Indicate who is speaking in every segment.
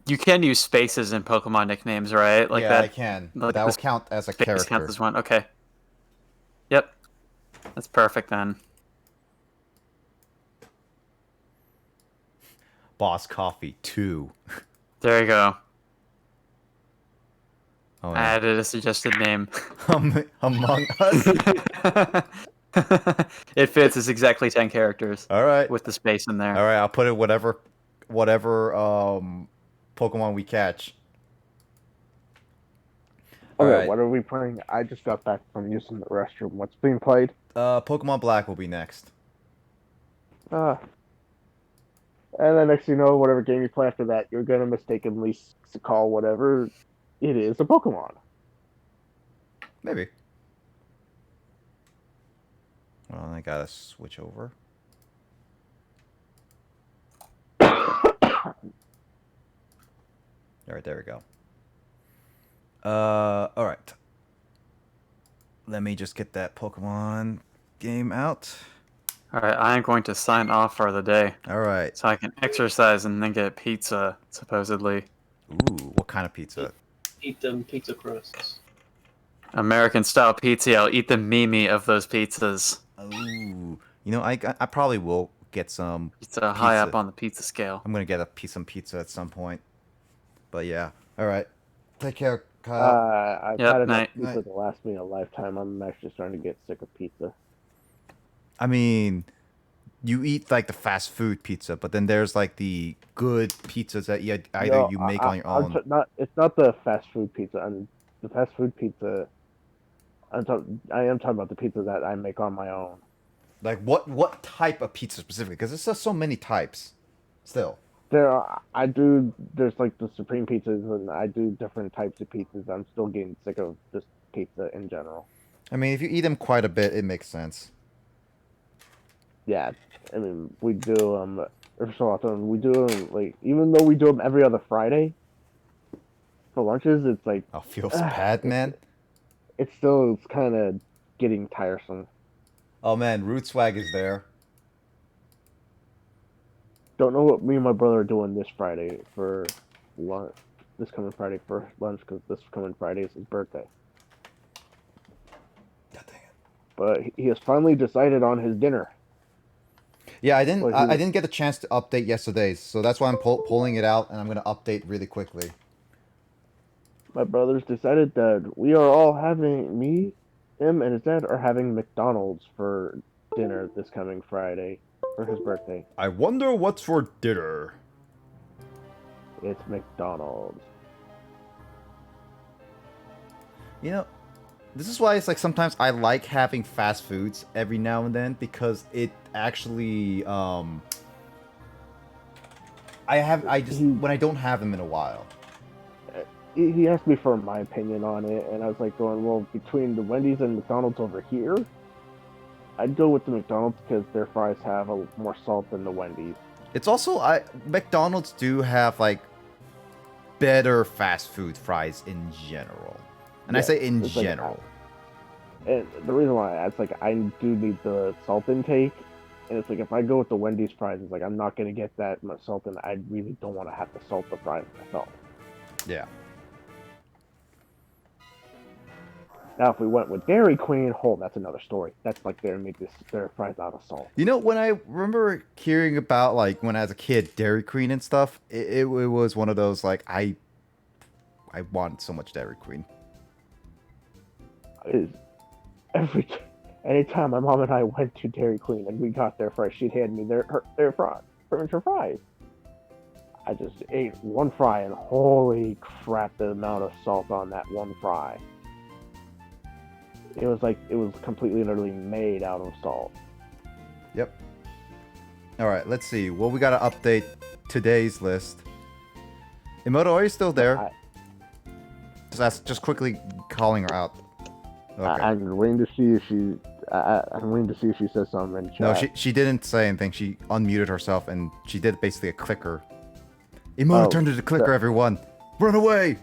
Speaker 1: You can use spaces in Pokemon nicknames, right? Like
Speaker 2: Yeah, I
Speaker 1: that.
Speaker 2: can.
Speaker 1: Like
Speaker 2: That
Speaker 1: the
Speaker 2: will count as a
Speaker 1: space counts
Speaker 2: character.
Speaker 1: as one. Okay. Yep. That's perfect then.
Speaker 2: Boss Coffee 2.
Speaker 1: There you go.
Speaker 2: Oh
Speaker 1: I
Speaker 2: yeah.
Speaker 1: added a suggested name.
Speaker 2: Among Us.
Speaker 1: It fits. It's exactly 10 characters
Speaker 2: All right.
Speaker 1: with the space in
Speaker 2: All
Speaker 1: there.
Speaker 2: right. I'll put it whatever Pokemon we catch. All
Speaker 3: Okay,
Speaker 2: right.
Speaker 3: what are we playing? I just got back from using the restroom. What's being played?
Speaker 2: Pokemon Black will be next.
Speaker 3: Uh, and then next you know, whatever game you play after that, you're gonna mistakenly call whatever it is a Pokemon.
Speaker 2: Maybe. Well, I gotta switch over. All right, there we go. All right. Let me just get that Pokemon game out.
Speaker 1: All right, I am going to sign off for the day
Speaker 2: All right.
Speaker 1: so I can exercise and then get pizza, supposedly.
Speaker 2: Ooh, what kind of pizza?
Speaker 4: Eat them pizza crusts.
Speaker 1: American style pizza. I'll eat the Mimi of those pizzas.
Speaker 2: Ooh, you know, I probably will get some
Speaker 1: Pizza high up on the pizza scale.
Speaker 2: I'm gonna get some pizza at some point. But yeah. All right. Take care, Kyle.
Speaker 3: I've
Speaker 1: Yep,
Speaker 3: had enough
Speaker 1: night.
Speaker 3: pizza to last me a lifetime. I'm actually starting to get sick of pizza.
Speaker 2: I mean, you eat like the fast food pizza, but then there's like the good pizzas that either you make on your own.
Speaker 3: It's not the fast food pizza. The fast food pizza. I am talking about the pizza that I make on my own.
Speaker 2: Like what type of pizza specifically? Because there's just so many types. Still.
Speaker 3: There's like the supreme pizzas, and I do different types of pizzas. I'm still getting sick of this pizza in general.
Speaker 2: I mean, if you eat them quite a bit, it makes sense.
Speaker 3: Yeah, I mean, we do them every so often. We do them, like, even though we do them every other Friday for lunches, it's like...
Speaker 2: Oh, feels bad, man.
Speaker 3: It's still kind of getting tiresome.
Speaker 2: Oh, man, Root Swag is there.
Speaker 3: Don't know what me and my brother are doing this Friday for lunch. This coming Friday for lunch, because this coming Friday is his birthday.
Speaker 2: God dang it.
Speaker 3: But he has finally decided on his dinner.
Speaker 2: Yeah, I didn't get a chance to update yesterday's, so that's why I'm pulling it out, and I'm gonna update really quickly.
Speaker 3: My brother's decided that we are all having him, and his dad are having McDonald's for dinner this coming Friday for his birthday.
Speaker 2: I wonder what's for dinner.
Speaker 3: It's McDonald's.
Speaker 2: You know, this is why it's like sometimes I like having fast foods every now and then because it actually when I don't have them in a while.
Speaker 3: He asked me for my opinion on it, and I was like going, well, between the Wendy's and McDonald's over here, I'd go with the McDonald's because their fries have more salt than the Wendy's.
Speaker 2: It's also McDonald's do have like better fast food fries in general. And yeah, I say in general.
Speaker 3: And the reason why it's like I do need the salt intake, and it's like if I go with the Wendy's fries, it's like I'm not gonna get that much salt, and I really don't want to have to salt the fries myself.
Speaker 2: Yeah.
Speaker 3: Now, if we went with Dairy Queen, that's another story. That's like they made their fries out of salt.
Speaker 2: You know, when I remember hearing about like when I was a kid, Dairy Queen and stuff, it was one of those like I want so much Dairy Queen.
Speaker 3: Anytime my mom and I went to Dairy Queen and we got their fries, she'd hand me their fries. I just ate one fry, and holy crap, the amount of salt on that one fry. It was like it was completely and utterly made out of salt.
Speaker 2: Yep. All right, let's see. Well, we got to update today's list. Emoto, are you still there? Just quickly calling her out.
Speaker 3: Okay. I'm waiting to see if I'm waiting to see if she says something in chat.
Speaker 2: No, she didn't say anything. She unmuted herself, and she did basically a clicker. Emoto turned into a clicker, everyone. Run away!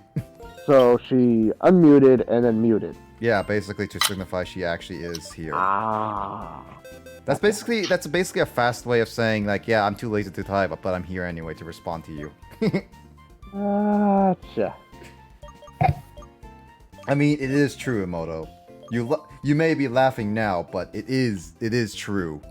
Speaker 3: So she unmuted and then muted.
Speaker 2: Yeah, basically to signify she actually is here.
Speaker 3: Ah.
Speaker 2: That's basically a fast way of saying like, yeah, I'm too lazy to type, but I'm here anyway to respond to you.
Speaker 3: Gotcha.
Speaker 2: I mean, it is true, Emoto. You may be laughing now, but it is true.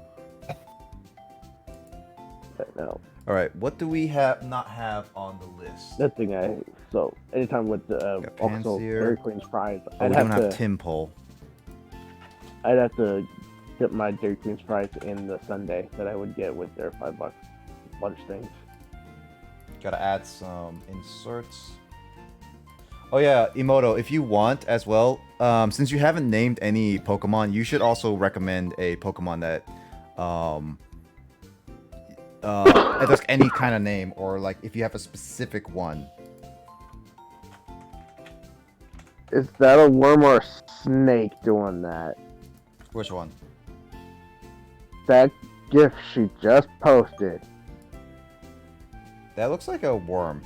Speaker 3: No.
Speaker 2: All right, what do we not have on the list?
Speaker 3: That thing so anytime with
Speaker 2: Got
Speaker 3: also
Speaker 2: Pansear.
Speaker 3: Dairy Queen's fries,
Speaker 2: Oh, we don't have Tim Pole.
Speaker 3: I'd have to get my Dairy Queen's fries in the sundae that I would get with their $5 lunch things.
Speaker 2: Gotta add some inserts. Oh yeah, Emoto, if you want as well, since you haven't named any Pokemon, you should also recommend a Pokemon that it does any kind of name, or like if you have a specific one.
Speaker 3: Is that a worm or a snake doing that?
Speaker 2: Which one?
Speaker 3: That gift she just posted.
Speaker 2: That looks like a worm.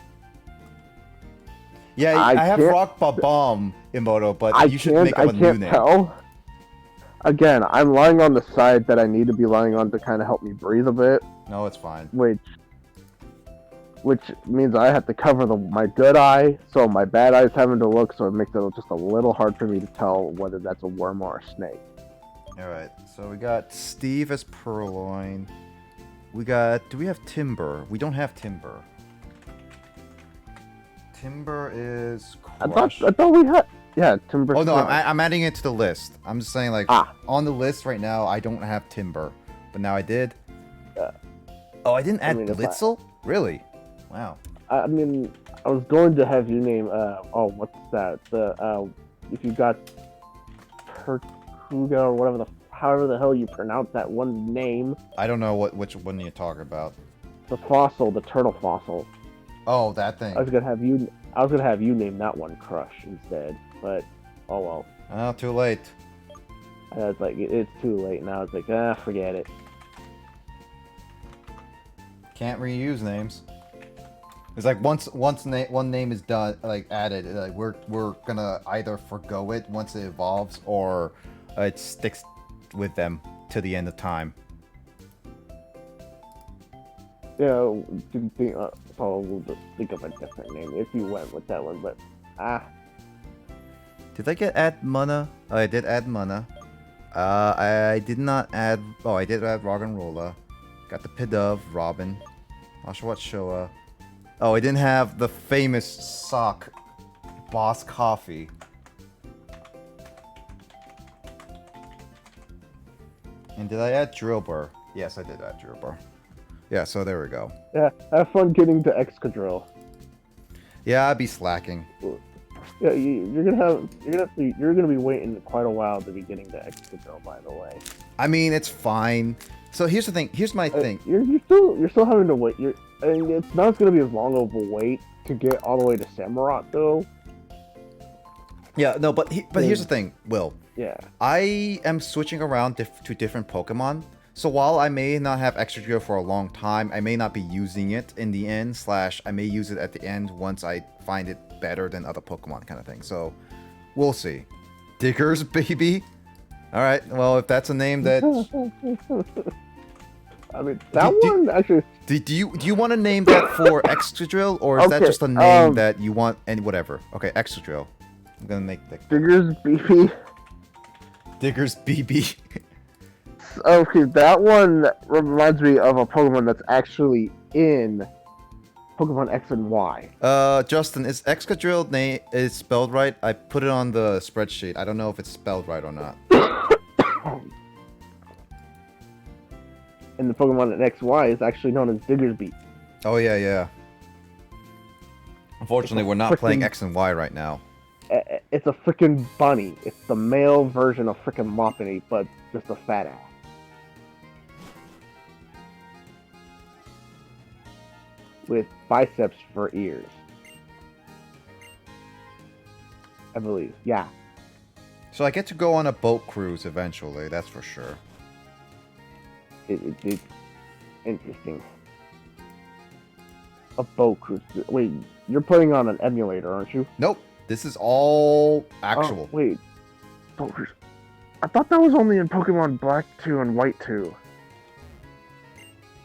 Speaker 2: Yeah,
Speaker 3: I
Speaker 2: I have
Speaker 3: can't-
Speaker 2: Rock Bomb, Emoto, but you should make up a new name.
Speaker 3: Tell. Again, I'm lying on the side that I need to be lying on to kind of help me breathe a bit,
Speaker 2: No, it's fine.
Speaker 3: which means I have to cover my good eye, so my bad eye's having to look, so it makes it just a little hard for me to tell whether that's a worm or a snake.
Speaker 2: Alright, so we got Steve as Purloin. Do we have Timber? We don't have Timber. Timber is
Speaker 3: I
Speaker 2: Crush.
Speaker 3: thought we had, yeah, Timber.
Speaker 2: Oh no,
Speaker 3: Crush.
Speaker 2: I'm adding it to the list. I'm just saying, like, on the list right now, I don't have Timber, but now I did. Oh, I didn't add Blitzel? Really? Wow.
Speaker 3: I mean, I was going to have you name. What's that? If you got Perkuga or however the hell you pronounce that one name.
Speaker 2: I don't know which one you're talking about.
Speaker 3: The fossil, the turtle fossil.
Speaker 2: Oh, that thing.
Speaker 3: I was gonna have you name that one Crush instead, but oh well.
Speaker 2: Oh, too late.
Speaker 3: I was like, it's too late now. It's like, forget it.
Speaker 2: Can't reuse names. It's like one name is done, like added, like we're gonna either forgo it once it evolves, or it sticks with them to the end of time.
Speaker 3: Yeah, we'll just think of a different name if you went with that one, but
Speaker 2: Did I add Mana? Oh, I did add Mana. I did not add. Oh, I did add Roggenrola. Got the Pidove, Robin, Oshawott Showa. Oh, I didn't have the famous sock, Boss Coffee. And did I add Drillbur? Yes, I did add Drillbur. Yeah, so there we go.
Speaker 3: yeah, have fun getting to Excadrill.
Speaker 2: Yeah, I'd be slacking.
Speaker 3: Yeah, you're gonna be waiting quite a while to be getting to Excadrill, by the way.
Speaker 2: I mean, it's fine. So here's the thing. Here's my thing.
Speaker 3: You're still having to wait. It's not gonna be as long of a wait to get all the way to Samurott, though.
Speaker 2: Yeah, no, but here's the thing, Will.
Speaker 3: Yeah.
Speaker 2: I am switching around to different Pokemon. So while I may not have Excadrill for a long time, I may not be using it in the end, / I may use it at the end once I find it better than other Pokemon kind of thing. So we'll see. Diggers, baby. All right. Well, if that's a name that
Speaker 3: I mean, that one actually.
Speaker 2: do you want to name that for Excadrill, or is that just a name that you want? And whatever. Okay, Excadrill. I'm gonna make that.
Speaker 3: Diggers BB.
Speaker 2: Diggers BB.
Speaker 3: Okay, that one reminds me of a Pokemon that's actually in Pokemon X and Y.
Speaker 2: Justin, is Excadrill name is spelled right? I put it on the spreadsheet. I don't know if it's spelled right or not.
Speaker 3: And the Pokemon in XY is actually known as Diggersby.
Speaker 2: Oh yeah. Unfortunately, we're not playing X and Y right now.
Speaker 3: It's a freaking bunny. It's the male version of freaking Lopunny, but just a fat ass. With biceps for ears. I believe. Yeah.
Speaker 2: So I get to go on a boat cruise eventually, that's for sure.
Speaker 3: It's interesting. A boat cruise. Wait, you're playing on an emulator, aren't you?
Speaker 2: Nope. This is all actual.
Speaker 3: Oh, wait. Boat cruise. I thought that was only in Pokemon Black 2 and White 2.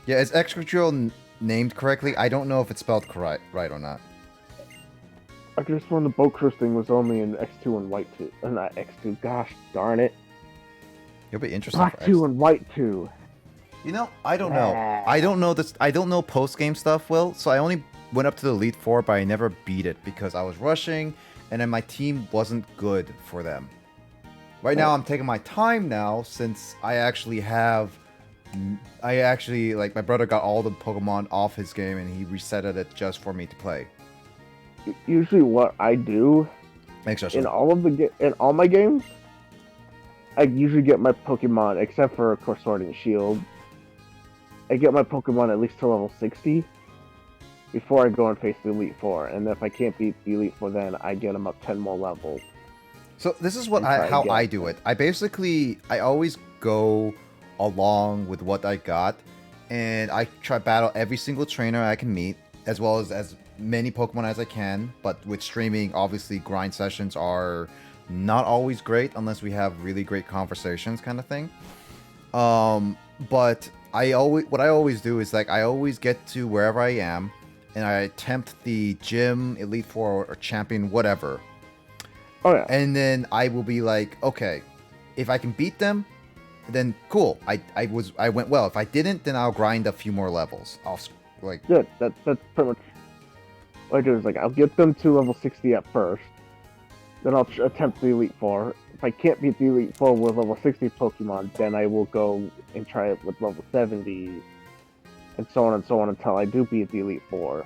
Speaker 2: Yeah, is Excadrill named correctly? I don't know if it's spelled right or not.
Speaker 3: I could have sworn the boat cruise thing was only in X2 and White 2. Not X2, gosh darn it.
Speaker 2: It'll be interesting
Speaker 3: Black
Speaker 2: for
Speaker 3: 2 and White 2.
Speaker 2: You know, I don't know. I don't know this. I don't know post-game stuff, Will. So I only went up to the Elite Four, but I never beat it because I was rushing, and then my team wasn't good for them. Right now, I'm taking my time now since I actually have. Like my brother got all the Pokemon off his game, and he resetted it just for me to play.
Speaker 3: Usually, what I do in all my games, I usually get my Pokemon, except for of course Sword and Shield. I get my Pokemon at least to level 60 before I go and face the Elite Four, and if I can't beat the Elite Four, then I get them up 10 more levels.
Speaker 2: So this is what how I do it. I always go along with what I got, and I try battle every single trainer I can meet, as well as many Pokemon as I can. But with streaming, obviously grind sessions are not always great unless we have really great conversations, kind of thing. But what I always do is like I always get to wherever I am, and I attempt the gym, Elite Four, or champion, whatever.
Speaker 3: Oh yeah.
Speaker 2: And then I will be like, okay, if I can beat them, then cool. I went well. If I didn't, then I'll grind a few more levels.
Speaker 3: Good. That's pretty much what I do. Is like I'll get them to level 60 at first, then I'll attempt the Elite Four. If I can't beat the Elite Four with level 60 Pokemon, then I will go and try it with level 70, and so on until I do beat the Elite Four.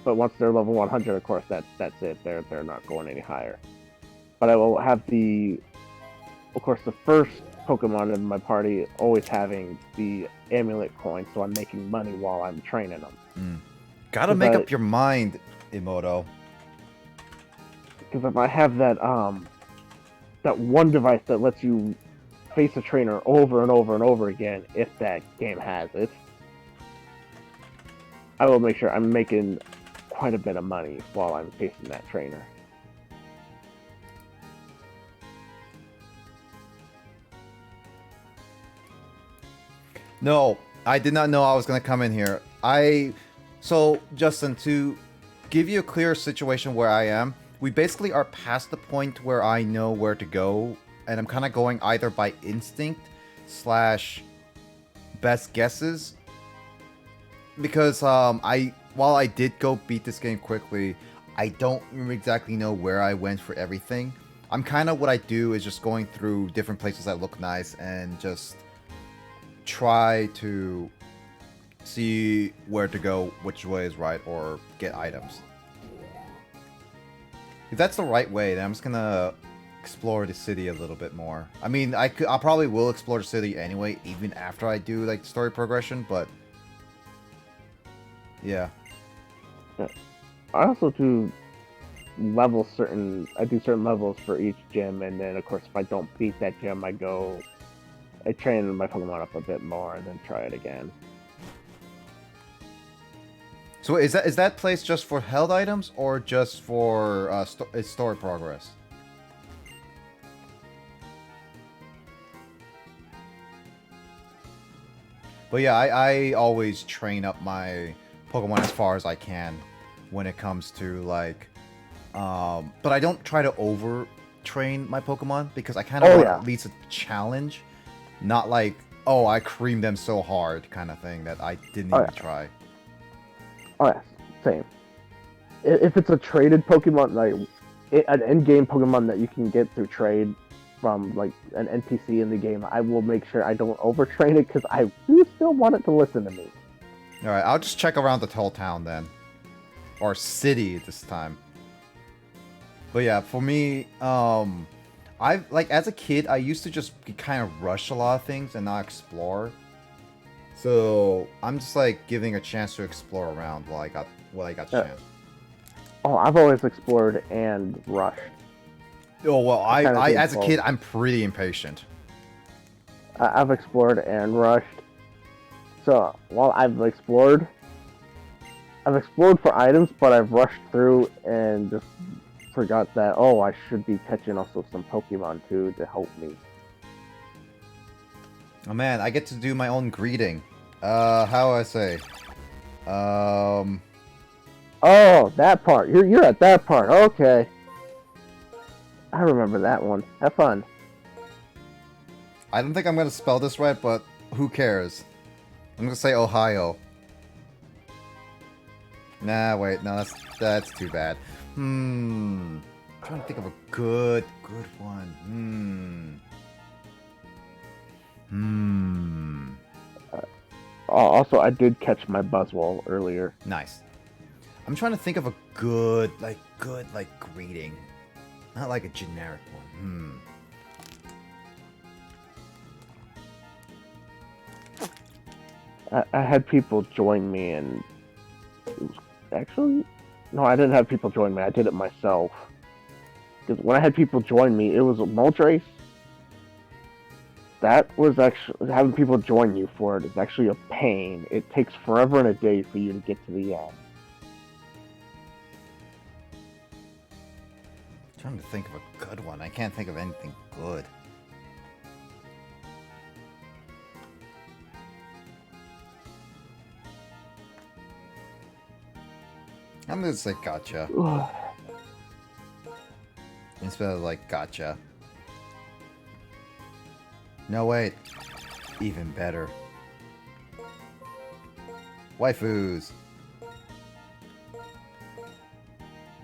Speaker 3: But once they're level 100, of course, that's it. They're not going any higher. But I will have of course, the first Pokemon in my party always having the amulet coin, so I'm making money while I'm training them.
Speaker 2: Gotta make up your mind, Emoto.
Speaker 3: Because if I have that one device that lets you face a trainer over and over and over again, if that game has it, I will make sure I'm making quite a bit of money while I'm facing that trainer.
Speaker 2: No, I did not know I was gonna come in here. So Justin, to give you a clear situation where I am, we basically are past the point where I know where to go, and I'm kind of going either by instinct / best guesses. Because while I did go beat this game quickly, I don't exactly know where I went for everything. I'm kind of what I do is just going through different places that look nice and just try to see where to go, which way is right, or get items. If that's the right way, then I'm just gonna explore the city a little bit more. I mean, I probably will explore the city anyway, even after I do like story progression, but yeah.
Speaker 3: I also do certain levels for each gym, and then of course if I don't beat that gym, I train my Pokemon up a bit more and then try it again.
Speaker 2: So is that place just for held items or just for story progress? But yeah, I always train up my Pokemon as far as I can when it comes to like, but I don't try to over train my Pokemon because I kind of want at least a challenge, not like, oh, I creamed them so hard kind of thing that I didn't even try.
Speaker 3: Oh yeah, same. If it's a traded Pokemon, like an end-game Pokemon that you can get through trade from like an NPC in the game, I will make sure I don't overtrain it because I do still want it to listen to me.
Speaker 2: All right, I'll just check around the whole town then, or city this time. But yeah, for me, as a kid, I used to just kind of rush a lot of things and not explore. So I'm just like giving a chance to explore around while I got the chance.
Speaker 3: Oh, I've always explored and rushed.
Speaker 2: Oh well, I as a kid, I'm pretty impatient.
Speaker 3: I've explored and rushed. So while I've explored for items, but I've rushed through and just forgot that, oh, I should be catching also some Pokemon too to help me.
Speaker 2: Oh man, I get to do my own greeting. How do I say?
Speaker 3: Oh, that part. You're at that part. Okay. I remember that one. Have fun.
Speaker 2: I don't think I'm gonna spell this right, but who cares? I'm gonna say Ohio. Nah, wait, no, that's too bad. I'm trying to think of a good one.
Speaker 3: Also, I did catch my buzzwole earlier.
Speaker 2: Nice. I'm trying to think of a good greeting. Not like a generic one.
Speaker 3: I had people join me, and actually, no, I didn't have people join me. I did it myself. Because when I had people join me, it was a mulch race. That was actually having people join you for it is actually a pain. It takes forever and a day for you to get to the end.
Speaker 2: I'm trying to think of a good one. I can't think of anything good. I'm gonna say gotcha. Instead of like gotcha. No, wait. Even better. Waifus.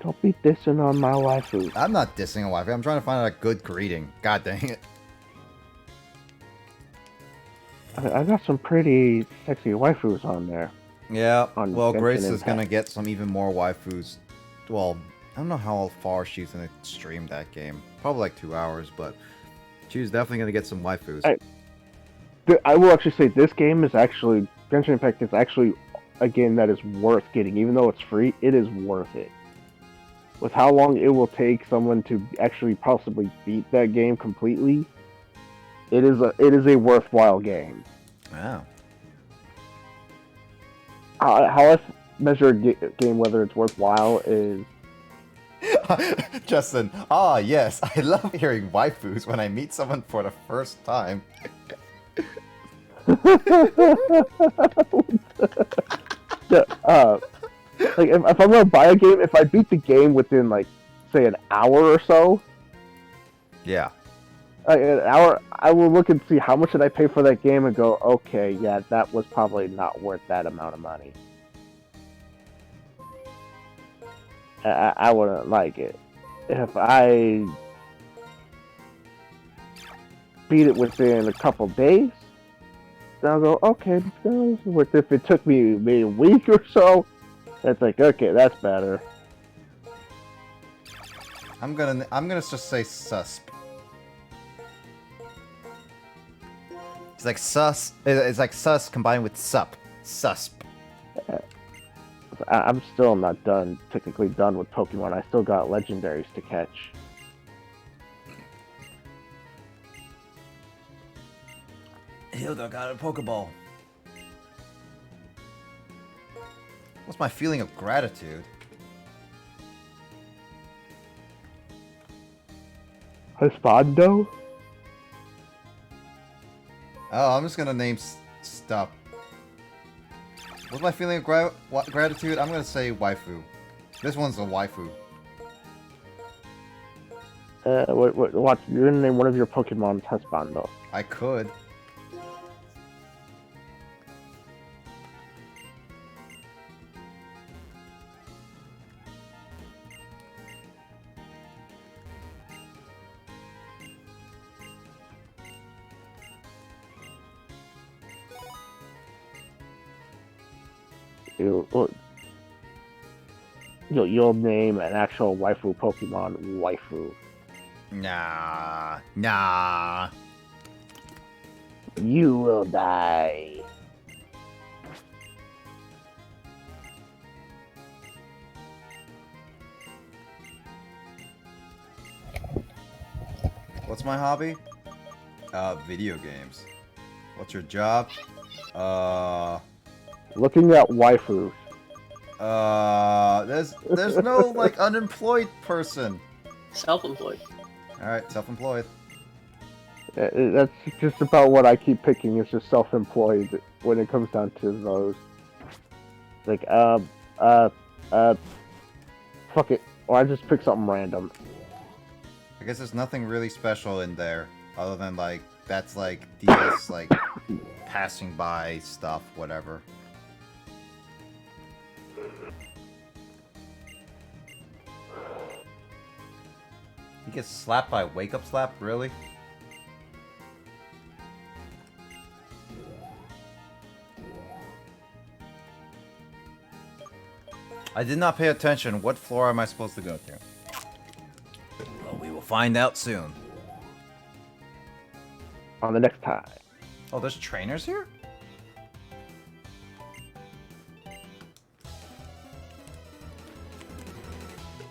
Speaker 3: Don't be dissing on my waifu.
Speaker 2: I'm not dissing a waifu. I'm trying to find out a good greeting. God dang it.
Speaker 3: I got some pretty sexy waifus on there.
Speaker 2: Yeah,
Speaker 3: On
Speaker 2: well,
Speaker 3: Genshin
Speaker 2: Grace is
Speaker 3: Impact.
Speaker 2: gonna get some even more waifus. Well, I don't know how far she's gonna stream that game. Probably like 2 hours, but she's definitely gonna get some waifus.
Speaker 3: I will actually say this game is actually Genshin Impact is actually a game that is worth getting, even though it's free. It is worth it. With how long it will take someone to actually possibly beat that game completely, it is a worthwhile game.
Speaker 2: Wow.
Speaker 3: How I measure a game whether it's worthwhile is
Speaker 2: Justin, yes, I love hearing waifus when I meet someone for the first time.
Speaker 3: like if I'm gonna buy a game, if I beat the game within like say an hour or so,
Speaker 2: Yeah.
Speaker 3: an hour, I will look and see how much did I pay for that game and go, okay, yeah, that was probably not worth that amount of money. I wouldn't like it. If I beat it within a couple days, then I'll go, okay, that was worth it. If it took me maybe a week or so, it's like, okay, that's better.
Speaker 2: I'm gonna just say susp. It's like sus. It's like sus combined with sup. Susp.
Speaker 3: I'm still not technically done with Pokemon. I still got legendaries to catch.
Speaker 2: Hilda got a Pokeball. What's my feeling of gratitude?
Speaker 3: Husbando?
Speaker 2: Oh, I'm just gonna name stuff. What's my feeling of gratitude? I'm gonna say waifu. This one's a waifu.
Speaker 3: Watch, you're gonna name one of your Pokemon Husbando.
Speaker 2: I could.
Speaker 3: You'll name an actual waifu Pokemon waifu.
Speaker 2: Nah.
Speaker 3: You will die.
Speaker 2: What's my hobby? Video games. What's your job?
Speaker 3: Looking at waifus.
Speaker 2: There's no like unemployed person.
Speaker 4: Self-employed.
Speaker 2: Alright, self-employed.
Speaker 3: That's just about what I keep picking. Is just self-employed when it comes down to those. Like Fuck it. Or I just pick something random.
Speaker 2: I guess there's nothing really special in there, other than like that's like DS like passing by stuff, whatever. He gets slapped by Wake Up Slap, really? I did not pay attention. What floor am I supposed to go to? Well, we will find out soon.
Speaker 3: On the next time.
Speaker 2: Oh, there's trainers here?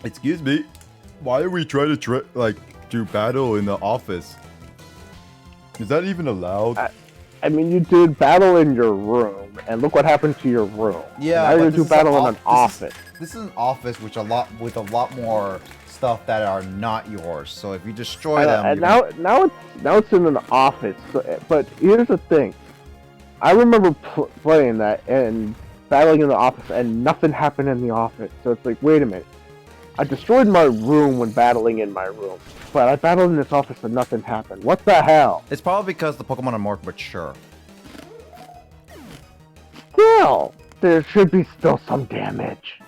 Speaker 2: Excuse me. Why are we trying to do battle in the office? Is that even allowed?
Speaker 3: I mean, you did battle in your room, and look what happened to your room.
Speaker 2: Yeah,
Speaker 3: now you're
Speaker 2: but
Speaker 3: gonna do battle in an office.
Speaker 2: This is an office with a lot more stuff that are not yours. So if you destroy them,
Speaker 3: and now it's in an office. But here's the thing. I remember playing that and battling in the office, and nothing happened in the office. So it's like, wait a minute. I destroyed my room when battling in my room, but I battled in this office and nothing happened. What the hell?
Speaker 2: it's probably because the Pokemon are more mature.
Speaker 3: Still, there should be still some damage.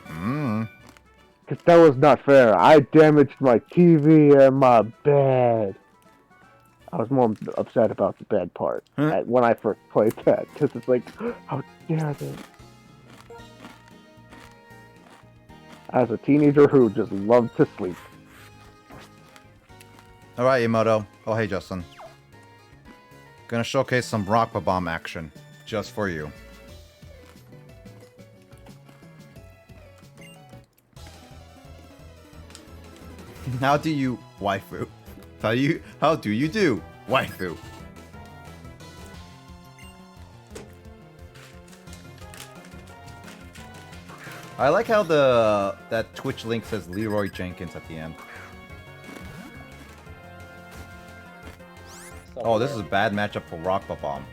Speaker 3: Because that was not fair. I damaged my TV and my bed. I was more upset about the bed part when I first played that. Because it's like, how dare they? As a teenager who just loved to sleep.
Speaker 2: Alright, Emoto. Oh, hey, Justin. Gonna showcase some Rock Bomb action. Just for you. How do you... Waifu. How do you do? Waifu. I like how that Twitch link says Leroy Jenkins at the end. Oh, this is a bad matchup for Rock Bomb.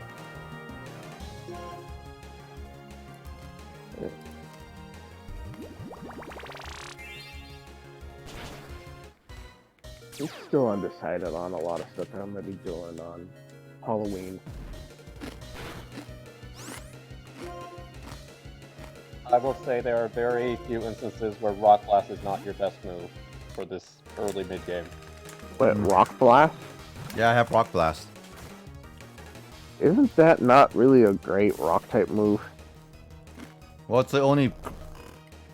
Speaker 3: I'm still undecided on a lot of stuff that I'm going to be doing on Halloween.
Speaker 5: I will say there are very few instances where Rock Blast is not your best move for this early mid-game.
Speaker 3: Wait, Rock Blast?
Speaker 2: Yeah, I have Rock Blast.
Speaker 3: Isn't that not really a great Rock-type move?
Speaker 2: Well, it's the only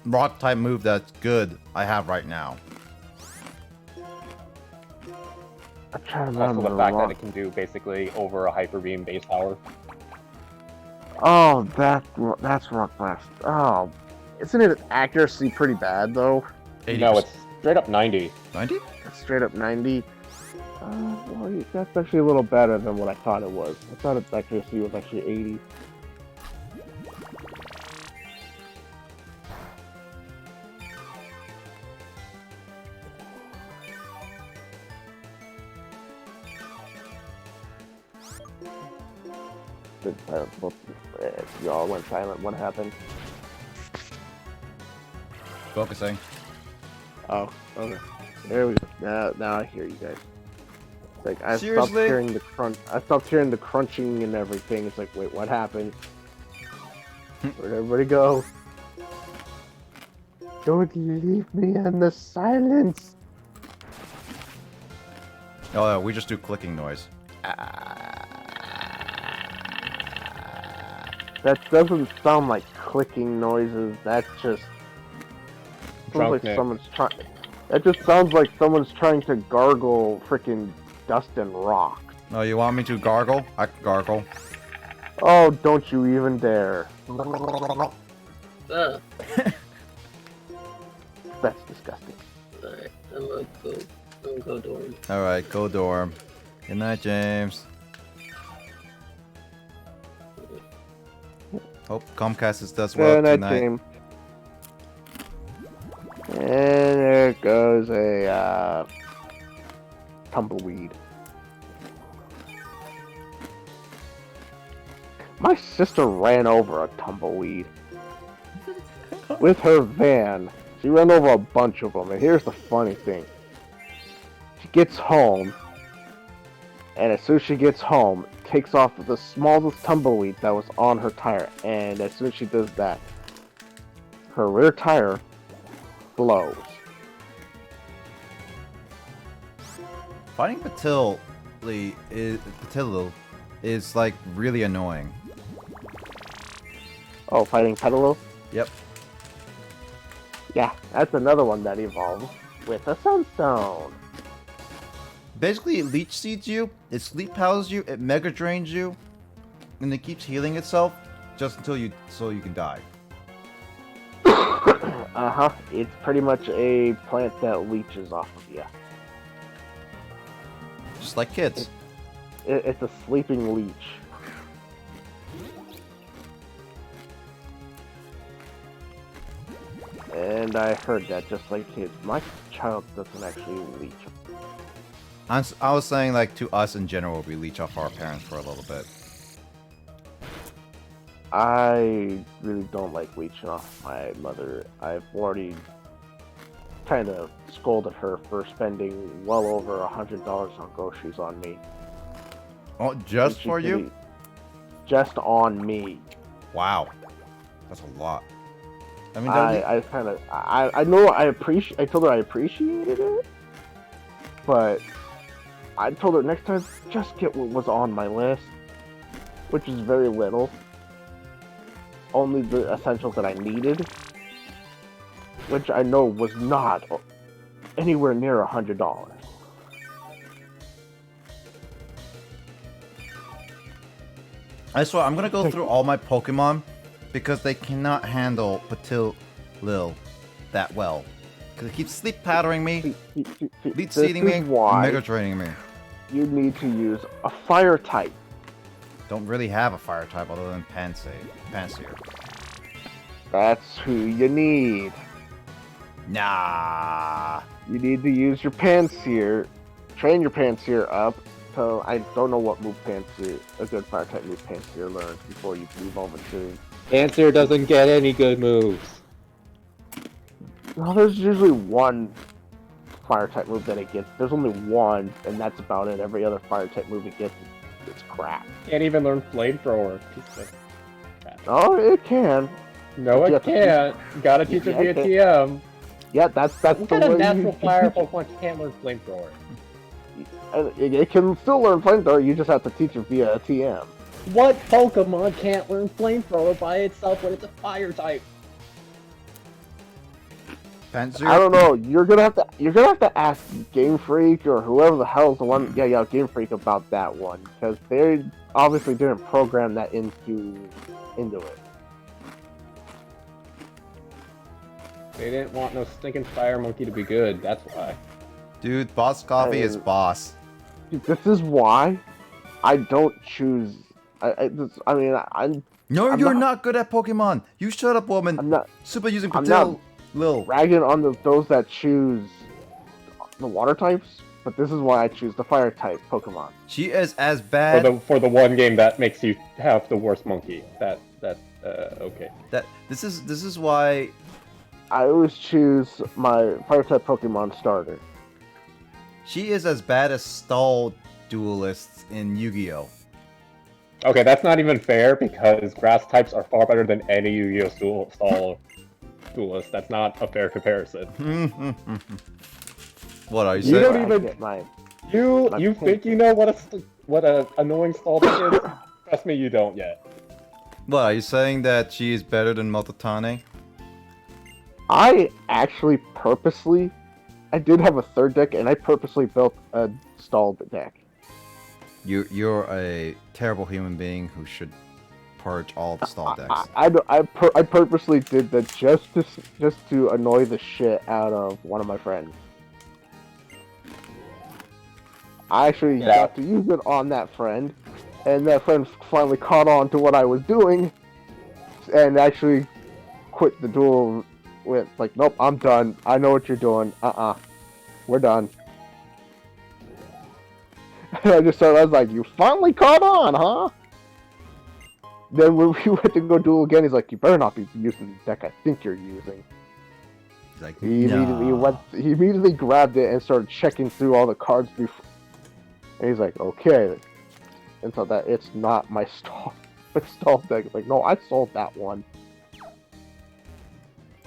Speaker 2: Rock-type move that's good I have right now.
Speaker 3: I'm trying to remember
Speaker 5: Also the fact that it can do basically over a Hyper Beam base power.
Speaker 3: Oh, that's Rock Blast. Oh, isn't it accuracy pretty bad though?
Speaker 2: 80%.
Speaker 5: No, it's straight up 90.
Speaker 2: 90?
Speaker 3: It's straight up 90. Well, that's actually a little better than what I thought it was. I thought its accuracy was actually 80. Y'all went silent. What happened?
Speaker 2: Focusing.
Speaker 3: Oh, okay. There we go. Now I hear you guys. It's like I stopped
Speaker 2: Seriously?
Speaker 3: hearing the crunch. I stopped hearing the crunching and everything. It's like, wait, what happened? Where'd everybody go? Don't leave me in the silence.
Speaker 2: Oh, yeah, we just do clicking noise.
Speaker 3: That doesn't sound like clicking noises. That just sounds like
Speaker 5: Drunk
Speaker 3: someone's trying. That just sounds like someone's trying to gargle freaking dust and rock.
Speaker 2: Oh, you want me to gargle? I can gargle.
Speaker 3: Oh, don't you even dare.
Speaker 4: Ah,
Speaker 3: That's disgusting.
Speaker 4: alright, I'm gonna go dorm.
Speaker 2: Alright, go dorm. Good night, James. Hope Comcast does well
Speaker 3: Good night,
Speaker 2: tonight.
Speaker 3: team. And there goes a tumbleweed. My sister ran over a tumbleweed. with her van. She ran over a bunch of them, and here's the funny thing. She gets home, and as soon as she gets home, takes off the smallest tumbleweed that was on her tire, and as soon as she does that, her rear tire blows.
Speaker 2: Fighting Patillo is like really annoying.
Speaker 3: Oh, fighting Petalil?
Speaker 2: Yep.
Speaker 3: Yeah, that's another one that evolves with a sunstone.
Speaker 2: Basically, it leech seeds you, it sleep powders you, it mega drains you, and it keeps healing itself just until you can die.
Speaker 3: Uh-huh. It's pretty much a plant that leeches off of you.
Speaker 2: Just like kids.
Speaker 3: It's a sleeping leech. And I heard that just like kids. My child doesn't actually leech.
Speaker 2: I was saying, like, to us in general, we leech off our parents for a little bit.
Speaker 3: I really don't like leeching off my mother. I've already kind of scolded her for spending well over $100 on groceries on me.
Speaker 2: Oh, just for you?
Speaker 3: Just on me.
Speaker 2: Wow. That's a lot. I mean,
Speaker 3: I know I told her I appreciated it, but I told her next time, just get what was on my list, which is very little. Only the essentials that I needed, which I know was not anywhere near $100.
Speaker 2: I swear, I'm gonna go through all my Pokemon because they cannot handle Patilil that well. Because it keeps sleep powdering me, leech seeding me, and mega draining me.
Speaker 3: You need to use a fire type.
Speaker 2: Don't really have a fire type other than Pansear.
Speaker 3: That's who you need.
Speaker 2: Nah.
Speaker 3: You need to use your Pansear, train your Pansear up. So I don't know what move Pansear, a good fire type move Pansear learns before you evolve it to.
Speaker 5: Pansear doesn't get any good moves.
Speaker 3: No, there's usually one fire type move that it gets. There's only one, and that's about it. Every other fire type move it gets, it's crap.
Speaker 5: Can't even learn flamethrower. Piece of crap.
Speaker 3: Oh, it can.
Speaker 5: No, it can't. Gotta teach it via TM.
Speaker 3: Yeah, that's
Speaker 5: What
Speaker 3: the
Speaker 5: kind of
Speaker 3: way
Speaker 5: natural fire Pokemon can't learn flamethrower?
Speaker 3: It can still learn flamethrower. You just have to teach it via a TM.
Speaker 5: What Pokemon can't learn flamethrower by itself when it's a fire type?
Speaker 2: Pansear?
Speaker 3: I don't know. You're gonna have to ask Game Freak or whoever the hell's the one. Yeah, Game Freak about that one because they obviously didn't program that into it.
Speaker 5: They didn't want no stinking fire monkey to be good. That's why.
Speaker 2: Dude, Boss Coffee is boss.
Speaker 3: This is why I don't choose. I'm
Speaker 2: You're not good at Pokemon. You shut up, woman.
Speaker 3: I'm not.
Speaker 2: Super using
Speaker 3: I'm not
Speaker 2: Patilil.
Speaker 3: ragging on those that choose the water types, but this is why I choose the fire type Pokemon.
Speaker 2: She is as bad.
Speaker 5: For the one game that makes you have the worst monkey. Okay.
Speaker 2: This is why.
Speaker 3: I always choose my fire type Pokemon starter.
Speaker 2: She is as bad as stall duelists in Yu-Gi-Oh!
Speaker 5: Okay, that's not even fair because grass types are far better than any Yu-Gi-Oh! Stall duelist. That's not a fair comparison.
Speaker 2: What are you
Speaker 5: You
Speaker 2: saying?
Speaker 5: don't even. You think you know what a annoying stall deck is? Trust me, you don't yet.
Speaker 2: What are you saying that she is better than Multatane?
Speaker 3: I actually purposely, I did have a third deck, and I purposely built a stalled deck.
Speaker 2: You're a terrible human being who should purge all the stall decks.
Speaker 3: I purposely did that just to annoy the shit out of one of my friends. I actually got to use it on that friend, and that friend finally caught on to what I was doing, and actually quit the duel with, like, nope, I'm done. I know what you're doing. We're done. And I was like, you finally caught on, huh? Then when we went to go duel again, he's like, "You better not be using the deck I think you're using."
Speaker 2: He's like,
Speaker 3: He immediately
Speaker 2: "Nah."
Speaker 3: went. He immediately grabbed it and started checking through all the cards before. And he's like, "Okay," and so that it's not my stall deck. It's like, no, I sold that one.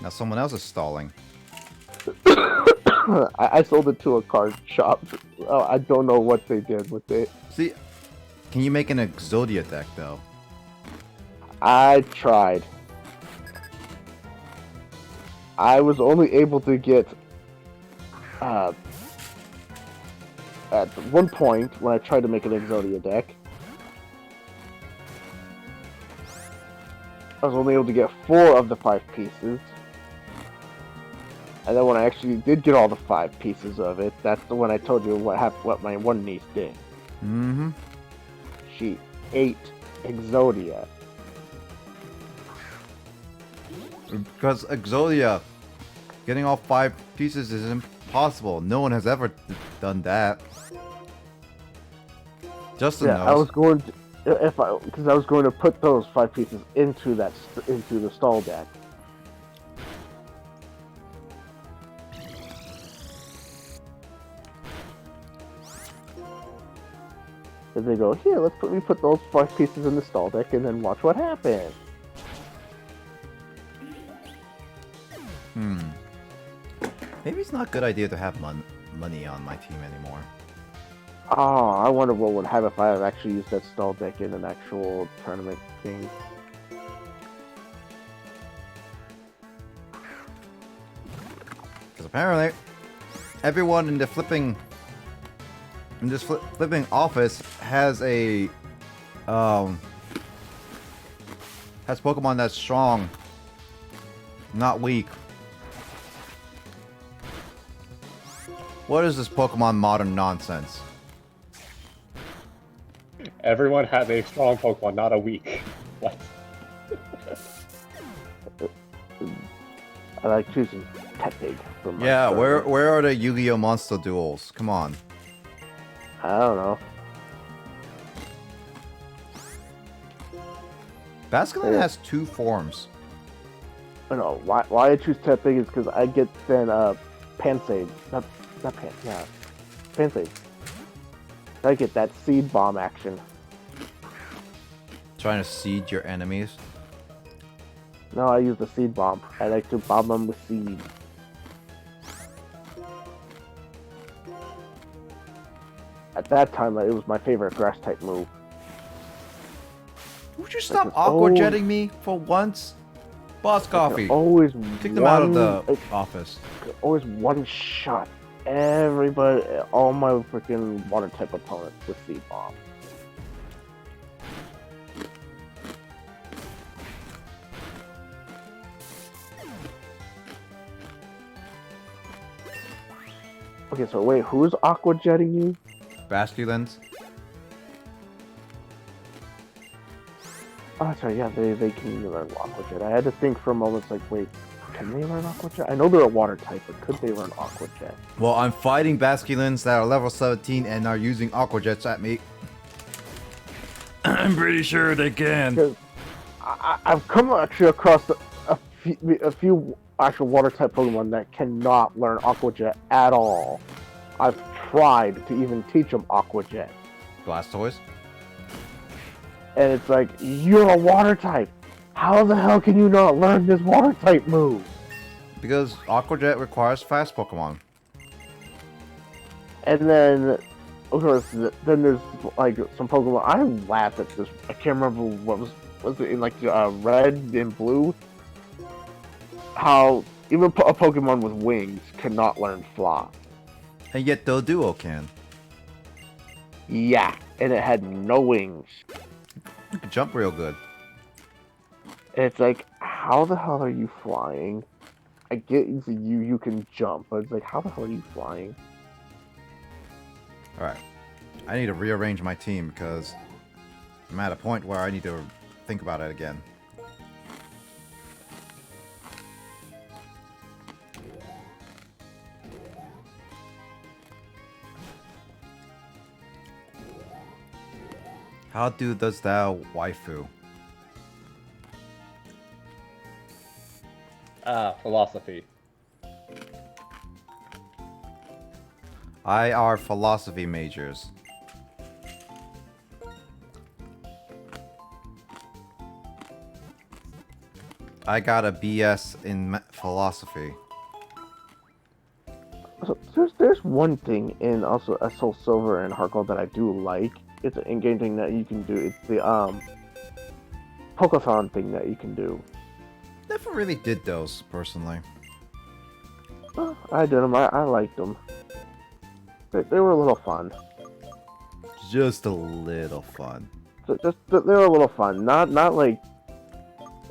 Speaker 2: Now someone else is stalling.
Speaker 3: I sold it to a card shop. I don't know what they did with it.
Speaker 2: See, can you make an Exodia deck though?
Speaker 3: I tried. I was only able to get at one point when I tried to make an Exodia deck, I was only able to get 4 of the 5 pieces. And then when I actually did get all the 5 pieces of it, that's the one I told you what my one niece did.
Speaker 2: Mm-hmm.
Speaker 3: She ate Exodia.
Speaker 2: Because Exodia, getting all 5 pieces is impossible. No one has ever done that. Justin knows.
Speaker 3: I was going to, because I was going to put those 5 pieces into the stall deck. And they go, here, we put those 5 pieces in the stall deck and then watch what happens.
Speaker 2: Maybe it's not a good idea to have money on my team anymore.
Speaker 3: Oh, I wonder what would happen if I had actually used that stall deck in an actual tournament thing.
Speaker 2: Because apparently, everyone in the flipping office has has Pokemon that's strong, not weak. What is this Pokemon modern nonsense?
Speaker 5: Everyone has a strong Pokemon, not a weak. What?
Speaker 3: I like choosing Tepig from my
Speaker 2: Yeah,
Speaker 3: server.
Speaker 2: where are the Yu-Gi-Oh monster duels? Come on.
Speaker 3: I don't know.
Speaker 2: Basculin
Speaker 3: Yeah.
Speaker 2: has 2 forms.
Speaker 3: I don't know why I choose Tepig is because I get then Pansage. Not Pan. Yeah, Pansage. I get that seed bomb action.
Speaker 2: Trying to seed your enemies.
Speaker 3: No, I use the seed bomb. I like to bomb them with seed. At that time, it was my favorite grass type move.
Speaker 2: Would you stop
Speaker 3: Like,
Speaker 2: aqua jetting me for once? Boss Coffee.
Speaker 3: Always
Speaker 2: Kick them out of
Speaker 3: one-
Speaker 2: the office.
Speaker 3: Always one shot. Everybody, all my freaking water type opponents with seed bomb. Okay, so wait, who's aqua jetting you?
Speaker 2: Basculins.
Speaker 3: Oh, sorry, yeah, they can learn aqua jet. I had to think for a moment, it's like, wait, can they learn aqua jet? I know they're a water type, but could they learn aqua jet?
Speaker 2: Well, I'm fighting Basculins that are level 17 and are using aqua jets at me. I'm pretty sure they can.
Speaker 3: Because I've come actually across a few actual water type Pokemon that cannot learn aqua jet at all. I've tried to even teach them aqua jet.
Speaker 2: Blastoise.
Speaker 3: And it's like, you're a water type. How the hell can you not learn this water type move?
Speaker 2: Because aqua jet requires fast Pokemon.
Speaker 3: And then, of course, then there's like some Pokemon. I laughed at this. I can't remember what was it in like red and blue. How even a Pokemon with wings cannot learn fly.
Speaker 2: And yet Doduo can.
Speaker 3: Yeah, and it had no wings.
Speaker 2: You can jump real good.
Speaker 3: And it's like, how the hell are you flying? I get you can jump, but it's like, how the hell are you flying?
Speaker 2: Alright. I need to rearrange my team because I'm at a point where I need to think about it again. How does thou waifu?
Speaker 5: Philosophy.
Speaker 2: I are philosophy majors. I got a BS in philosophy.
Speaker 3: So there's one thing in also Soul Silver and Heart Gold that I do like. It's an in-game thing that you can do. It's the Pokephone thing that you can do.
Speaker 2: Never really did those personally.
Speaker 3: I did them. I liked them. They were a little fun.
Speaker 2: Just a little fun.
Speaker 3: So they were a little fun. Not like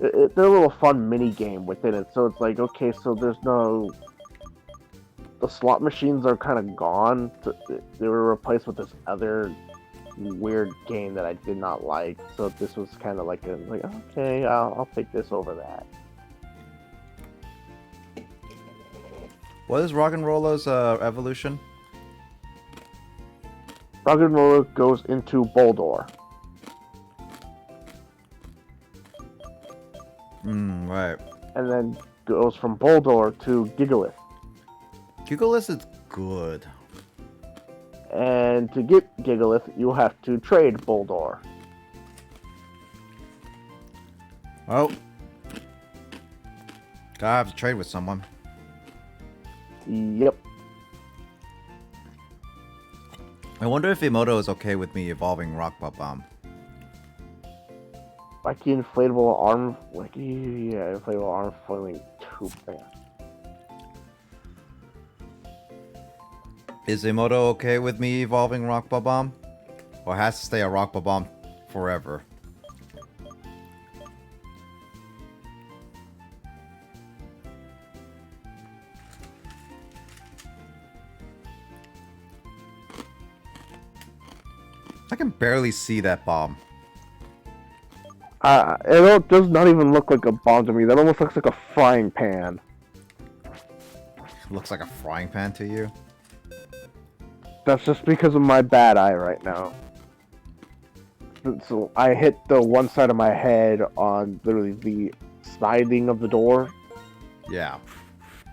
Speaker 3: they're a little fun mini game within it. So it's like, okay, so there's no. The slot machines are kind of gone. So they were replaced with this other weird game that I did not like. So this was kind of like okay, I'll take this over that.
Speaker 2: What is Rock'n'Rolla's evolution?
Speaker 3: Rock'n'Rolla goes into Boldor.
Speaker 2: Right.
Speaker 3: And then goes from Boldor to Gigalith.
Speaker 2: Gigalith is good.
Speaker 3: And to get Gigalith, you have to trade Boldor.
Speaker 2: Well, gotta have to trade with someone.
Speaker 3: Yep.
Speaker 2: I wonder if Emoto is okay with me evolving Rock Bomb.
Speaker 3: Like the inflatable arm, inflatable arm flailing too bad.
Speaker 2: Is Emoto okay with me evolving Rock Bomb? Or has to stay a Rock Bomb forever? I can barely see that bomb.
Speaker 3: It does not even look like a bomb to me. That almost looks like a frying pan.
Speaker 2: Looks like a frying pan to you?
Speaker 3: That's just because of my bad eye right now. So I hit the one side of my head on literally the siding of the door.
Speaker 2: Yeah.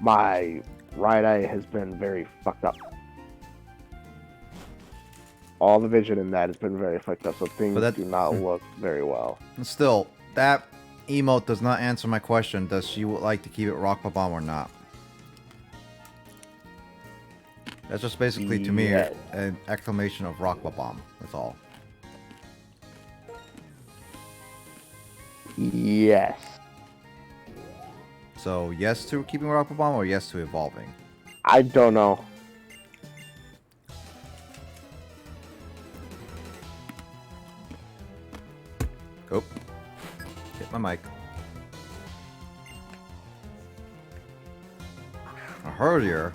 Speaker 3: My right eye has been very fucked up. All the vision in that has been very fucked up, so things do not look very well.
Speaker 2: Still, that emote does not answer my question. Does she like to keep it Rock Bomb or not? That's just basically, to me, an exclamation of Rock Bomb. That's all.
Speaker 3: Yes.
Speaker 2: So, yes to keeping Rock Bomb or yes to evolving?
Speaker 3: I don't know.
Speaker 2: Oh. Hit my mic. I heard you.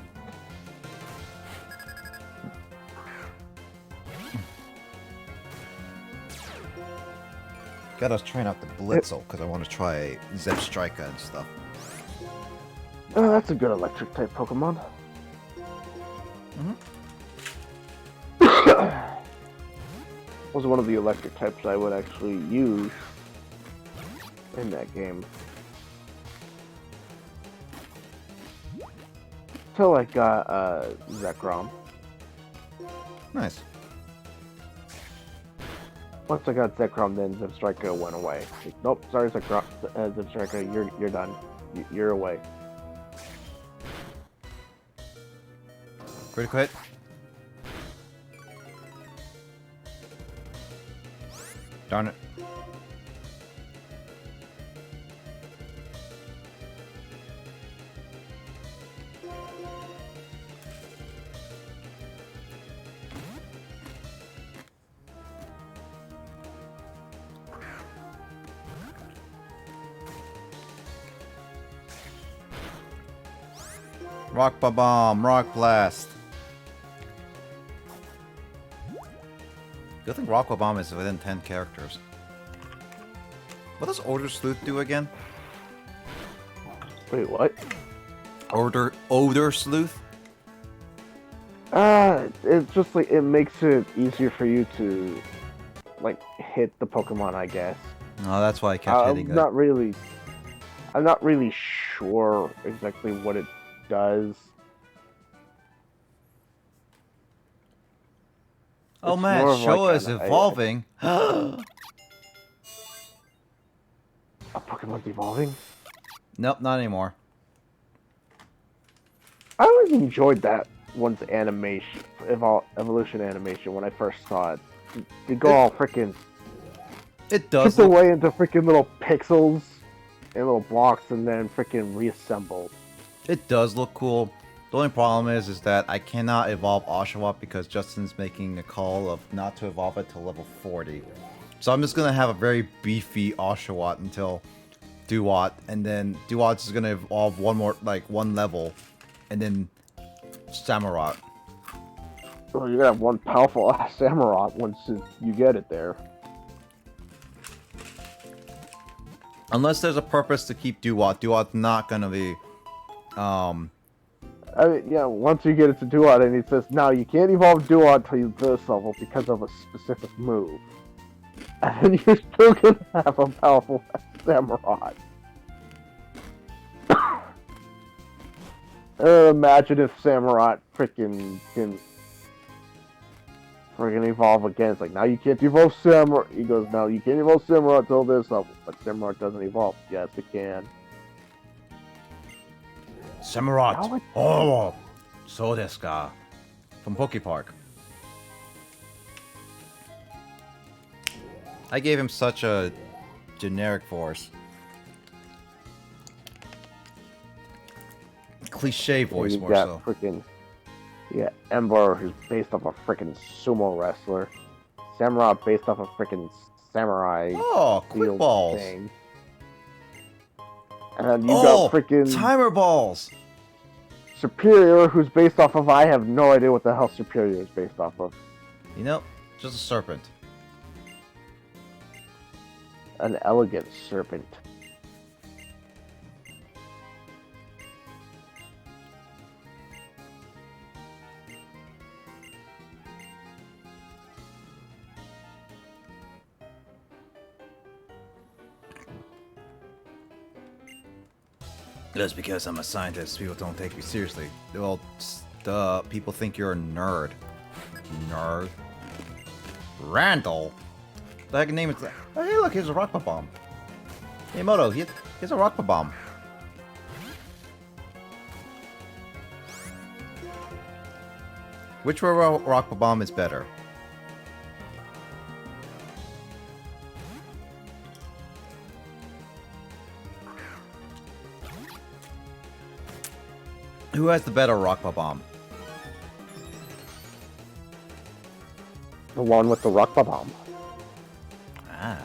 Speaker 2: Gotta train out the Blitzel because I want to try SSBlazer and stuff.
Speaker 3: Oh, that's a good electric type Pokemon. Was one of the electric types I would actually use in that game. Till I got Zekrom.
Speaker 2: Nice.
Speaker 3: Once I got Zekrom, then SSBlazer went away. Like, nope, sorry Zekrom, SSBlazer, you're done. You're away.
Speaker 2: Critical hit. Darn it. Rock Bomb, Rock Blast. Good thing Rock Bomb is within 10 characters. What does Order Sleuth do again?
Speaker 3: Wait, what?
Speaker 2: Odor Sleuth?
Speaker 3: It's just like, it makes it easier for you to, like, hit the Pokemon, I guess.
Speaker 2: Oh, that's why I kept hitting it.
Speaker 3: I'm not really sure exactly what it does.
Speaker 2: Oh
Speaker 3: It's
Speaker 2: man,
Speaker 3: more of
Speaker 2: Showa
Speaker 3: like
Speaker 2: is
Speaker 3: a
Speaker 2: evolving.
Speaker 3: Pokemon's evolving.
Speaker 2: Nope, not anymore.
Speaker 3: I always enjoyed that one's animation, evolution animation when I first saw it. To go all freaking
Speaker 2: It does
Speaker 3: chipped
Speaker 2: look,
Speaker 3: away into freaking little pixels and little blocks, and then freaking reassembled.
Speaker 2: it does look cool. The only problem is that I cannot evolve Oshawott because Justin's making a call of not to evolve it to level 40. So I'm just gonna have a very beefy Oshawott until Duat, and then Duat's is gonna evolve one level, and then Samurott.
Speaker 3: Well, you're gonna have one powerful ass Samurott once you get it there.
Speaker 2: Unless there's a purpose to keep Duat, Duat's not gonna be,
Speaker 3: I mean, yeah, once you get it to Duat, and it says, now you can't evolve Duat to this level because of a specific move. And then you're still gonna have a powerful Samurott. Imagine if Samurott freaking can evolve again. It's like, now you can't evolve Samurott. He goes, no, you can't evolve Samurott till this level. But Samurott doesn't evolve. Yes, it can.
Speaker 2: Samurott.
Speaker 3: Now it-
Speaker 2: Oh, so desu ka. From Pokepark. I gave him such a generic voice. Cliche voice,
Speaker 3: you
Speaker 2: more
Speaker 3: got
Speaker 2: so.
Speaker 3: freaking, Ember, who's based off a freaking sumo wrestler. Samurott based off a freaking samurai
Speaker 2: Oh, quick
Speaker 3: field
Speaker 2: balls.
Speaker 3: thing. And then you
Speaker 2: Oh,
Speaker 3: got freaking
Speaker 2: timer balls.
Speaker 3: Superior, who's based off of, I have no idea what the hell Superior is based off of.
Speaker 2: You know, just a serpent.
Speaker 3: An elegant serpent.
Speaker 2: Just because I'm a scientist, people don't take me seriously. Well, duh, people think you're a nerd. Nerd. Randall? The heck name is that? Oh, hey, look, here's a rock bomb. Hey, Moto, here's a rock bomb. Which rock bomb is better? Who has the better rock bomb?
Speaker 3: The one with the rock bomb.
Speaker 2: Ah.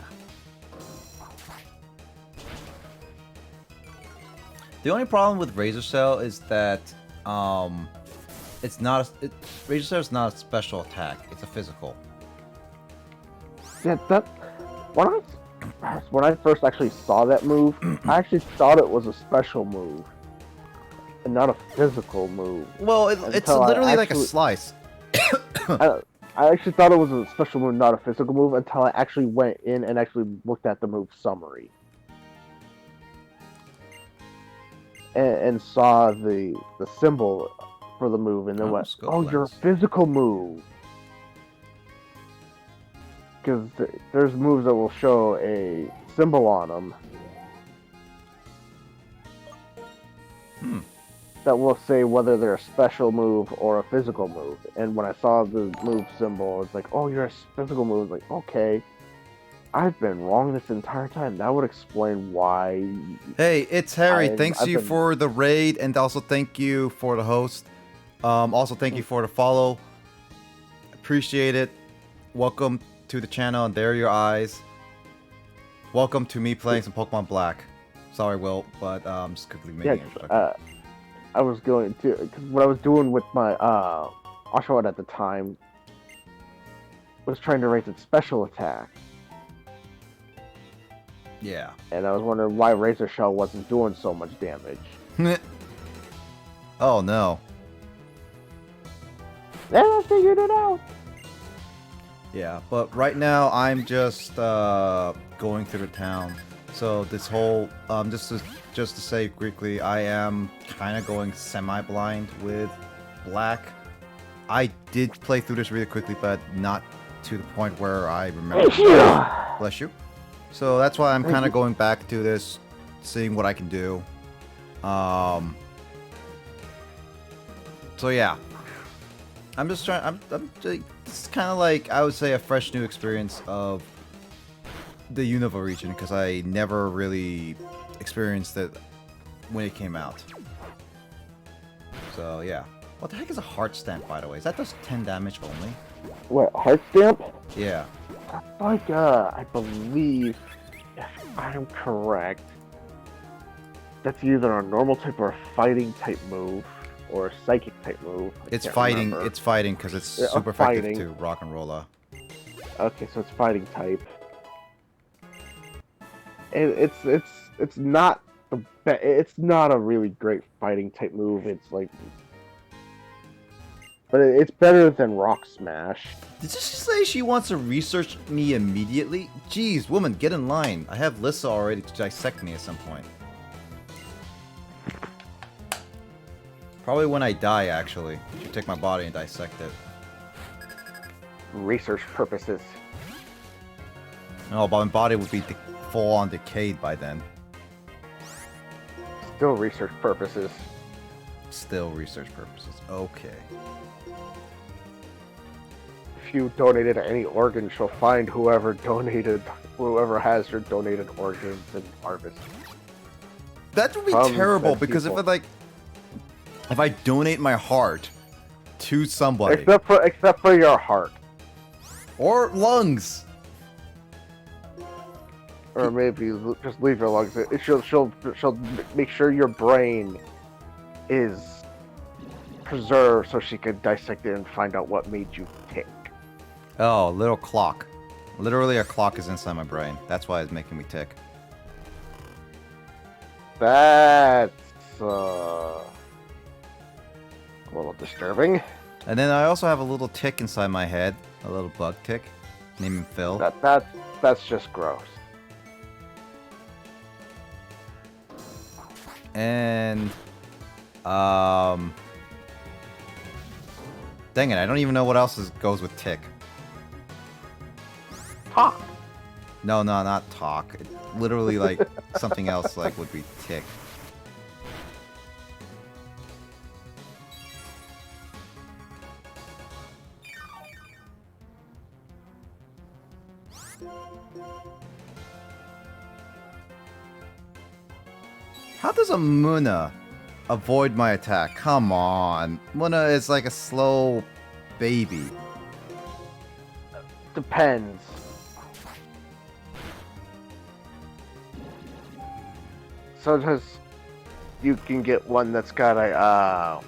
Speaker 2: The only problem with Razor Cell is that it's not Razor Cell is not a special attack. It's a physical.
Speaker 3: Yeah, that when I first actually saw that move, I actually thought it was a special move and not a physical move.
Speaker 2: Well, it's
Speaker 3: Until I
Speaker 2: literally like a
Speaker 3: actually-
Speaker 2: slice.
Speaker 3: I actually thought it was a special move, not a physical move, until I actually went in and actually looked at the move summary. And saw the symbol for the move, and then went,
Speaker 2: scope
Speaker 3: oh, you're a
Speaker 2: lens.
Speaker 3: physical move. Because there's moves that will show a symbol on them. That will say whether they're a special move or a physical move. And when I saw the move symbol, it's like, oh, you're a physical move. It's like, okay, I've been wrong this entire time. That would explain why.
Speaker 2: Hey, it's Harry. Thanks
Speaker 3: I've
Speaker 2: you
Speaker 3: been-
Speaker 2: for the raid, and also thank you for the host. Also thank you for the follow. Appreciate it. Welcome to the channel, and there are your eyes. Welcome to me playing some Pokemon Black. Sorry, Will, but just quickly making it.
Speaker 3: I was going to, because what I was doing with my Oshawott at the time was trying to raise its special attack.
Speaker 2: Yeah.
Speaker 3: And I was wondering why Razor Shell wasn't doing so much damage.
Speaker 2: Oh no.
Speaker 3: Then I figured it out.
Speaker 2: Yeah, but right now I'm just going through the town. So this whole just to just to say quickly, I am kind of going semi-blind with Black. I did play through this really quickly, but not to the point where I remember. Bless you. So that's why I'm kind of going back to this, seeing what I can do. So yeah, I'm just trying. It's kind of like, I would say, a fresh new experience of the Unova region, because I never really experienced it when it came out. So yeah. What the heck is a heart stamp, by the way? Is that just 10 damage only?
Speaker 3: What, heart stamp?
Speaker 2: Yeah.
Speaker 3: Like, I believe, if I'm correct, that's either a normal type or a fighting type move, or a psychic type move.
Speaker 2: It's fighting. It's fighting because it's super effective to rock and roller.
Speaker 3: Okay, so it's fighting type. And it's not it's not a really great fighting type move. It's like, but it's better than Rock Smash.
Speaker 2: Did she say she wants to research me immediately? Jeez, woman, get in line. I have Lissa already to dissect me at some point. Probably when I die, actually. She'll take my body and dissect it.
Speaker 3: Research purposes.
Speaker 2: No, but my body would be full-on decayed by then.
Speaker 3: Still research purposes.
Speaker 2: Still research purposes. Okay.
Speaker 3: If you donated any organ, she'll find whoever has your donated organs and harvest.
Speaker 2: That would be terrible, because if I donate my heart to somebody,
Speaker 3: except for your heart,
Speaker 2: or lungs,
Speaker 3: or maybe just leave your lungs. She'll make sure your brain is preserved so she can dissect it and find out what made you tick.
Speaker 2: Oh, little clock. Literally, a clock is inside my brain. That's why it's making me tick.
Speaker 3: That's a little disturbing.
Speaker 2: And then I also have a little tick inside my head, a little bug tick, name him Phil.
Speaker 3: That's just gross.
Speaker 2: And dang it, I don't even know what else goes with tick.
Speaker 3: Talk.
Speaker 2: No, not talk. It, literally, like something else like would be tick. How does a Muna avoid my attack? Come on. Muna is like a slow baby.
Speaker 3: Depends. Sometimes you can get one that's got a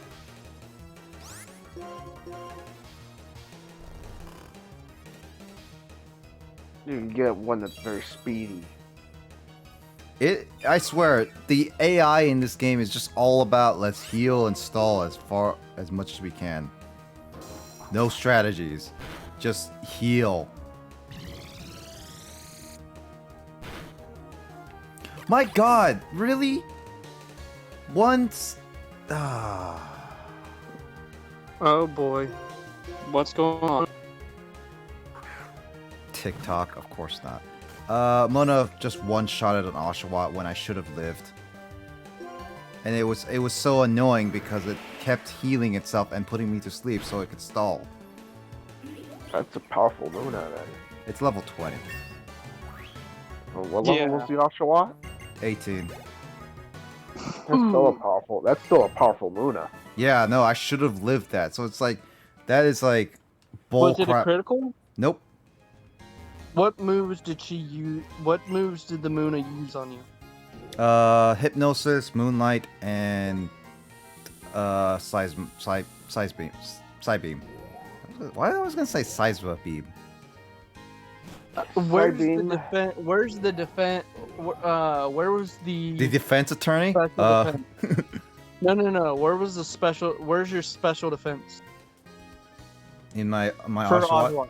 Speaker 3: you can get one that's very speedy.
Speaker 2: I swear, the AI in this game is just all about let's heal and stall as much as we can. No strategies. Just heal. My god, really? Once...
Speaker 4: Oh boy. What's going on?
Speaker 2: TikTok, of course not. Mona just one-shotted an Oshawott when I should have lived. And it was so annoying because it kept healing itself and putting me to sleep so it could stall.
Speaker 3: That's a powerful Luna then.
Speaker 2: It's level 20.
Speaker 3: Well, what level was the Oshawott?
Speaker 2: 18.
Speaker 3: That's still a powerful Luna.
Speaker 2: Yeah, no, I should have lived that. So it's like, that is like bull
Speaker 4: Was it a critical?
Speaker 2: Nope.
Speaker 4: What moves did she use? What moves did the Muna use on you?
Speaker 2: Hypnosis, Moonlight, and Size Beam. Side Beam. Why I was gonna say Seisma Beam?
Speaker 4: Where's the defense? Where's the defense? Where was the
Speaker 2: defense attorney?
Speaker 4: Defense? No. Where was the special? Where's your special defense?
Speaker 2: In my
Speaker 4: For
Speaker 2: Oshawott?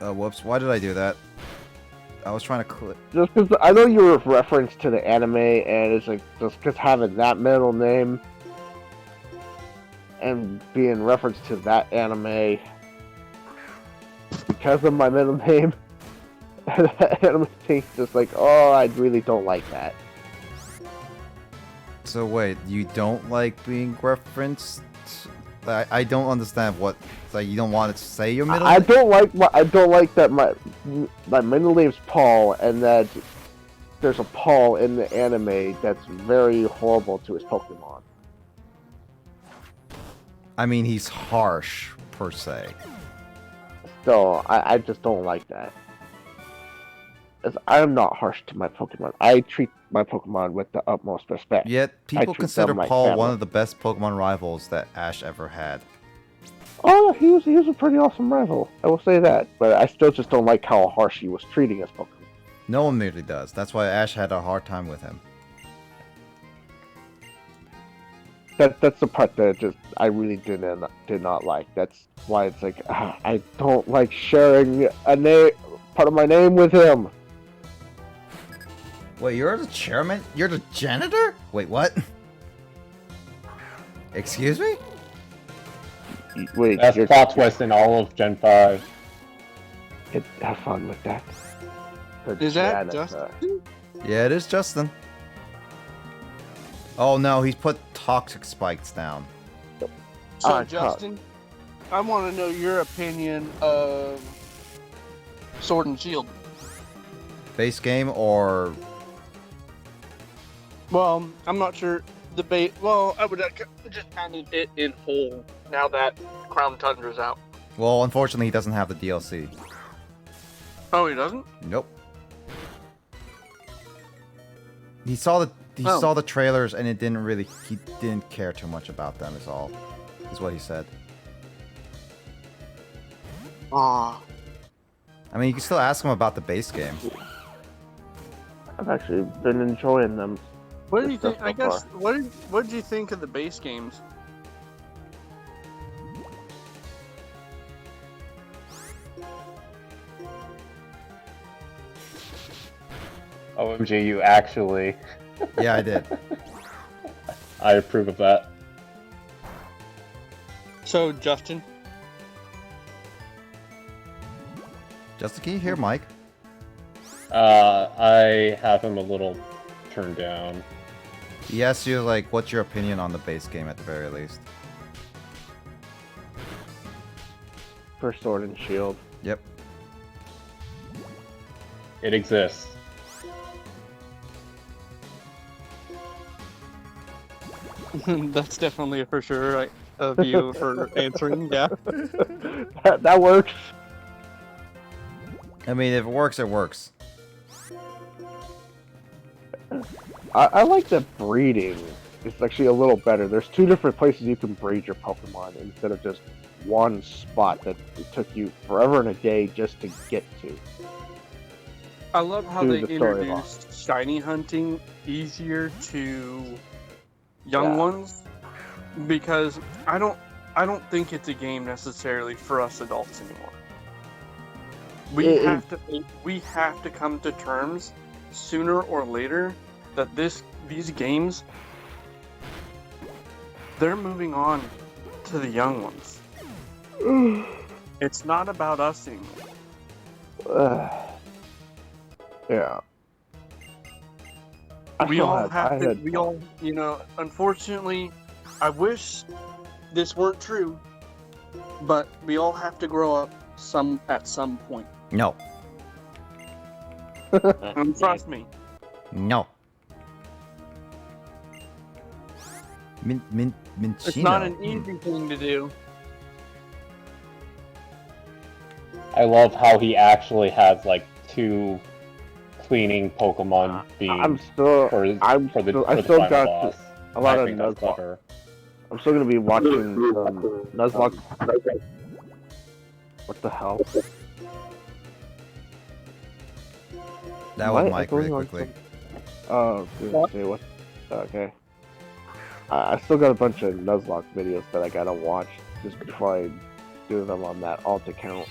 Speaker 2: Whoops, why did I do that? I was trying to click.
Speaker 3: Just because I know you were referenced to the anime, and it's like just because having that middle name and being referenced to that anime because of my middle name, that anime thing's just like, oh, I really don't like that.
Speaker 2: So wait, you don't like being referenced? I don't understand what. Like you don't want to say your middle.
Speaker 3: I don't like that my middle name's Paul, and that there's a Paul in the anime that's very horrible to his Pokemon.
Speaker 2: I mean, he's harsh per se.
Speaker 3: So I just don't like that. As I am not harsh to my Pokemon. I treat my Pokemon with the utmost respect.
Speaker 2: Yet people
Speaker 3: treat
Speaker 2: consider
Speaker 3: them like
Speaker 2: Paul
Speaker 3: family.
Speaker 2: one of the best Pokemon rivals that Ash ever had.
Speaker 3: Oh, he was a pretty awesome rival. I will say that, but I still just don't like how harsh he was treating his Pokemon.
Speaker 2: No one really does. That's why Ash had a hard time with him.
Speaker 3: That's the part that just I really did not like. That's why it's like I don't like sharing a name, part of my name with him.
Speaker 2: Wait, you're the chairman? You're the janitor? Wait, what? Excuse me?
Speaker 3: Wait,
Speaker 5: That's plot twist in all of Gen 5.
Speaker 3: Have fun with that.
Speaker 4: Is that
Speaker 3: Janitor.
Speaker 4: Justin?
Speaker 2: Yeah, it is Justin. Oh no, he's put toxic spikes down.
Speaker 4: So, Justin, I want to know your opinion of Sword and Shield.
Speaker 2: Base game or...
Speaker 4: Well, I'm not sure. Well, I would just added it in whole now that Crown Tundra's out.
Speaker 2: Well, unfortunately, he doesn't have the DLC.
Speaker 4: Oh, he doesn't?
Speaker 2: Nope. He saw the trailers and he didn't care too much about them is all. Is what he said.
Speaker 4: Ah.
Speaker 2: I mean, you can still ask him about the base game.
Speaker 3: I've actually been enjoying them.
Speaker 4: What do you think?
Speaker 3: So
Speaker 4: I guess.
Speaker 3: far.
Speaker 4: What did you think of the base games?
Speaker 5: OMG, you actually.
Speaker 2: Yeah, I did.
Speaker 5: I approve of that.
Speaker 4: So, Justin.
Speaker 2: Justin, can you hear Mike?
Speaker 5: I have him a little turned down.
Speaker 2: He asked you, like, what's your opinion on the base game at the very least?
Speaker 3: For Sword and Shield.
Speaker 2: Yep.
Speaker 5: It exists.
Speaker 4: That's definitely for sure a view for answering. Yeah.
Speaker 3: that works.
Speaker 2: I mean, if it works, it works.
Speaker 3: I like that breeding. It's actually a little better. There's two different places you can breed your Pokemon instead of just one spot that it took you forever and a day just to get to.
Speaker 4: I love how
Speaker 3: Do
Speaker 4: they
Speaker 3: the story
Speaker 4: introduced shiny hunting easier to young
Speaker 3: Yeah.
Speaker 4: ones, because I don't think it's a game necessarily for us adults anymore. We have to come to terms sooner or later that these games, they're moving on to the young ones. It's not about us anymore.
Speaker 3: Yeah.
Speaker 4: Unfortunately, I wish this weren't true, but we all have to grow up at some point.
Speaker 2: No.
Speaker 4: And trust me.
Speaker 2: No. Minchino.
Speaker 4: It's not an easy thing to do.
Speaker 5: I love how he actually has like 2 cleaning Pokemon beams for the final
Speaker 3: got
Speaker 5: boss.
Speaker 3: a lot
Speaker 5: I
Speaker 3: of
Speaker 5: think that's
Speaker 3: Nuzlocke.
Speaker 5: clever.
Speaker 3: I'm still gonna be watching Nuzlocke. What the hell?
Speaker 2: That was Mike really quickly.
Speaker 3: Oh, say what? Okay. I still got a bunch of Nuzlocke videos that I gotta watch just before I do them on that alt account.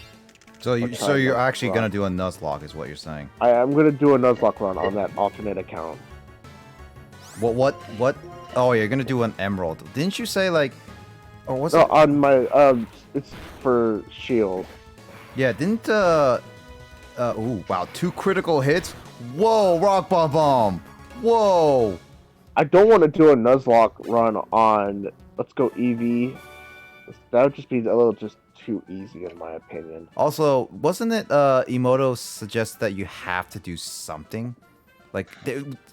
Speaker 2: So
Speaker 3: Or try
Speaker 2: you're
Speaker 3: Nuzlocke
Speaker 2: actually
Speaker 3: run.
Speaker 2: gonna do a Nuzlocke, is what you're saying?
Speaker 3: I'm gonna do a Nuzlocke run on that alternate account.
Speaker 2: What? Oh, you're gonna do an Emerald. Didn't you say like, or was
Speaker 3: No,
Speaker 2: it?
Speaker 3: on my it's for Shield.
Speaker 2: Yeah, didn't ooh, wow, 2 critical hits. Whoa, rock bomb. Whoa.
Speaker 3: I don't want to do a Nuzlocke run on Let's Go Eevee. That would just be a little just too easy in my opinion.
Speaker 2: Also, wasn't it Emoto suggests that you have to do something? Like,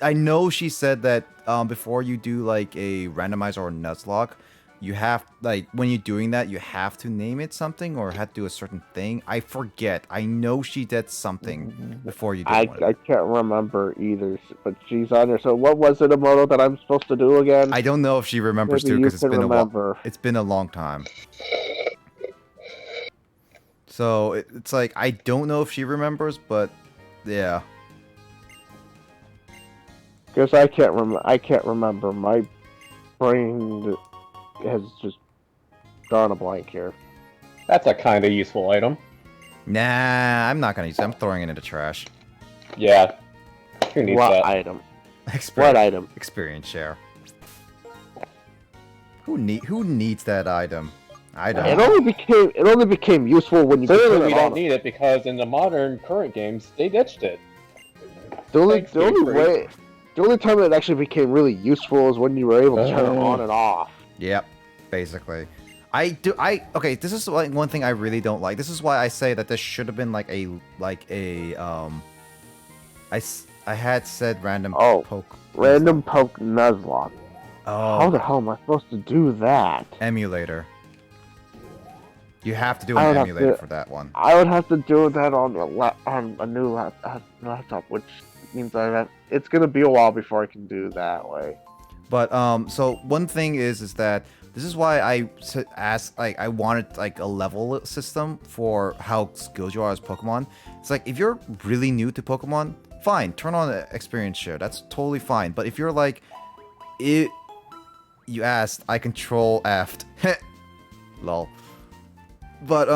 Speaker 2: I know she said that before you do like a randomizer or Nuzlocke, you have, like, when you're doing that, you have to name it something or have to do a certain thing. I forget. I know she did something before you do
Speaker 3: I
Speaker 2: one.
Speaker 3: I can't remember either, but she's on there. So what was it, Emoto, that I'm supposed to do again?
Speaker 2: I don't know if she remembers
Speaker 3: Maybe
Speaker 2: too,
Speaker 3: you
Speaker 2: because it's
Speaker 3: can
Speaker 2: been a while.
Speaker 3: remember.
Speaker 2: It's been a long time. So it's like, I don't know if she remembers, but yeah.
Speaker 3: Because I can't remember. My brain has just drawn a blank here.
Speaker 5: That's a kind of useful item.
Speaker 2: Nah, I'm not gonna use it. I'm throwing it in the trash.
Speaker 5: Yeah. Who needs
Speaker 3: What
Speaker 5: that?
Speaker 3: item?
Speaker 2: Experience,
Speaker 3: What item?
Speaker 2: experience share. Who needs that item? I don't.
Speaker 3: It only became useful when you could
Speaker 5: Clearly,
Speaker 3: turn
Speaker 5: we
Speaker 3: it
Speaker 5: don't
Speaker 3: on.
Speaker 5: need it because in the modern current games, they ditched it.
Speaker 3: The only
Speaker 5: Thanks, Game Freak.
Speaker 3: the only time it actually became really useful is when you were able to turn it on and off.
Speaker 2: Yep, basically. Okay, this is like one thing I really don't like. This is why I say that this should have been like a I had said random poke.
Speaker 3: Random poke Nuzlocke.
Speaker 2: Oh,
Speaker 3: How the hell am I supposed to do that?
Speaker 2: emulator. You have to do
Speaker 3: I
Speaker 2: an
Speaker 3: would have
Speaker 2: emulator
Speaker 3: to-
Speaker 2: for that one.
Speaker 3: I would have to do that on a new laptop, which means it's gonna be a while before I can do that way.
Speaker 2: But so one thing is that this is why I asked, like, I wanted like a level system for how skilled you are as Pokemon. It's like, if you're really new to Pokemon, fine, turn on the experience share. That's totally fine. But if you're like, you asked, I control F. Lol. But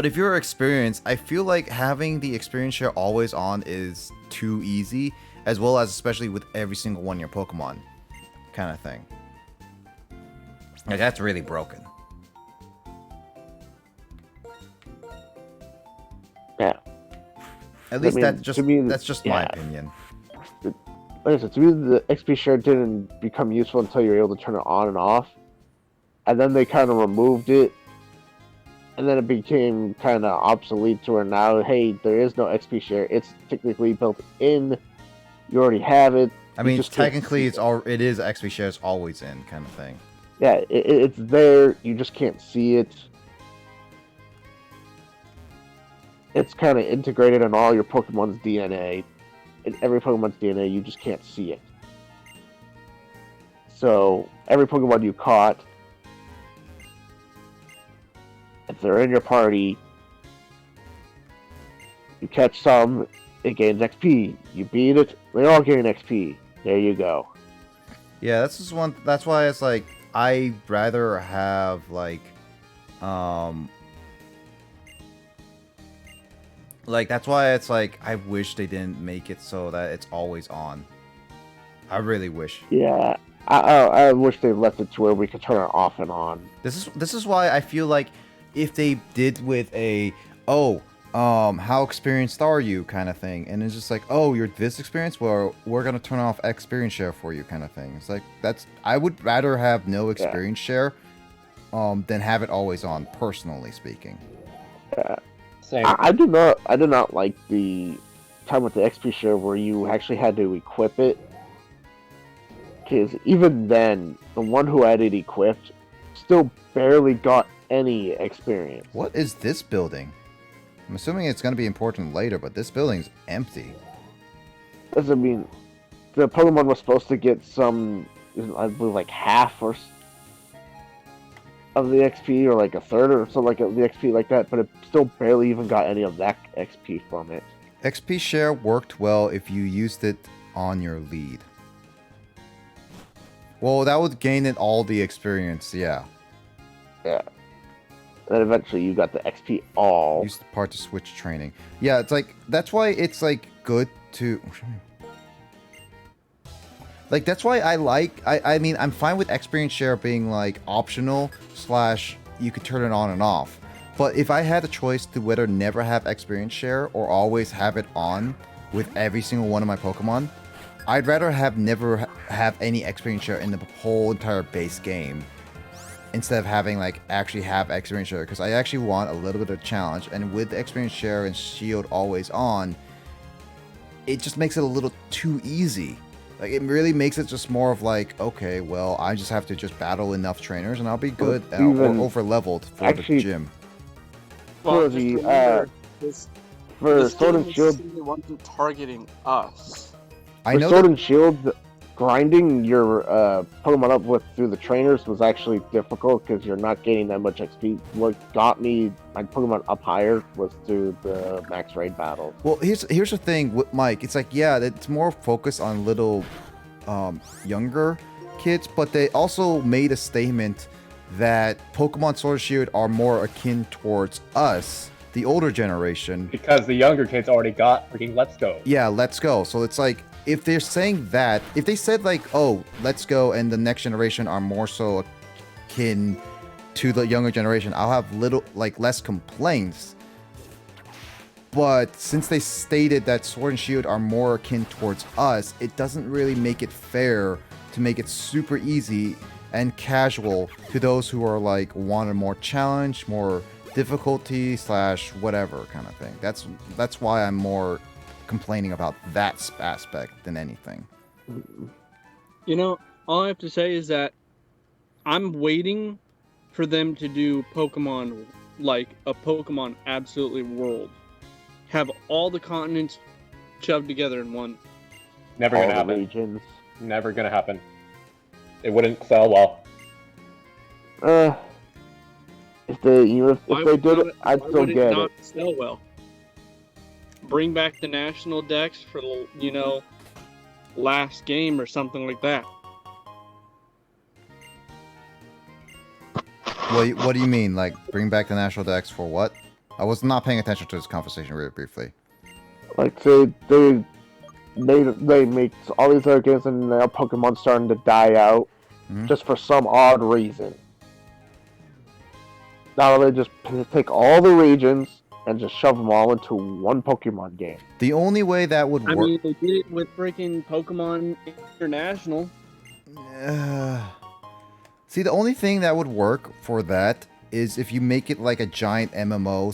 Speaker 2: if you're experienced, I feel like having the experience share always on is too easy, as well as especially with every single one of your Pokemon, kind of thing. Like, that's really broken.
Speaker 3: Yeah.
Speaker 2: At least
Speaker 3: mean, to me,
Speaker 2: that's just my
Speaker 3: yeah.
Speaker 2: opinion.
Speaker 3: Like I said, to me, the XP share didn't become useful until you were able to turn it on and off, and then they kind of removed it, and then it became kind of obsolete to where now, hey, there is no XP share. It's technically built in. You already have it.
Speaker 2: I
Speaker 3: You
Speaker 2: mean,
Speaker 3: just can't
Speaker 2: technically,
Speaker 3: see
Speaker 2: it is XP shares always in, kind of thing.
Speaker 3: Yeah, it's there. You just can't see it. It's kind of integrated in all your Pokemon's DNA. In every Pokemon's DNA, you just can't see it. So, every Pokemon you caught, if they're in your party, you catch some, it gains XP. You beat it, they all gain XP. There you go.
Speaker 2: Yeah, that's why it's like, I'd rather have like that's why it's like, I wish they didn't make it so that it's always on. I really wish.
Speaker 3: Yeah, I wish they left it to where we could turn it off and on.
Speaker 2: This is why I feel like if they did with a how experienced are you kind of thing, and it's just like, oh, you're this experienced, well, we're gonna turn off experience share for you kind of thing. It's like, I would rather have no experience share than have it always on, personally speaking.
Speaker 3: Yeah.
Speaker 5: Same.
Speaker 3: I do not like the time with the XP share where you actually had to equip it. Because even then, the one who had it equipped still barely got any experience.
Speaker 2: What is this building? I'm assuming it's going to be important later, but this building's empty.
Speaker 3: Doesn't mean the Pokemon was supposed to get some, I believe, like half of the XP, or like a third or something like the XP like that, but it still barely even got any of that XP from it.
Speaker 2: XP share worked well if you used it on your lead. Well, that would gain it all the experience, yeah.
Speaker 3: Yeah. And then eventually you got the XP all.
Speaker 2: Use the part to switch training. Yeah, it's like that's why it's like good to. Like that's why I mean I'm fine with experience share being like optional / you could turn it on and off. But if I had a choice to whether never have experience share or always have it on with every single one of my Pokemon, I'd rather have never have any experience share in the whole entire base game instead of having like actually have experience share, because I actually want a little bit of challenge, and with the experience share and shield always on, it just makes it a little too easy. Like it really makes it just more of like, okay, well, I just have to just battle enough trainers and I'll be good or over leveled for the gym.
Speaker 3: For
Speaker 4: just
Speaker 3: the
Speaker 4: remember,
Speaker 3: for Sword and Shield,
Speaker 4: the ones who are targeting us.
Speaker 2: I know
Speaker 3: Sword and Shield, grinding your Pokemon up with through the trainers was actually difficult because you're not getting that much XP. What got me my Pokemon up higher was through the max raid battles.
Speaker 2: Well, here's the thing with Mike. It's like, yeah, it's more focused on little younger kids, but they also made a statement that Pokemon Sword and Shield are more akin towards us, the older generation.
Speaker 5: Because the younger kids already got freaking Let's Go.
Speaker 2: Yeah, Let's Go. So it's like, if they're saying that, if they said like, oh, Let's Go and the next generation are more so akin to the younger generation, I'll have less complaints. But since they stated that Sword and Shield are more akin towards us, it doesn't really make it fair to make it super easy and casual to those who are like want a more challenge, more difficulty / whatever kind of thing. That's why I'm more complaining about that aspect than anything.
Speaker 4: You know, all I have to say is that I'm waiting for them to do Pokemon like a Pokemon Absolutely World. Have all the continents shoved together in one.
Speaker 5: Never gonna happen.
Speaker 3: Regions.
Speaker 5: Never gonna happen. It wouldn't sell well.
Speaker 3: If they did it, I'd still get it.
Speaker 4: Not sell well. Bring back the national decks for the last game or something like that.
Speaker 2: What do you mean? Like bring back the national decks for what? I was not paying attention to this conversation really briefly.
Speaker 3: Like they make all these other games and now Pokemon's starting to die out just for some odd reason. Now they just take all the regions and just shove them all into one Pokemon game.
Speaker 2: The only way that would work...
Speaker 4: I mean, they did it with freaking Pokemon International.
Speaker 2: See, the only thing that would work for that is if you make it like a giant MMO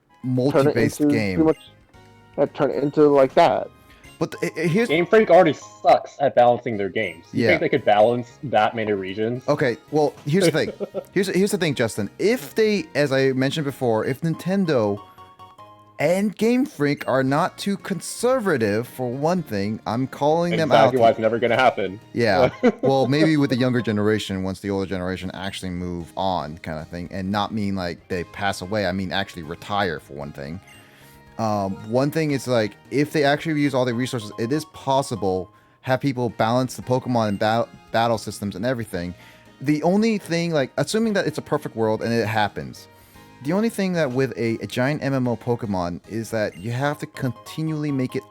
Speaker 2: / multi-based game.
Speaker 3: Turn it into like that.
Speaker 2: But here's...
Speaker 5: Game Freak already sucks at balancing their games. You
Speaker 2: Yeah.
Speaker 5: think they could balance that many regions?
Speaker 2: Okay, well, here's the thing. Here's the thing, Justin. If they, as I mentioned before, if Nintendo and Game Freak are not too conservative, for one thing, I'm calling them out.
Speaker 5: Exactly why it's never going to happen.
Speaker 2: Yeah, well, maybe with the younger generation, once the older generation actually move on, kind of thing, and not mean like they pass away. I mean actually retire, for one thing. One thing is like, if they actually use all the resources, it is possible have people balance the Pokemon and battle systems and everything. The only thing, like, assuming that it's a perfect world and it happens, the only thing that with a giant MMO Pokemon is that you have to continually make it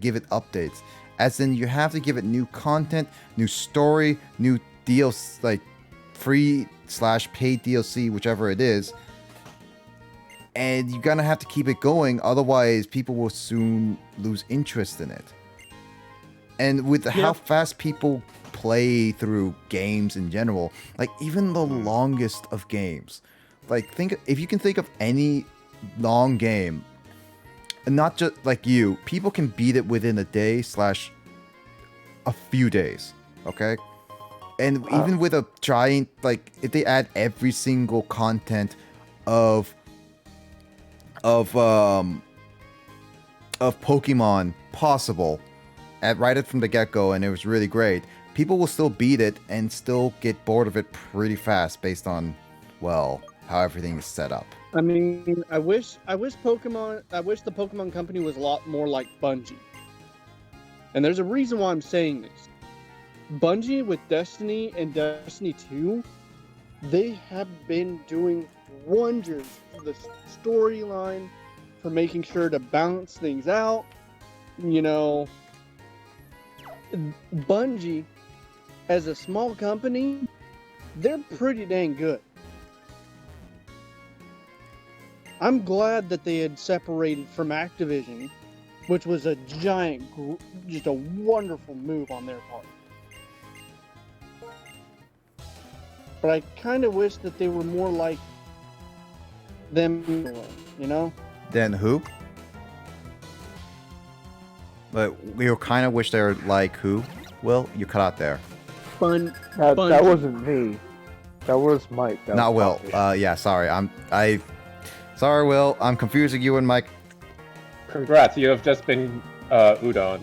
Speaker 2: give it updates. As in, you have to give it new content, new story, new DLC, like free / paid DLC, whichever it is. And you're gonna have to keep it going, otherwise people will soon lose interest in it. And with how fast people play through games in general, like even the longest of games, like if you can think of any long game, and not just like people can beat it within a day / a few days, okay? And even with a giant, like if they add every single content of Pokemon possible right from the get-go, and it was really great, people will still beat it and still get bored of it pretty fast based on, well, how everything is set up.
Speaker 4: I mean, I wish the Pokemon company was a lot more like Bungie. And there's a reason why I'm saying this. Bungie with Destiny and Destiny 2 they have been doing wonders for the storyline, for making sure to balance things out. You know, Bungie, as a small company, they're pretty dang good. I'm glad that they had separated from Activision, which was a giant, just a wonderful move on their part. But I kind of wish that they were more like them, you know?
Speaker 2: Then who? But we kind of wish they were like who? Will, you cut out there.
Speaker 3: That
Speaker 4: Bungie.
Speaker 3: wasn't me. That was Mike. That
Speaker 2: Not
Speaker 3: was
Speaker 2: Will.
Speaker 3: Poppy.
Speaker 2: Yeah, sorry. Sorry, Will. I'm confusing you and Mike.
Speaker 5: Congrats, you have just been udon.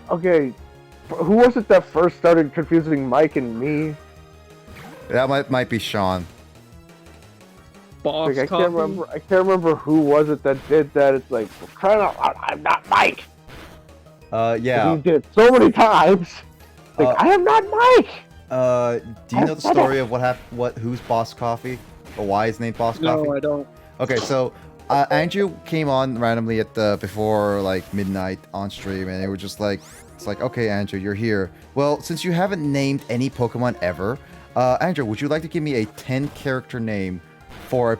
Speaker 3: Okay, who was it that first started confusing Mike and me?
Speaker 2: That might be Sean.
Speaker 4: Boss
Speaker 3: Like, I
Speaker 4: Coffee.
Speaker 3: can't remember who was it that did that. It's like, for crying out loud, I'm not Mike.
Speaker 2: Yeah.
Speaker 3: He did it so many times. Like, I am not Mike.
Speaker 2: Do you know the story of what happened? Who's Boss Coffee? Or why is named Boss Coffee?
Speaker 4: No, I don't.
Speaker 2: Okay, so Andrew came on randomly at before like midnight on stream, and they were just like, it's like, okay, Andrew, you're here. Well, since you haven't named any Pokemon ever, Andrew, would you like to give me a 10-character name for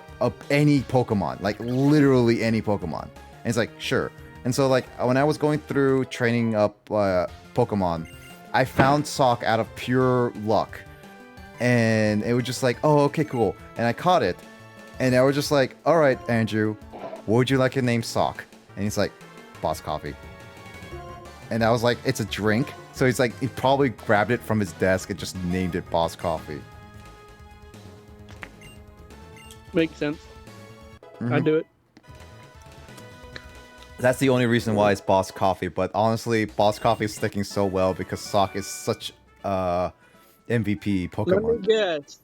Speaker 2: any Pokemon, like literally any Pokemon? And it's like, sure. And so like when I was going through training up Pokemon, I found Sock out of pure luck, and it was just like, oh, okay, cool. And I caught it, and I was just like, all right, Andrew, what would you like to name Sock? And he's like, Boss Coffee. And I was like, it's a drink. So he's like, he probably grabbed it from his desk and just named it Boss Coffee.
Speaker 4: Makes sense.
Speaker 2: Mhm.
Speaker 4: I do it.
Speaker 2: That's the only reason why it's Boss Coffee. But honestly, Boss Coffee is sticking so well because Sock is such MVP
Speaker 4: Let me
Speaker 2: Pokemon.
Speaker 4: guess.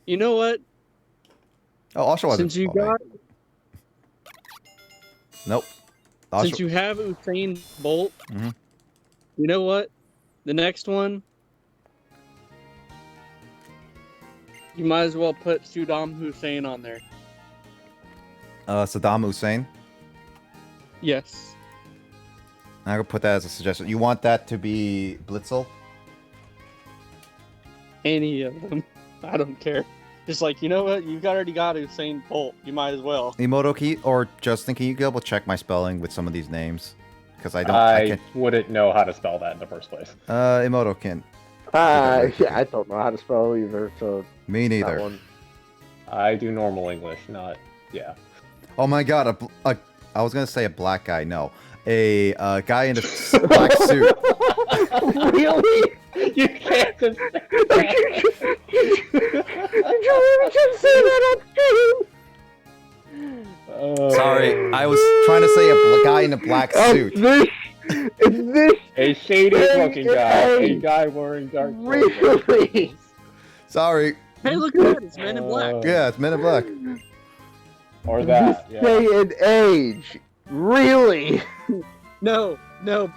Speaker 4: You know what?
Speaker 2: Oh, Oshawott.
Speaker 4: Since you got,
Speaker 2: Nope.
Speaker 4: since you have Usain Bolt,
Speaker 2: Mhm.
Speaker 4: you know what? The next one, you might as well put Saddam Hussein on there.
Speaker 2: Saddam Hussein.
Speaker 4: Yes.
Speaker 2: I'm gonna put that as a suggestion. You want that to be Blitzel?
Speaker 4: Any of them. I don't care. Just like, you know what? You've already got Usain Bolt. You might as well.
Speaker 2: Emoto, or Justin, can you double check my spelling with some of these names? Because I
Speaker 5: I
Speaker 2: can't.
Speaker 5: wouldn't know how to spell that in the first place.
Speaker 2: Emoto can.
Speaker 3: Yeah, I don't know how to spell either, so
Speaker 2: Me
Speaker 3: that
Speaker 2: neither.
Speaker 3: one.
Speaker 5: I do normal English, not yeah.
Speaker 2: Oh my god, I was gonna say a black guy. No, a guy in a black suit.
Speaker 3: Really?
Speaker 5: You can't just
Speaker 3: You just say that on stream.
Speaker 2: Sorry, I was trying to say a guy in a black suit.
Speaker 3: This
Speaker 5: a shady looking guy, a
Speaker 3: Hey.
Speaker 5: guy wearing dark clothing.
Speaker 3: really?
Speaker 2: Sorry.
Speaker 4: Hey, look at that. It's Men in Black.
Speaker 2: Yeah, it's Men in Black.
Speaker 5: Or that.
Speaker 3: This
Speaker 5: Yeah.
Speaker 3: day and age. Really?
Speaker 4: No,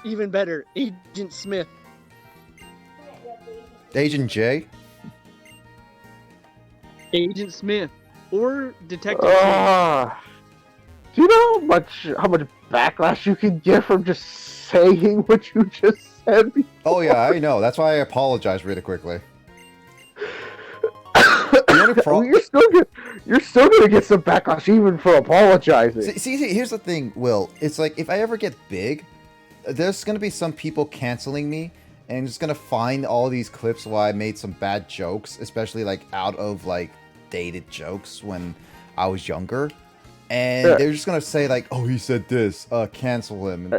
Speaker 4: even better. Agent Smith.
Speaker 2: Agent J.
Speaker 4: Agent Smith. Or Detective.
Speaker 3: Do you know how much backlash you can get from just saying what you just said?
Speaker 2: Oh yeah, I know. That's why I apologize really quickly. The only problem.
Speaker 3: You're still gonna get some backlash even for apologizing.
Speaker 2: See, here's the thing, Will. It's like if I ever get big, there's gonna be some people canceling me, and just gonna find all these clips where I made some bad jokes, especially like out of like dated jokes when I was younger, and
Speaker 3: Sure.
Speaker 2: they're just gonna say like, "Oh, he said this, cancel him,"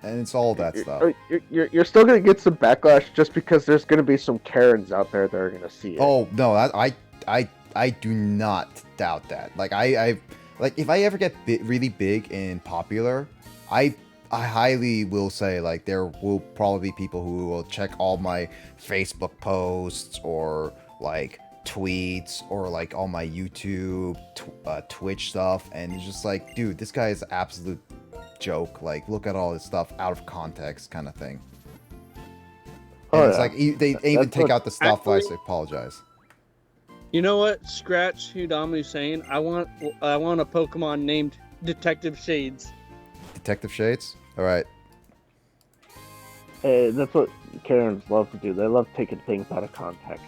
Speaker 2: and it's all that stuff.
Speaker 3: You're still gonna get some backlash just because there's gonna be some Karens out there that are gonna see it.
Speaker 2: Oh no, I do not doubt that. Like I like if I ever get really big and popular, I highly will say like there will probably be people who will check all my Facebook posts or like tweets or like all my YouTube, Twitch stuff, and it's just like, dude, this guy is an absolute joke. Like, look at all this stuff out of context, kind of thing. And
Speaker 3: Oh,
Speaker 2: it's
Speaker 3: yeah.
Speaker 2: like they even
Speaker 3: That's
Speaker 2: take
Speaker 3: what-
Speaker 2: out the stop flash.
Speaker 4: Actually-
Speaker 2: I apologize.
Speaker 4: You know what? Scratch who Dominu's saying. I want a Pokemon named Detective Shades.
Speaker 2: Detective Shades. All right.
Speaker 3: Hey, that's what Karens love to do. They love taking things out of context.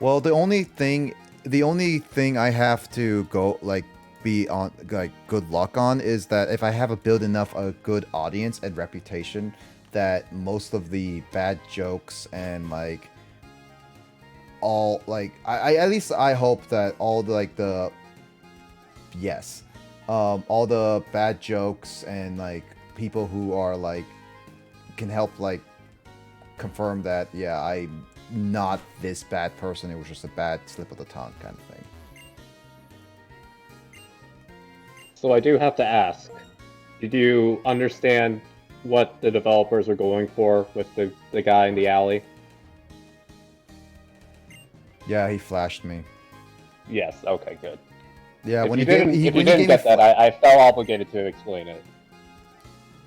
Speaker 2: Well, the only thing I have to go be on good luck on is that if I have a build enough a good audience and reputation, that most of the bad jokes and all I at least I hope that all the all the bad jokes and people who are can help confirm that I'm not this bad person, it was just a bad slip of the tongue kind of thing.
Speaker 5: So I do have to ask, did you understand what the developers are going for with the guy in the alley?
Speaker 2: Yeah, he flashed me.
Speaker 5: Yes, okay, good.
Speaker 2: Yeah,
Speaker 5: If
Speaker 2: when
Speaker 5: you
Speaker 2: he gave
Speaker 5: didn't,
Speaker 2: he,
Speaker 5: if
Speaker 2: when
Speaker 5: you
Speaker 2: he
Speaker 5: didn't
Speaker 2: gave me
Speaker 5: get that, I felt obligated to explain it.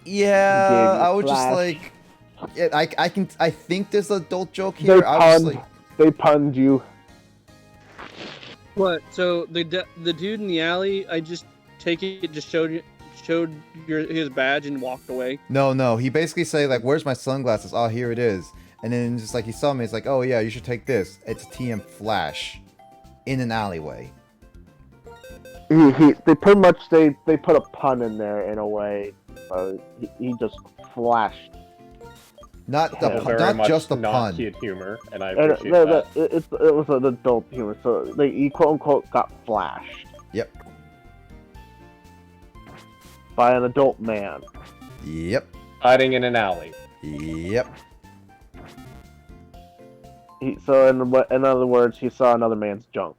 Speaker 2: yeah,
Speaker 3: Gave you
Speaker 2: I was just
Speaker 3: flash.
Speaker 2: I think there's an adult joke
Speaker 3: They
Speaker 2: here. I was
Speaker 3: punned.
Speaker 2: like,
Speaker 3: They punned you.
Speaker 4: What? So the dude in the alley, I just take it, just showed his badge and walked away.
Speaker 2: no, he basically said where's my sunglasses? Oh, here it is. And then just he saw me, it's like, oh yeah, you should take this. It's TM Flash in an alleyway.
Speaker 3: They pretty much they put a pun in there in a way. He just flashed.
Speaker 2: Not
Speaker 3: Yeah.
Speaker 5: Very
Speaker 2: not
Speaker 5: much
Speaker 2: just a
Speaker 5: not
Speaker 2: pun.
Speaker 5: kid humor, and I
Speaker 3: And
Speaker 5: appreciate that.
Speaker 3: it was an adult humor, so he quote unquote got flashed.
Speaker 2: Yep.
Speaker 3: By an adult man.
Speaker 2: Yep.
Speaker 5: Hiding in an alley.
Speaker 2: Yep.
Speaker 3: So in other words, he saw another man's junk.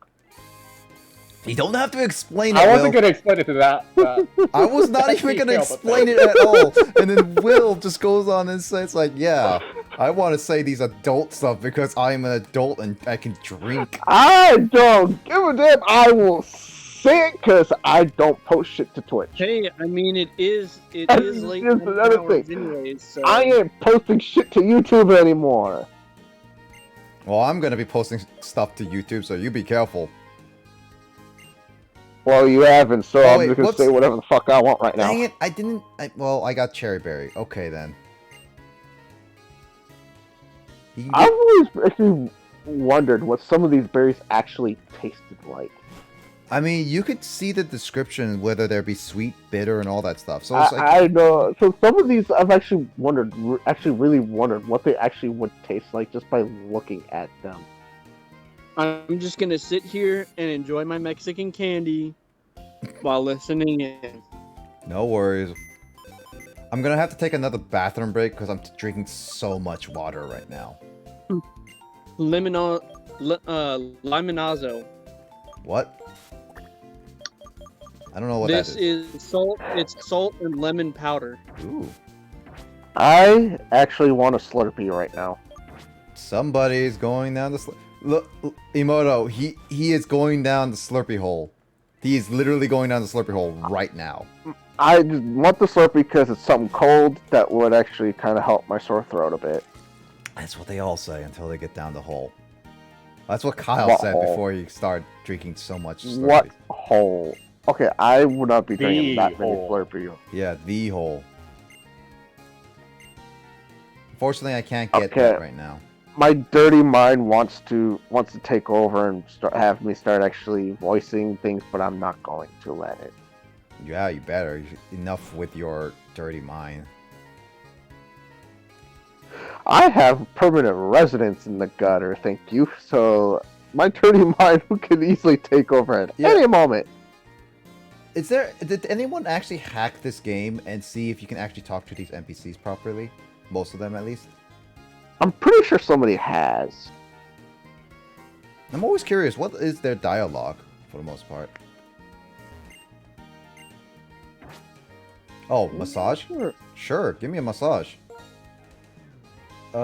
Speaker 2: You don't have to explain it,
Speaker 5: I wasn't
Speaker 2: Will.
Speaker 5: gonna explain it to that.
Speaker 2: I was not even
Speaker 5: Detail,
Speaker 2: gonna
Speaker 5: but
Speaker 2: explain it at all. And then Will just goes on and says yeah, I want to say these adult stuff because I'm an adult and I can drink.
Speaker 3: I don't give a damn. I will say it because I don't post shit to Twitch.
Speaker 4: Hey, I mean it is late
Speaker 3: Here's
Speaker 4: night
Speaker 3: another
Speaker 4: hours
Speaker 3: thing.
Speaker 4: anyways. So
Speaker 3: I ain't posting shit to YouTube anymore.
Speaker 2: Well, I'm gonna be posting stuff to YouTube, so you be careful.
Speaker 3: Well, you haven't, so
Speaker 2: Oh,
Speaker 3: I'm
Speaker 2: wait,
Speaker 3: just gonna
Speaker 2: what's-
Speaker 3: say whatever the fuck I want right now.
Speaker 2: Dang it, I didn't. Well, I got Cherry Berry. Okay then. You can
Speaker 3: I've
Speaker 2: get-
Speaker 3: always actually wondered what some of these berries actually tasted like.
Speaker 2: I mean, you could see the description, whether there be sweet, bitter, and all that stuff. So it's
Speaker 3: I know. So some of these I've actually really wondered what they actually would taste like just by looking at them.
Speaker 4: I'm just gonna sit here and enjoy my Mexican candy while listening in.
Speaker 2: no worries. I'm gonna have to take another bathroom break because I'm drinking so much water right now.
Speaker 4: Limonazzo.
Speaker 2: What? I don't know what
Speaker 4: This
Speaker 2: that is.
Speaker 4: is salt. It's salt and lemon powder.
Speaker 2: Ooh.
Speaker 3: I actually want a Slurpee right now.
Speaker 2: Somebody's going down the look, Emoto. He is going down the Slurpee hole. He is literally going down the Slurpee hole right now.
Speaker 3: I just want the Slurpee because it's something cold that would actually kind of help my sore throat a bit.
Speaker 2: That's what they all say until they get down the hole. That's what Kyle
Speaker 3: What
Speaker 2: said
Speaker 3: hole?
Speaker 2: before he started drinking so much Slurpee.
Speaker 3: What hole? Okay, I would not be drinking
Speaker 5: The
Speaker 3: that many
Speaker 5: hole.
Speaker 3: Slurpee.
Speaker 2: Yeah, the hole. Unfortunately, I can't get
Speaker 3: Okay.
Speaker 2: that right now.
Speaker 3: My dirty mind wants to take over and have me start actually voicing things, but I'm not going to let it.
Speaker 2: Yeah, you better. Enough with your dirty mind.
Speaker 3: I have permanent residence in the gutter, thank you. So my dirty mind could easily take over at
Speaker 2: Yeah.
Speaker 3: any moment.
Speaker 2: Did anyone actually hack this game and see if you can actually talk to these NPCs properly? Most of them, at least.
Speaker 3: I'm pretty sure somebody has.
Speaker 2: I'm always curious, what is their dialogue, for the most part? Oh, massage?
Speaker 3: Sure.
Speaker 2: Sure, give me a massage. Give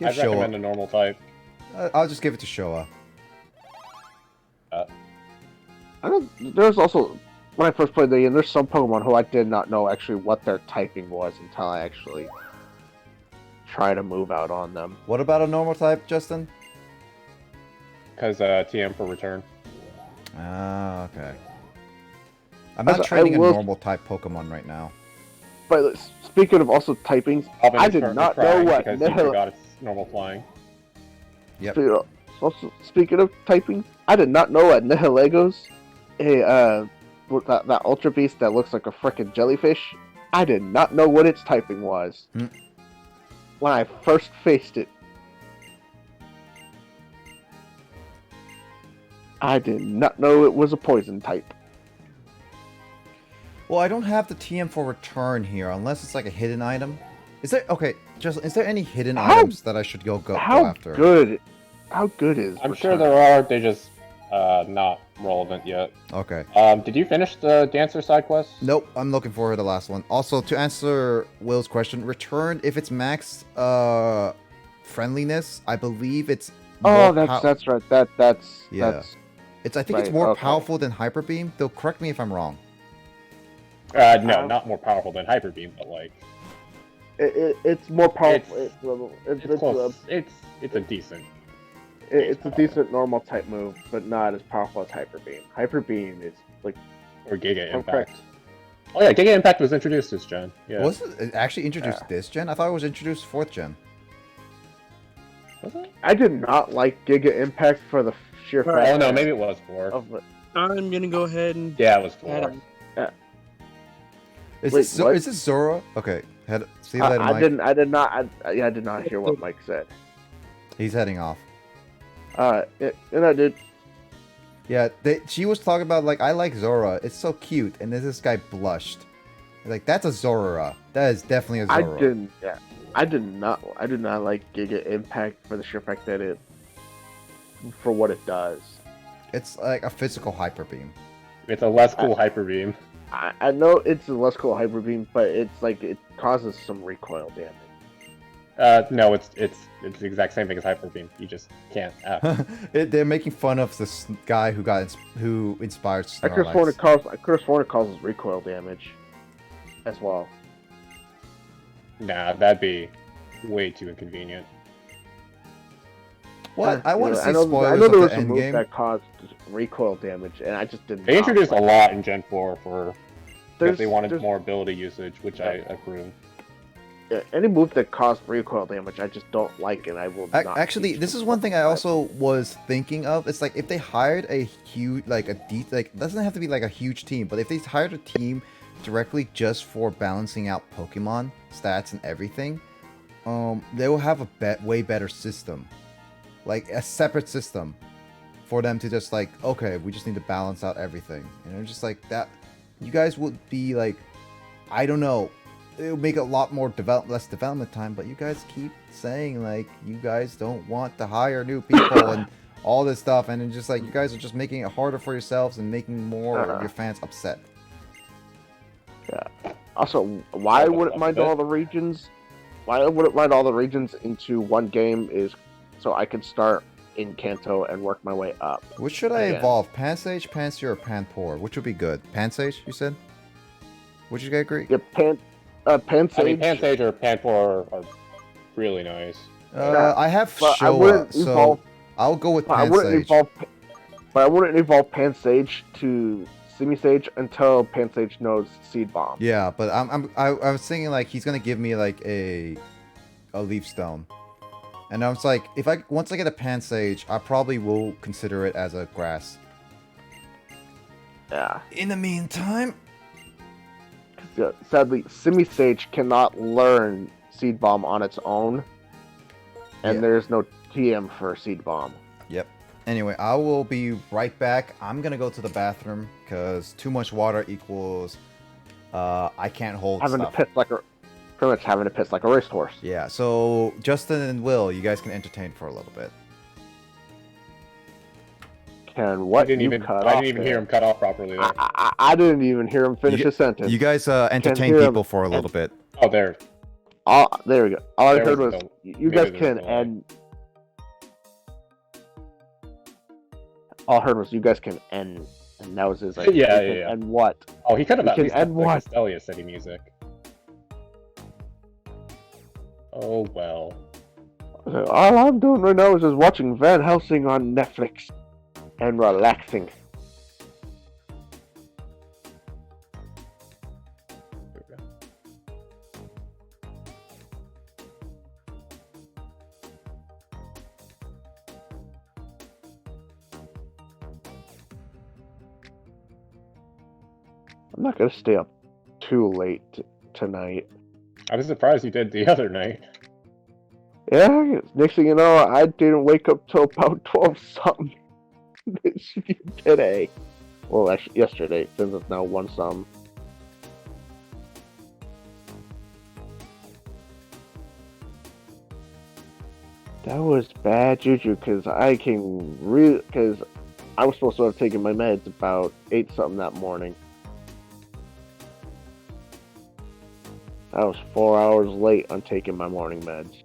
Speaker 5: I'd recommend
Speaker 2: Showa.
Speaker 5: a normal type.
Speaker 2: I'll just give it to Showa.
Speaker 3: I know there's also, when I first played the game, there's some Pokemon who I did not know actually what their typing was until I actually try to move out on them.
Speaker 2: What about a normal type, Justin?
Speaker 5: Because TM for return.
Speaker 2: Ah, okay. I'm not
Speaker 3: Also,
Speaker 2: training a
Speaker 3: I will-
Speaker 2: normal type Pokemon right now.
Speaker 3: But speaking of also typings,
Speaker 5: Alvin
Speaker 3: I
Speaker 5: is
Speaker 3: did
Speaker 5: currently
Speaker 3: not know
Speaker 5: crying
Speaker 3: what
Speaker 5: because he
Speaker 3: Nihil-
Speaker 5: forgot its normal flying.
Speaker 2: Yep.
Speaker 3: Also, speaking of typing, I did not know at Nihilegos, with that Ultra Beast that looks like a frickin' jellyfish. I did not know what its typing was
Speaker 2: Hmm.
Speaker 3: when I first faced it. I did not know it was a poison type.
Speaker 2: Well, I don't have the TM for return here, unless it's like a hidden item. Is there is there any hidden items that I should go
Speaker 3: How
Speaker 2: after?
Speaker 3: good? How good is?
Speaker 5: I'm sure
Speaker 3: Return?
Speaker 5: there are. They're just not relevant yet.
Speaker 2: Okay.
Speaker 5: Did you finish the dancer side quest?
Speaker 2: Nope, I'm looking for the last one. Also, to answer Will's question, return if it's max friendliness, I believe it's
Speaker 3: Oh,
Speaker 2: more
Speaker 3: that's right. That's
Speaker 2: Yeah.
Speaker 3: that's
Speaker 2: I think it's
Speaker 3: right,
Speaker 2: more
Speaker 3: okay.
Speaker 2: powerful than Hyper Beam. Though correct me if I'm wrong.
Speaker 5: No, not more powerful than Hyper Beam, but like
Speaker 3: it's more powerful.
Speaker 5: it's close. It's a decent.
Speaker 3: It's a decent normal type move, but not as powerful as Hyper Beam. Hyper Beam is like
Speaker 5: Or Giga
Speaker 3: Oh,
Speaker 5: Impact. Oh yeah, Giga Impact was introduced this gen. Yeah.
Speaker 2: Was it actually introduced
Speaker 3: Yeah.
Speaker 2: this gen? I thought it was introduced 4th gen.
Speaker 5: Was it?
Speaker 3: I did not like Giga Impact for the sheer
Speaker 4: Oh,
Speaker 3: fact.
Speaker 5: Oh no, maybe it was 4.
Speaker 3: of it.
Speaker 4: I'm gonna go ahead and
Speaker 5: Yeah, it was 4.
Speaker 4: add on.
Speaker 2: Is
Speaker 3: Wait,
Speaker 2: this
Speaker 3: what?
Speaker 2: is this Zora? Okay, see you later,
Speaker 3: I
Speaker 2: Mike.
Speaker 3: I did not hear what Mike said.
Speaker 2: He's heading off.
Speaker 3: And I did.
Speaker 2: Yeah, she was talking about like I like Zora. It's so cute, and then this guy blushed. Like that's a Zora. That is definitely a Zora.
Speaker 3: I didn't. Yeah, I did not like Giga Impact for the sheer fact that for what it does.
Speaker 2: It's like a physical Hyper Beam.
Speaker 5: It's a less cool Hyper Beam.
Speaker 3: I know it's a less cool Hyper Beam, but it's like it causes some recoil damage.
Speaker 5: No, it's the exact same thing as Hyper Beam. You just can't.
Speaker 2: They're making fun of this guy who inspired
Speaker 3: I could have sworn
Speaker 2: Snorlax.
Speaker 3: it causes recoil damage as well.
Speaker 5: Nah, that'd be way too inconvenient.
Speaker 2: What? I want to see
Speaker 3: I know
Speaker 2: spoilers
Speaker 3: there
Speaker 2: of
Speaker 3: was
Speaker 2: the
Speaker 3: a
Speaker 2: end
Speaker 3: move
Speaker 2: game.
Speaker 3: that caused recoil damage, and I just didn't.
Speaker 5: They introduced a lot in Gen 4 because
Speaker 3: There's-
Speaker 5: they wanted
Speaker 3: there's-
Speaker 5: more ability usage, which I approve.
Speaker 3: Any move that caused recoil damage, I just don't like, and I will not.
Speaker 2: Actually,
Speaker 3: teach
Speaker 2: this
Speaker 3: them
Speaker 2: is one thing I
Speaker 3: what
Speaker 2: also was thinking of. It's like if they hired a huge, it doesn't have to be like a huge team, but if they hired a team directly just for balancing out Pokemon stats and everything, they will have a way better system, like a separate system for them to just like, okay, we just need to balance out everything, and just like that, you guys would be like, I don't know. It would make a lot more less development time, but you guys keep saying like you guys don't want to hire new people and all this stuff, and it's just like you guys are just making it harder for yourselves and making more of your fans upset.
Speaker 3: Yeah. Also, why I wouldn't mind all the regions? Why I wouldn't mind all the regions into one game is so I could start in Kanto and work my way up.
Speaker 2: Which should I
Speaker 3: Again.
Speaker 2: evolve? Pansage, Pansear, or Panpour? Which would be good? Pansage, you said? Would you guys agree?
Speaker 3: Yeah, Pansage.
Speaker 5: I mean, Pansage or Panpour are really nice.
Speaker 2: I have
Speaker 3: but I
Speaker 2: Showa,
Speaker 3: wouldn't
Speaker 2: so
Speaker 3: evolve.
Speaker 2: I'll go with
Speaker 3: But I wouldn't
Speaker 2: Pansage.
Speaker 3: I wouldn't evolve Pansage to Simisage until Pansage knows Seed Bomb.
Speaker 2: Yeah, but I was thinking like he's gonna give me like a Leaf Stone, and I was like, once I get a Pansage, I probably will consider it as a grass.
Speaker 3: Yeah.
Speaker 2: In the meantime,
Speaker 3: Sadly, Simisage cannot learn Seed Bomb on its own, and
Speaker 2: Yeah.
Speaker 3: there's no TM for Seed Bomb.
Speaker 2: yep. Anyway, I will be right back. I'm gonna go to the bathroom because too much water equals I can't hold
Speaker 3: Having
Speaker 2: stuff.
Speaker 3: to piss like pretty much having to piss like a racehorse.
Speaker 2: Yeah, so Justin and Will, you guys can entertain for a little bit.
Speaker 3: Can what
Speaker 5: I didn't
Speaker 3: you
Speaker 5: even
Speaker 3: cut off
Speaker 5: hear
Speaker 3: there?
Speaker 5: him cut off properly there.
Speaker 3: I didn't even hear him finish
Speaker 2: You-
Speaker 3: his sentence.
Speaker 2: You guys entertain
Speaker 3: hear 'em.
Speaker 2: people for a little bit.
Speaker 5: Oh, there.
Speaker 3: There we go. All I
Speaker 5: There
Speaker 3: heard
Speaker 5: was
Speaker 3: was
Speaker 5: no-
Speaker 3: you
Speaker 5: maybe
Speaker 3: guys
Speaker 5: there's
Speaker 3: can
Speaker 5: no lie.
Speaker 3: end. All I heard was you guys can end, and that was his like.
Speaker 5: Yeah,
Speaker 3: you
Speaker 5: yeah,
Speaker 3: can
Speaker 5: yeah.
Speaker 3: end what?
Speaker 5: Oh, he could have
Speaker 3: We
Speaker 5: at
Speaker 3: can
Speaker 5: least
Speaker 3: end
Speaker 5: kept the
Speaker 3: what?
Speaker 5: Castelia City music. Oh well.
Speaker 3: All I'm doing right now is just watching Van Helsing on Netflix and relaxing.
Speaker 5: There we go.
Speaker 3: I'm not gonna stay up too late tonight.
Speaker 5: I was surprised you did the other night.
Speaker 3: Yeah, next thing you know, I didn't wake up till about 12 something today. Well, actually, yesterday, since it's now 1 something. That was bad juju, because I came because I was supposed to have taken my meds about 8 something that morning. I was 4 hours late on taking my morning meds.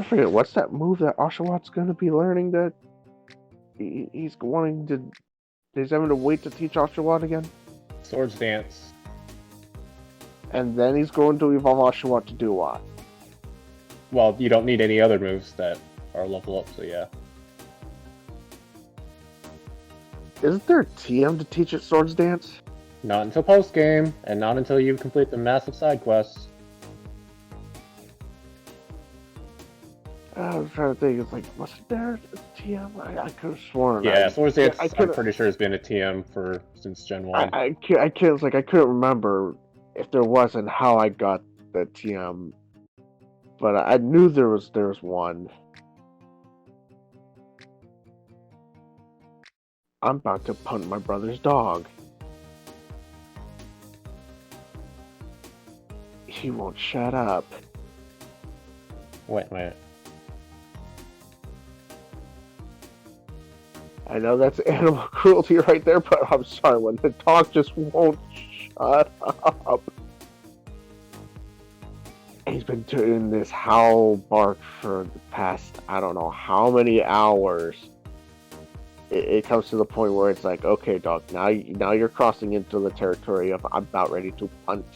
Speaker 3: I forget, what's that move that Oshawott gonna be learning that he's wanting to... He's having to wait to teach Oshawott again?
Speaker 5: Swords Dance.
Speaker 3: And then he's going to evolve Oshawott to do what?
Speaker 5: Well, you don't need any other moves that are level up, so yeah.
Speaker 3: Isn't there a TM to teach it Swords Dance?
Speaker 5: Not until post-game, and not until you complete the massive side quests.
Speaker 3: I was trying to think, it's like, was there a TM? I could have sworn.
Speaker 5: Yeah, Swords Dance,
Speaker 3: I
Speaker 5: I'm pretty sure has been a TM since Gen 1.
Speaker 3: I couldn't remember if there was and how I got the TM, but I knew there was one. I'm about to punt my brother's dog. He won't shut up.
Speaker 5: Wait a minute.
Speaker 3: I know that's animal cruelty right there, but I'm sorry, when the dog just won't shut up. He's been doing this howl bark for the past, I don't know how many hours. It comes to the point where it's like, okay, dog, now you're crossing into the territory of I'm about ready to punt.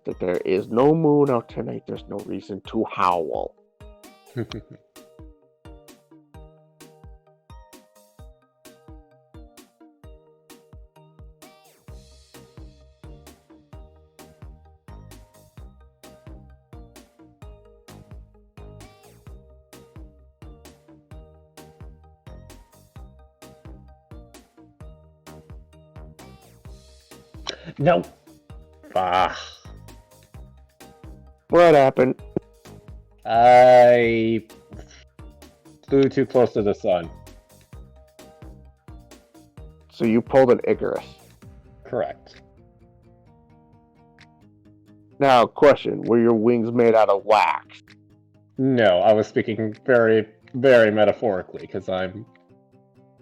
Speaker 3: That there is no moon out tonight, there's no reason to howl.
Speaker 5: No! Ah.
Speaker 3: What happened?
Speaker 5: I flew too close to the sun.
Speaker 3: So you pulled an Icarus.
Speaker 5: Correct.
Speaker 3: Now, question, were your wings made out of wax?
Speaker 5: No, I was speaking very, very metaphorically, because I'm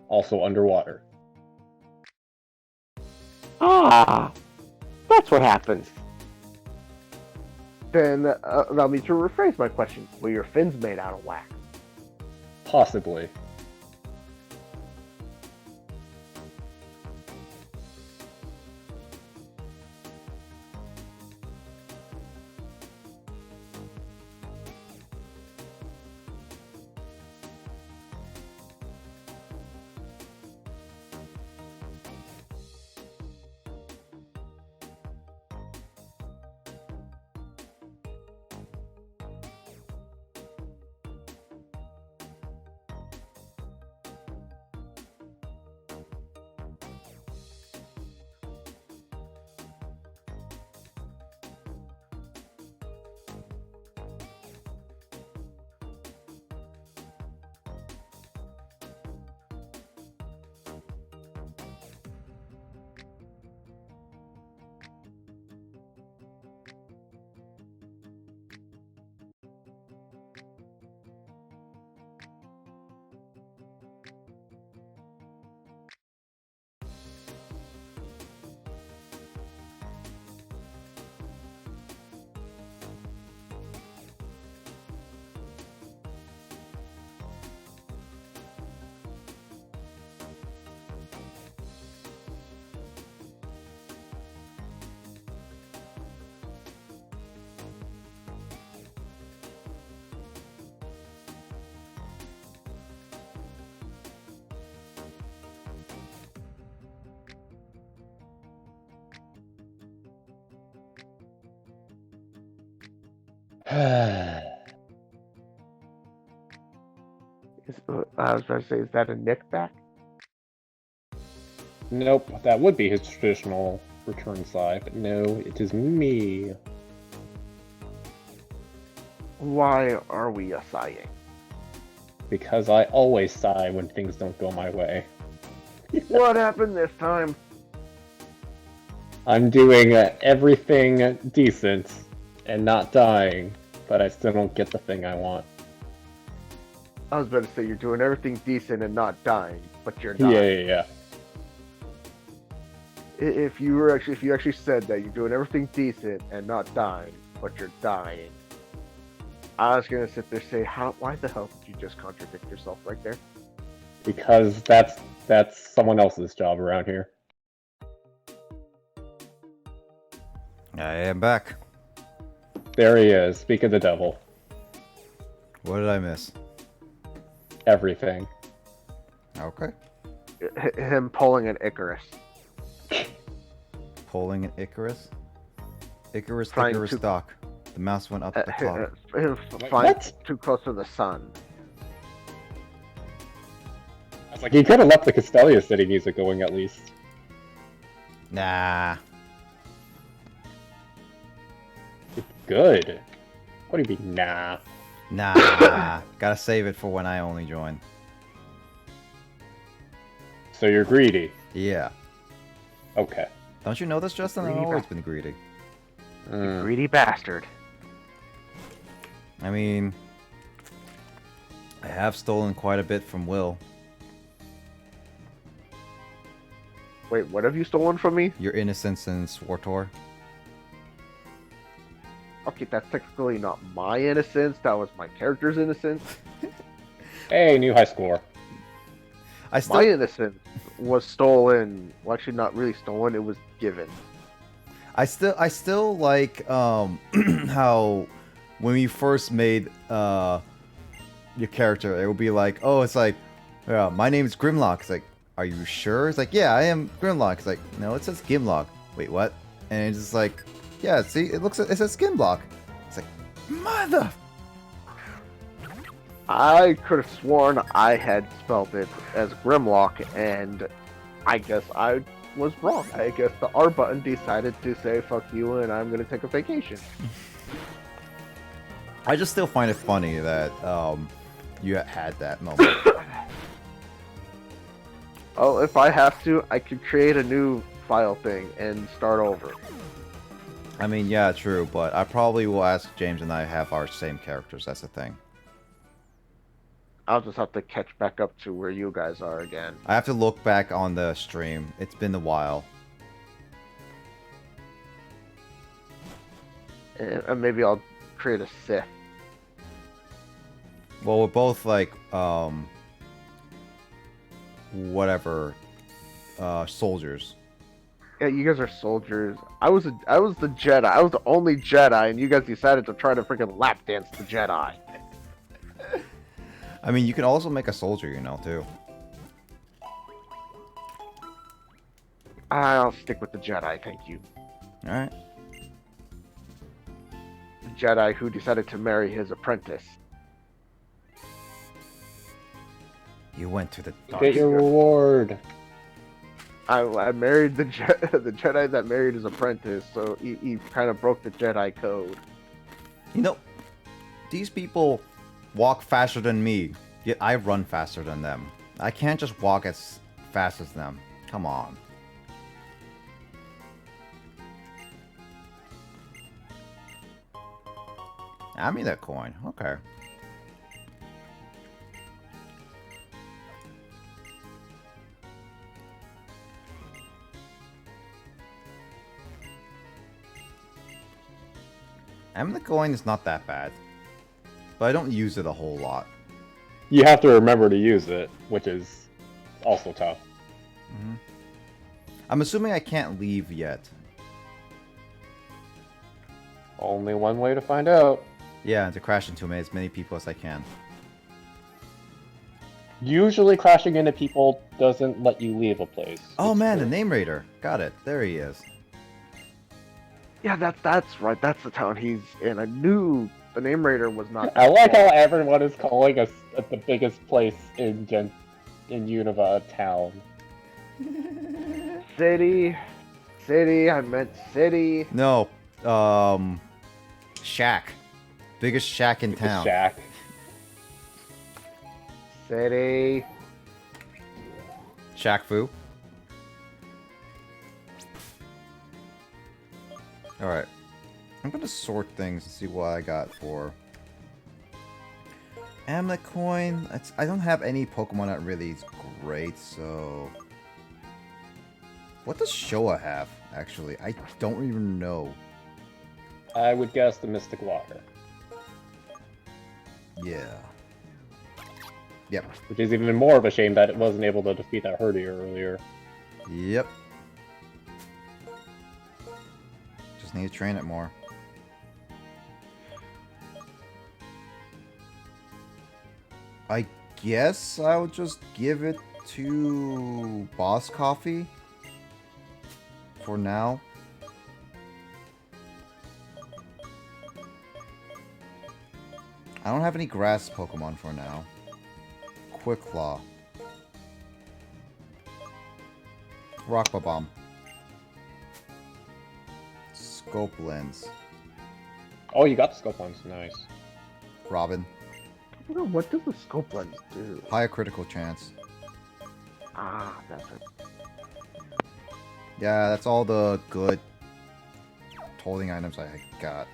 Speaker 5: also underwater.
Speaker 3: Ah, that's what happened. Then allow me to rephrase my question. Were your fins made out of wax?
Speaker 5: Possibly.
Speaker 3: I was about to say, is that a nickback?
Speaker 5: Nope, that would be his traditional return sigh, but no, it is me.
Speaker 3: Why are we sighing?
Speaker 5: Because I always sigh when things don't go my way.
Speaker 3: What happened this time?
Speaker 5: I'm doing everything decent and not dying, but I still don't get the thing I want.
Speaker 3: I was about to say you're doing everything decent and not dying, but you're
Speaker 5: Yeah,
Speaker 3: not.
Speaker 5: yeah.
Speaker 3: If you actually said that you're doing everything decent and not dying, but you're dying, I was gonna sit there and say, why the hell did you just contradict yourself right there?
Speaker 5: Because that's someone else's job around here.
Speaker 2: I am back.
Speaker 5: There he is. Speak of the devil.
Speaker 2: What did I miss?
Speaker 5: Everything.
Speaker 2: Okay.
Speaker 3: Him pulling an Icarus.
Speaker 2: Pulling an Icarus? Icarus,
Speaker 3: Trying
Speaker 2: Icarus
Speaker 3: to-
Speaker 2: dock. The mouse went up the clock.
Speaker 3: Him
Speaker 5: Wait,
Speaker 3: flying
Speaker 5: what?
Speaker 3: too close to the sun.
Speaker 5: I was like, he could have left the Castelia City music going at least.
Speaker 2: Nah.
Speaker 5: It's good. What do you mean, nah?
Speaker 2: Nah. Gotta save it for when I only join.
Speaker 5: So you're greedy.
Speaker 2: Yeah.
Speaker 5: Okay.
Speaker 2: Don't you know this, Justin? I've
Speaker 3: Greedy
Speaker 2: always
Speaker 3: bastard.
Speaker 2: been greedy.
Speaker 3: Greedy bastard.
Speaker 2: I mean, I have stolen quite a bit from Will.
Speaker 3: Wait, what have you stolen from me?
Speaker 2: Your innocence in Swartor.
Speaker 3: Okay, that's technically not my innocence. That was my character's innocence.
Speaker 5: Hey, new high score.
Speaker 2: I still,
Speaker 3: My innocence was stolen. Well, actually, not really stolen. It was given.
Speaker 2: I still like how when we first made your character, it would be like, oh, it's like, yeah, my name is Grimlock. It's like, are you sure? It's like, yeah, I am Grimlock. It's like, no, it says Gimlock. Wait, what? And it's just like, yeah, see, it says Gimlock. It's like, mother.
Speaker 3: I could have sworn I had spelled it as Grimlock, and I guess I was wrong. I guess the R button decided to say fuck you and I'm gonna take a vacation.
Speaker 2: I just still find it funny that you had that moment.
Speaker 3: Oh, if I have to, I could create a new file thing and start over.
Speaker 2: I mean, yeah, true, but I probably will ask James and I have our same characters. That's the thing.
Speaker 3: I'll just have to catch back up to where you guys are again.
Speaker 2: I have to look back on the stream. It's been a while.
Speaker 3: And maybe I'll create a Sith.
Speaker 2: Well, we're both like, whatever, soldiers.
Speaker 3: Yeah, you guys are soldiers. I was the Jedi. I was the only Jedi, and you guys decided to try to freaking lap dance the Jedi.
Speaker 2: I mean, you can also make a soldier, you know, too.
Speaker 3: I'll stick with the Jedi, thank you.
Speaker 2: Alright.
Speaker 3: The Jedi who decided to marry his apprentice.
Speaker 2: You went to the dark
Speaker 5: Get your reward.
Speaker 3: I married the the Jedi that married his apprentice, so he kind of broke the Jedi code.
Speaker 2: You know, these people walk faster than me, yet I run faster than them. I can't just walk as fast as them. Come on. I mean that coin. Okay. Amulet coin is not that bad, but I don't use it a whole lot.
Speaker 5: You have to remember to use it, which is also tough.
Speaker 2: Mm-hmm. I'm assuming I can't leave yet.
Speaker 5: Only one way to find out.
Speaker 2: Yeah, to crash into as many people as I can.
Speaker 5: Usually crashing into people doesn't let you leave a place.
Speaker 2: Oh
Speaker 5: It's
Speaker 2: man, the
Speaker 5: weird.
Speaker 2: name raider. Got it. There he is.
Speaker 3: Yeah, that's right. That's the town he's in. I knew The name Raider was not.
Speaker 5: I like how everyone is calling us the biggest place in Unova a town.
Speaker 3: City. I meant city.
Speaker 2: No. Shack. Biggest shack in town.
Speaker 5: Shack.
Speaker 3: City.
Speaker 2: Shack Fu. Alright. I'm gonna sort things and see what I got for Amulet Coin. I don't have any Pokemon that really is great, so... What does Showa have, actually? I don't even know.
Speaker 5: I would guess the Mystic Water.
Speaker 2: Yeah. Yep.
Speaker 5: Which is even more of a shame that it wasn't able to defeat that Herdier earlier.
Speaker 2: Yep. Just need to train it more. I guess I'll just give it to Boss Coffee for now. I don't have any grass Pokemon for now. Quick Claw. Rock Bomb. Scope Lens.
Speaker 5: Oh, you got the scope lens. Nice.
Speaker 2: Robin.
Speaker 3: I don't know, what does the scope lens do?
Speaker 2: Higher critical chance.
Speaker 3: Ah, that's it.
Speaker 2: Yeah, that's all the good holding items I got.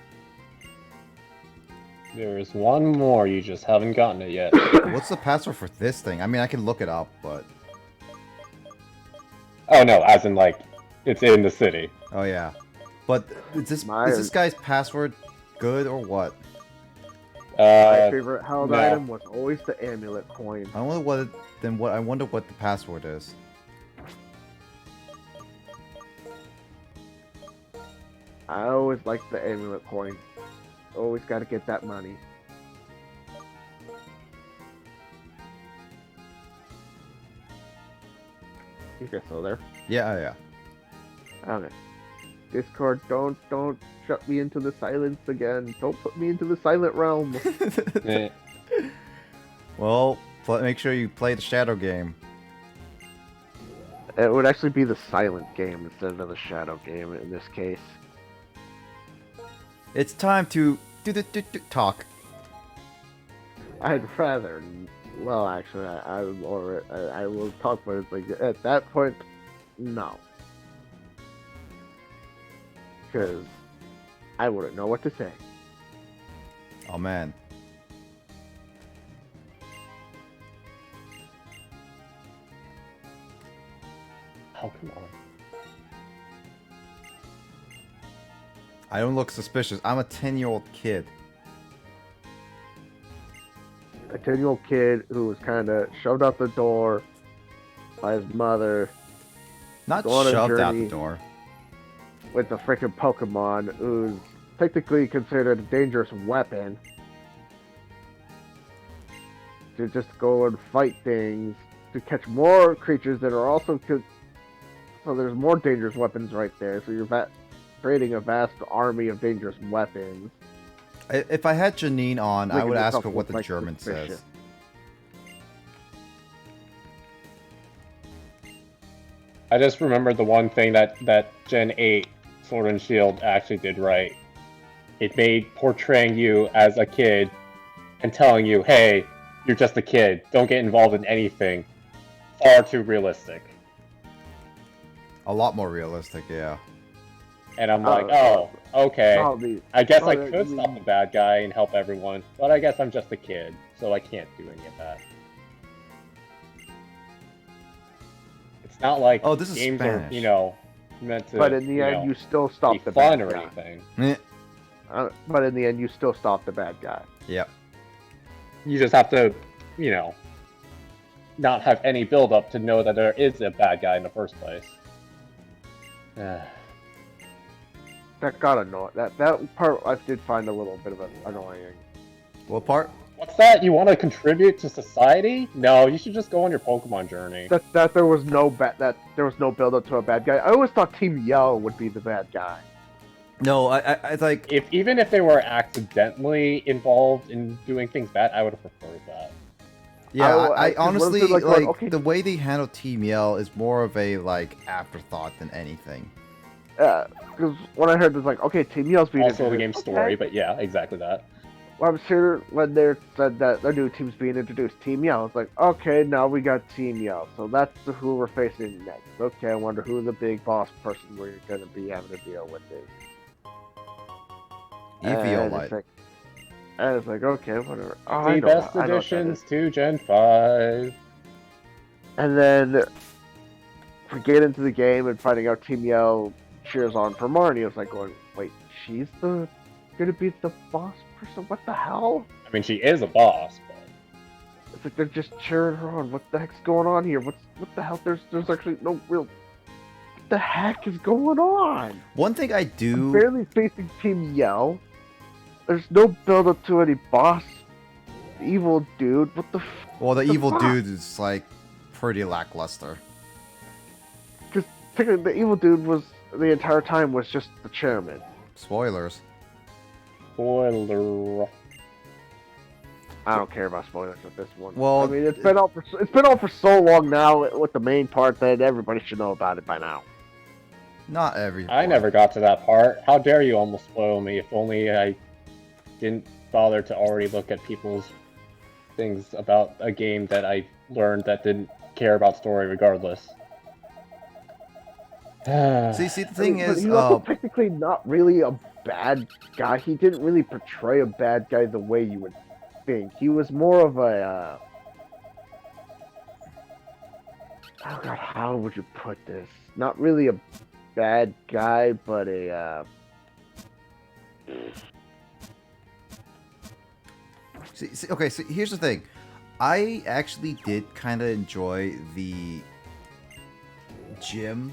Speaker 5: There is one more, you just haven't gotten it yet.
Speaker 2: What's the password for this thing? I mean, I can look it up, but...
Speaker 5: Oh no, as in like, it's in the city.
Speaker 2: Oh yeah. But is this guy's password good or what?
Speaker 3: My favorite held
Speaker 5: no.
Speaker 3: item was always the amulet coin.
Speaker 2: I wonder I wonder what the password is.
Speaker 3: I always liked the amulet coin. Always got to get that money. You guys still there?
Speaker 2: Yeah.
Speaker 3: Okay. Discord, don't shut me into the silence again. Don't put me into the silent realm.
Speaker 5: Eh.
Speaker 2: Well, make sure you play the Shadow game.
Speaker 3: It would actually be the silent game instead of the shadow game in this case.
Speaker 2: It's time to talk.
Speaker 3: I'd rather. Well, actually, I will talk, but it's like at that point, no, because I wouldn't know what to say.
Speaker 2: Oh man.
Speaker 5: Oh, come on.
Speaker 2: I don't look suspicious. I'm a 10-year-old kid.
Speaker 3: A 10-year-old kid who was kind of shoved out the door by his mother.
Speaker 2: Not
Speaker 3: Go on a
Speaker 2: shoved out the
Speaker 3: journey.
Speaker 2: door.
Speaker 3: With the freaking Pokemon, who's technically considered a dangerous weapon. To just go and fight things, to catch more creatures that are also... So there's more dangerous weapons right there, so you're creating a vast army of dangerous weapons.
Speaker 2: If I had Janine on, I
Speaker 3: Making
Speaker 2: would ask
Speaker 3: yourself
Speaker 2: her what
Speaker 3: look
Speaker 2: the
Speaker 3: like
Speaker 2: German
Speaker 3: suspicious.
Speaker 2: says.
Speaker 5: I just remembered the one thing that Gen 8 Sword and Shield actually did right. It made portraying you as a kid and telling you, hey, you're just a kid, don't get involved in anything, far too realistic.
Speaker 2: A lot more realistic, yeah.
Speaker 5: And I'm like, oh, okay. I guess I could
Speaker 3: you
Speaker 5: stop the bad guy and help everyone, but I guess I'm just a kid, so I can't do any of that. It's not like
Speaker 2: Oh, this is
Speaker 5: games
Speaker 2: Spanish.
Speaker 5: are, you know, meant to,
Speaker 3: But in the end, you still
Speaker 5: be
Speaker 3: stop the
Speaker 5: fun
Speaker 3: bad
Speaker 5: or
Speaker 3: guy.
Speaker 5: anything.
Speaker 2: Eh,
Speaker 3: But in the end, you still stop the bad guy.
Speaker 2: Yep.
Speaker 5: You just have to, you know, not have any build-up to know that there is a bad guy in the first place.
Speaker 3: That got annoying. That part I did find a little bit of annoying.
Speaker 2: What part?
Speaker 5: What's that? You want to contribute to society? No, you should just go on your Pokemon journey.
Speaker 3: That there was no build up to a bad guy. I always thought Team Yell would be the bad guy.
Speaker 2: No, I like.
Speaker 5: Even if they were accidentally involved in doing things bad, I would have preferred that.
Speaker 2: Yeah, I
Speaker 3: 'cause what if
Speaker 2: honestly
Speaker 3: they're
Speaker 2: like
Speaker 3: okay.
Speaker 2: the way they handle Team Yell is more of a like afterthought than anything.
Speaker 3: Because when I heard it's like, okay, Team Yell's being
Speaker 5: Also the
Speaker 3: introduced.
Speaker 5: game's story, but yeah, exactly that.
Speaker 3: Well, I'm sure when they said that their new team's being introduced, Team Yell, it's like, okay, now we got Team Yell, so that's who we're facing next. Okay, I wonder who the big boss person we're gonna be having to deal with is.
Speaker 2: Eviolite.
Speaker 3: And it's like, okay, whatever. Oh, I
Speaker 5: The
Speaker 3: know
Speaker 5: best
Speaker 3: that- I know what that
Speaker 5: additions
Speaker 3: is.
Speaker 5: to Gen 5.
Speaker 3: And then we get into the game and finding out Team Yell cheers on for Marnie. It's like going, wait, she's gonna be the boss person? What the hell?
Speaker 5: I mean, she is a boss, but
Speaker 3: It's like they're just cheering her on. What the heck's going on here? What the hell? There's actually no real. What the heck is going on?
Speaker 2: One thing I
Speaker 3: I'm
Speaker 2: do.
Speaker 3: barely facing Team Yell. There's no build up to any boss. Evil dude. What the?
Speaker 2: Well, the
Speaker 3: the
Speaker 2: evil
Speaker 3: fuck?
Speaker 2: dude is like pretty lackluster.
Speaker 3: Because the evil dude was the entire time was just the chairman.
Speaker 2: Spoilers.
Speaker 5: spoiler.
Speaker 3: I don't care about spoilers with this one.
Speaker 2: Well,
Speaker 3: I mean, it's been out for so long now with the main part that everybody should know about it by now.
Speaker 2: Not everyone.
Speaker 5: I never got to that part. How dare you almost spoil me? If only I didn't bother to already look at people's things about a game that I learned that didn't care about story regardless.
Speaker 2: See, the thing
Speaker 3: But
Speaker 2: is,
Speaker 3: he's also technically not really a bad guy. He didn't really portray a bad guy the way you would think. He was more of a. Oh God, how would you put this? Not really a bad guy, but a.
Speaker 2: okay, so here's the thing. I actually did kind of enjoy the gym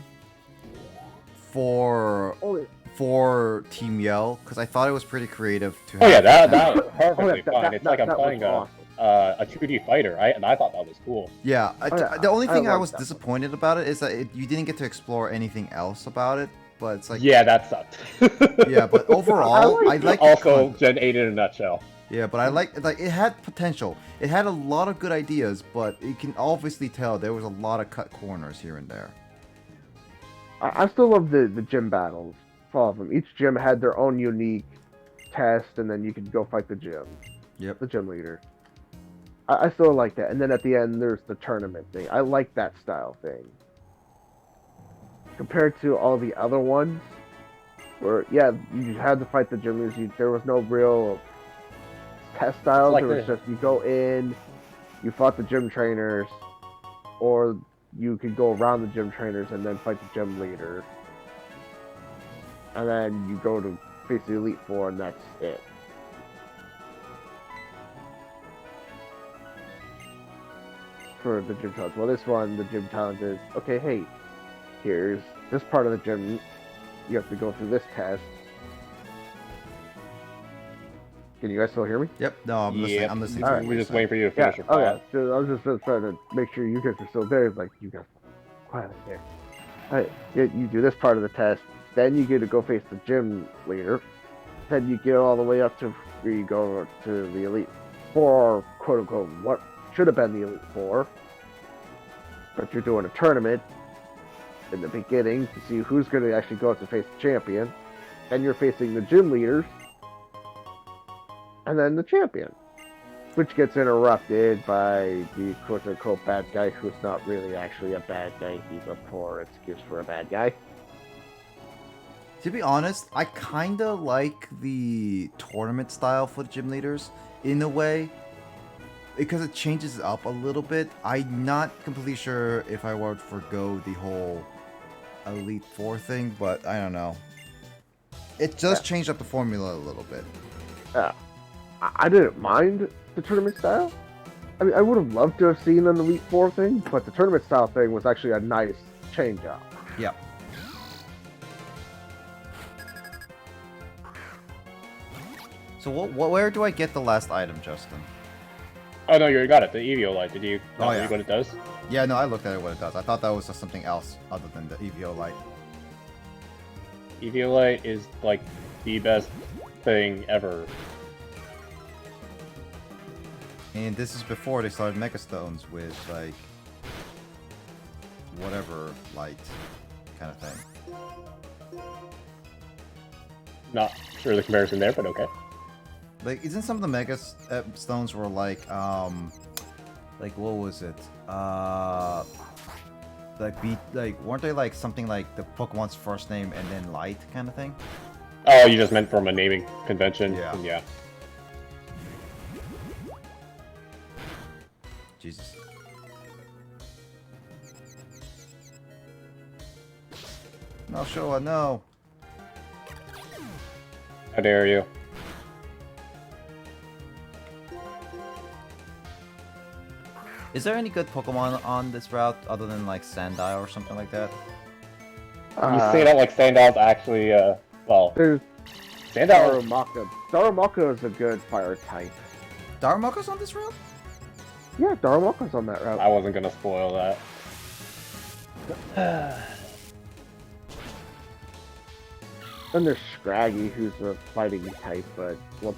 Speaker 2: for Team Yell because I thought it was pretty creative. To
Speaker 5: Oh yeah,
Speaker 2: have
Speaker 5: that was perfectly
Speaker 3: that-
Speaker 5: fine.
Speaker 3: that-
Speaker 5: It's like I'm
Speaker 3: that was
Speaker 5: playing
Speaker 3: awesome.
Speaker 5: a 2D fighter, and I thought that was cool.
Speaker 2: Yeah,
Speaker 3: yeah,
Speaker 2: the only
Speaker 3: I
Speaker 2: thing I
Speaker 3: like
Speaker 2: was
Speaker 3: that.
Speaker 2: disappointed about it is that you didn't get to explore anything else about it. But it's like,
Speaker 5: Yeah, that sucked.
Speaker 2: yeah, but overall, I like the
Speaker 5: also
Speaker 2: con-
Speaker 5: Gen 8 in a nutshell.
Speaker 2: Yeah, but I like it had potential. It had a lot of good ideas, but you can obviously tell there was a lot of cut corners here and there.
Speaker 3: I still love the gym battles. All of them. Each gym had their own unique test, and then you could go fight the gym.
Speaker 2: Yep.
Speaker 3: The gym leader. I still like that. And then at the end, there's the tournament thing. I like that style thing. Compared to all the other ones, where, yeah, you had to fight the gym leaders. There was no real test style.
Speaker 5: Like
Speaker 3: There was just, you go in, you fought the gym trainers, or you could go around the gym trainers and then fight the gym leader. And then you go to face the Elite Four, and that's it. For the gym challenge. Well, this one, the gym challenge is, okay, hey, here's this part of the gym. You have to go through this test. Can you guys still hear me?
Speaker 2: Yep. No, I'm listening.
Speaker 5: Yep.
Speaker 2: I'm listening.
Speaker 3: All
Speaker 2: to
Speaker 3: right.
Speaker 2: what
Speaker 5: We're
Speaker 2: you're
Speaker 5: just
Speaker 2: saying.
Speaker 5: waiting for you to
Speaker 3: Yeah.
Speaker 5: finish your
Speaker 3: Oh,
Speaker 5: thought.
Speaker 3: yeah. So I was just trying to make sure you guys are still there. Like, you guys quiet there. All right. You do this part of the test. Then you get to go face the gym leader. Then you get all the way up to where you go to the Elite Four, quote unquote, what should have been the Elite Four. But you're doing a tournament in the beginning to see who's going to actually go up to face the champion. Then you're facing the gym leaders. And then the champion. Which gets interrupted by the quote-unquote bad guy who's not really actually a bad guy. He's a poor excuse for a bad guy.
Speaker 2: To be honest, I kind of like the tournament style for the gym leaders in a way because it changes it up a little bit. I'm not completely sure if I would forgo the whole Elite Four thing, but I don't know. It does change up the formula a little bit.
Speaker 3: I didn't mind the tournament style. I mean, I would have loved to have seen an Elite Four thing, but the tournament style thing was actually a nice change up.
Speaker 2: Yep. So where do I get the last item, Justin?
Speaker 5: Oh no, you already got it. The Evio light. Did you not
Speaker 2: yeah.
Speaker 5: read what it does?
Speaker 2: Yeah, no, I looked at it what it does. I thought that was just something else other than the EVO light.
Speaker 5: Eviolite is like the best thing ever.
Speaker 2: And this is before they started Mega Stones with like whatever light kind of thing.
Speaker 5: Not sure the comparison there, but okay.
Speaker 2: Like, isn't some of the Mega Stones were like what was it? Weren't they like something like the Pokemon's first name and then light kind of thing?
Speaker 5: Oh, you just meant from a naming convention?
Speaker 2: Yeah.
Speaker 5: Yeah.
Speaker 2: Jesus. No, Showa, no.
Speaker 5: How dare you?
Speaker 2: Is there any good Pokemon on this route other than like Sandile or something like that?
Speaker 5: You say that like Sandal's actually, well,
Speaker 3: There's
Speaker 5: Sandal.
Speaker 3: Darumaka. Darumaka is a good fire type.
Speaker 2: Darumaka's on this route?
Speaker 3: Yeah, Darumaka's on that route.
Speaker 5: I wasn't gonna spoil that.
Speaker 3: And there's Scraggy, who's a fighting type,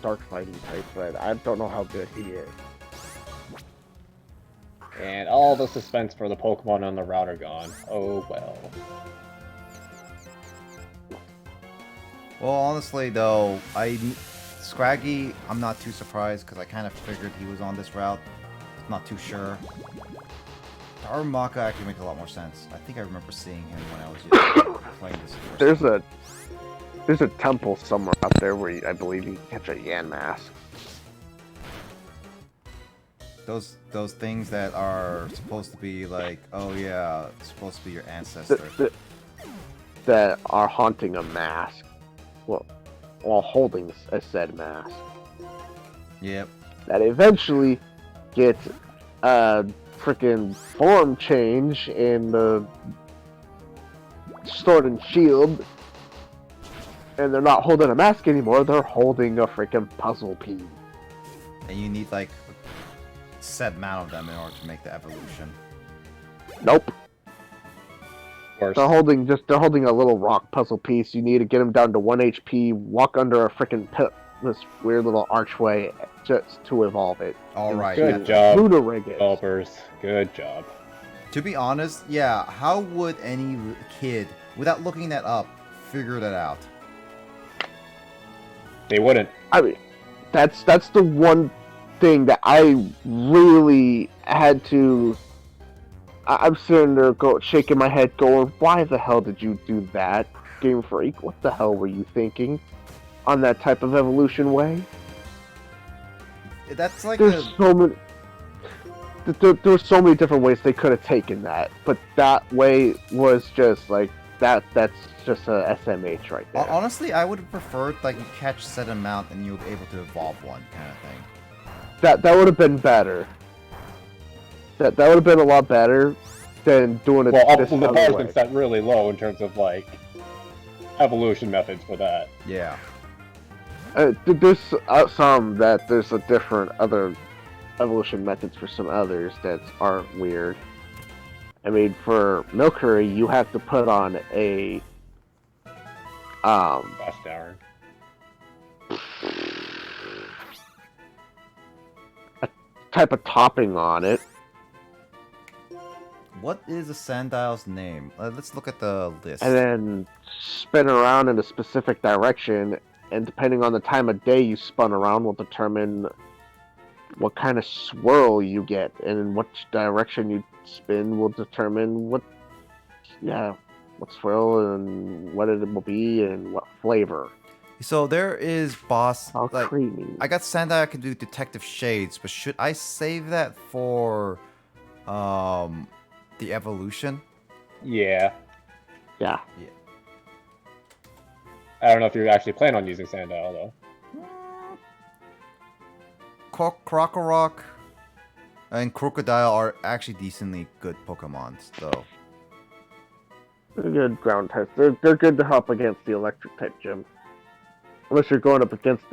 Speaker 3: dark fighting type, but I don't know how good he is.
Speaker 5: And all the suspense for the Pokemon on the route are gone. Oh well.
Speaker 2: Well, honestly though, Scraggy, I'm not too surprised because I kind of figured he was on this route. Not too sure. Darumaka actually makes a lot more sense. I think I remember seeing him when I was playing this first.
Speaker 3: There's a temple somewhere out there where I believe you can catch a Yanmask.
Speaker 2: Those things that are supposed to be like, oh yeah, it's supposed to be your ancestor.
Speaker 3: That are haunting a mask. Well, while holding a said mask.
Speaker 2: Yep.
Speaker 3: That eventually get a freaking form change in the Sword and Shield, and they're not holding a mask anymore, they're holding a freaking puzzle piece.
Speaker 2: And you need like a set amount of them in order to make the evolution.
Speaker 3: Nope.
Speaker 5: Worse.
Speaker 3: They're holding a little rock puzzle piece. You need to get them down to 1 HP, walk under a freaking this weird little archway just to evolve it.
Speaker 2: Alright.
Speaker 5: Good job,
Speaker 3: Lunarig it.
Speaker 5: developers. Good job.
Speaker 2: To be honest, yeah, how would any kid, without looking that up, figure that out?
Speaker 5: They wouldn't.
Speaker 3: I mean, that's the one thing that I really had to. I'm sitting there shaking my head, going, "Why the hell did you do that, Game Freak? What the hell were you thinking on that type of evolution way?"
Speaker 2: That's like
Speaker 3: There's so many. There were so many different ways they could have taken that, but that way was just like that. That's just a SMH right there.
Speaker 2: Honestly, I would have preferred like you catch a set amount and you'll be able to evolve one kind of thing.
Speaker 3: That would have been better. That would have been a lot better than doing it
Speaker 5: Well,
Speaker 3: this
Speaker 5: the
Speaker 3: other
Speaker 5: bar's
Speaker 3: way.
Speaker 5: been set really low in terms of like evolution methods for that.
Speaker 2: Yeah.
Speaker 3: There's there's a different other evolution methods for some others that are weird. I mean, for Milcery, you have to put on a
Speaker 5: Gosh darn.
Speaker 3: type of topping on it.
Speaker 2: What is a Sandile's name? Let's look at the list.
Speaker 3: And then spin around in a specific direction, and depending on the time of day you spun around will determine what kind of swirl you get, and in which direction you spin will determine what swirl and what it will be and what flavor.
Speaker 2: So there is boss.
Speaker 3: How
Speaker 2: Like,
Speaker 3: creamy.
Speaker 2: I got Sandile. I can do Detective Shades, but should I save that for the evolution?
Speaker 5: Yeah.
Speaker 3: Yeah.
Speaker 5: I don't know if you actually plan on using Sandile though.
Speaker 2: Krokorok and Crocodile are actually decently good Pokemons, though.
Speaker 3: They're good ground types. They're good to help against the electric type gym. Unless you're going up against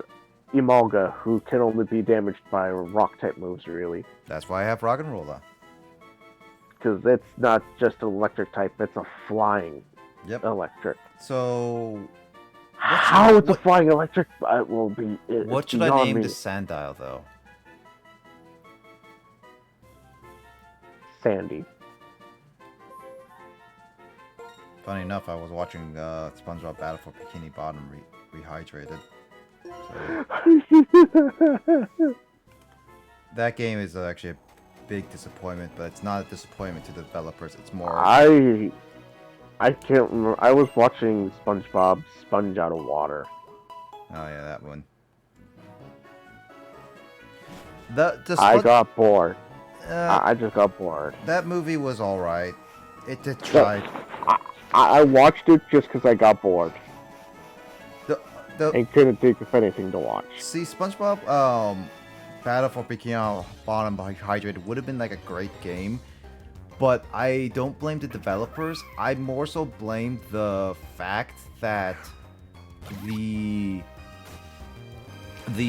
Speaker 3: Emolga, who can only be damaged by rock type moves, really.
Speaker 2: That's why I have Roggenrola.
Speaker 3: Because it's not just an electric type, it's a flying
Speaker 2: Yep.
Speaker 3: electric.
Speaker 2: So,
Speaker 3: How it's a flying electric? It will be.
Speaker 2: what should I name the Sandile though?
Speaker 3: Sandy.
Speaker 2: Funny enough, I was watching SpongeBob Battle for Bikini Bottom Rehydrated. So, that game is actually a big disappointment, but it's not a disappointment to the developers. It's more.
Speaker 3: I can't remember. I was watching SpongeBob Sponge Out of Water.
Speaker 2: Oh yeah, that one.
Speaker 3: I got bored.
Speaker 2: Uh,
Speaker 3: I just got bored.
Speaker 2: that movie was all right. It did try.
Speaker 3: I watched it just because I got bored
Speaker 2: The
Speaker 3: and couldn't think of anything to watch.
Speaker 2: see SpongeBob Battle for Bikini Bottom Hydrated would have been like a great game, but I don't blame the developers. I more so blame the fact that the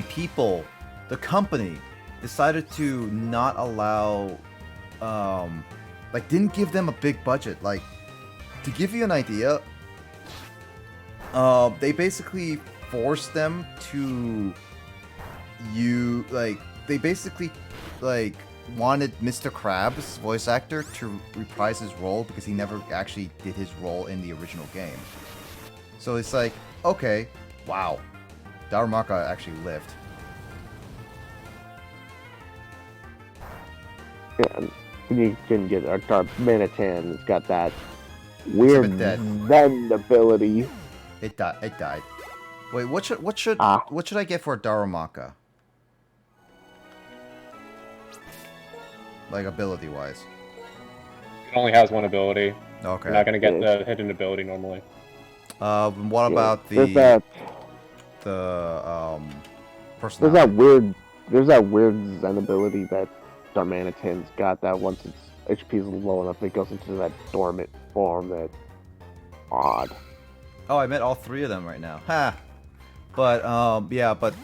Speaker 2: people, the company, decided to not allow, like, didn't give them a big budget. Like, to give you an idea, they basically forced them to they basically wanted Mr. Krabs' voice actor to reprise his role because he never actually did his role in the original game. So it's like, okay, wow, Darumaka actually lived.
Speaker 3: Yeah, you can get our Darmanitan. It's got that weird
Speaker 2: dead.
Speaker 3: Zen ability.
Speaker 2: It died. Wait, what should I get for Darumaka? Like ability wise.
Speaker 5: It only has one ability.
Speaker 2: Okay.
Speaker 5: You're not gonna get the hidden ability normally.
Speaker 2: What about
Speaker 3: There's
Speaker 2: the
Speaker 3: that
Speaker 2: personality?
Speaker 3: there's that weird Zen ability that Darmanitan's got, that once its HP is low enough, it goes into that dormant form. That odd.
Speaker 2: Oh, I met all three of them right now. Ha! But, yeah, but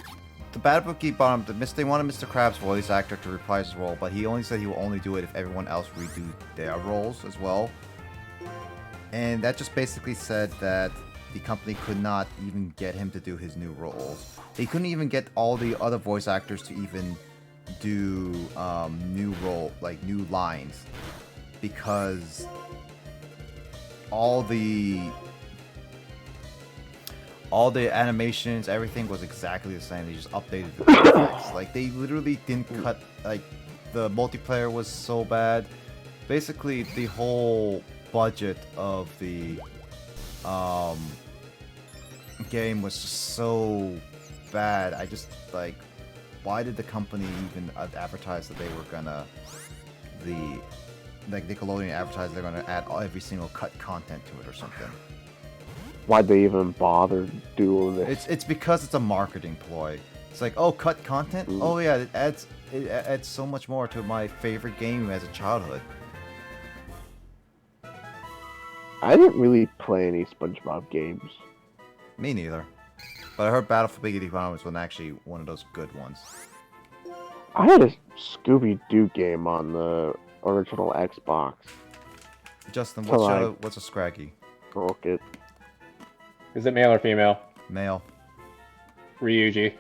Speaker 2: the Battle Bikini Bottom, they wanted Mr. Krabs' voice actor to reprise his role, but he only said he will only do it if everyone else redo their roles as well. And that just basically said that the company could not even get him to do his new roles. They couldn't even get all the other voice actors to even do new lines, because all the animations, everything was exactly the same. They just updated the graphics. Like, they literally didn't cut. Like, the multiplayer was so bad. Basically, the whole budget of the game was just so bad. I just, like, why did the company even advertise that they were gonna Nickelodeon advertised they're gonna add every single cut content to it or something?
Speaker 3: Why'd they even bother doing this?
Speaker 2: It's because it's a marketing ploy. It's like, oh, cut content? Oh yeah, it adds so much more to my favorite game as a childhood.
Speaker 3: I didn't really play any SpongeBob games.
Speaker 2: Me neither. But I heard Battle for Bikini Bottom was actually one of those good ones.
Speaker 3: I had a Scooby-Doo game on the original Xbox.
Speaker 2: Justin,
Speaker 3: So
Speaker 2: what's a Scraggy?
Speaker 3: Broke it.
Speaker 5: Is it male or female?
Speaker 2: Male.
Speaker 5: Ryuji.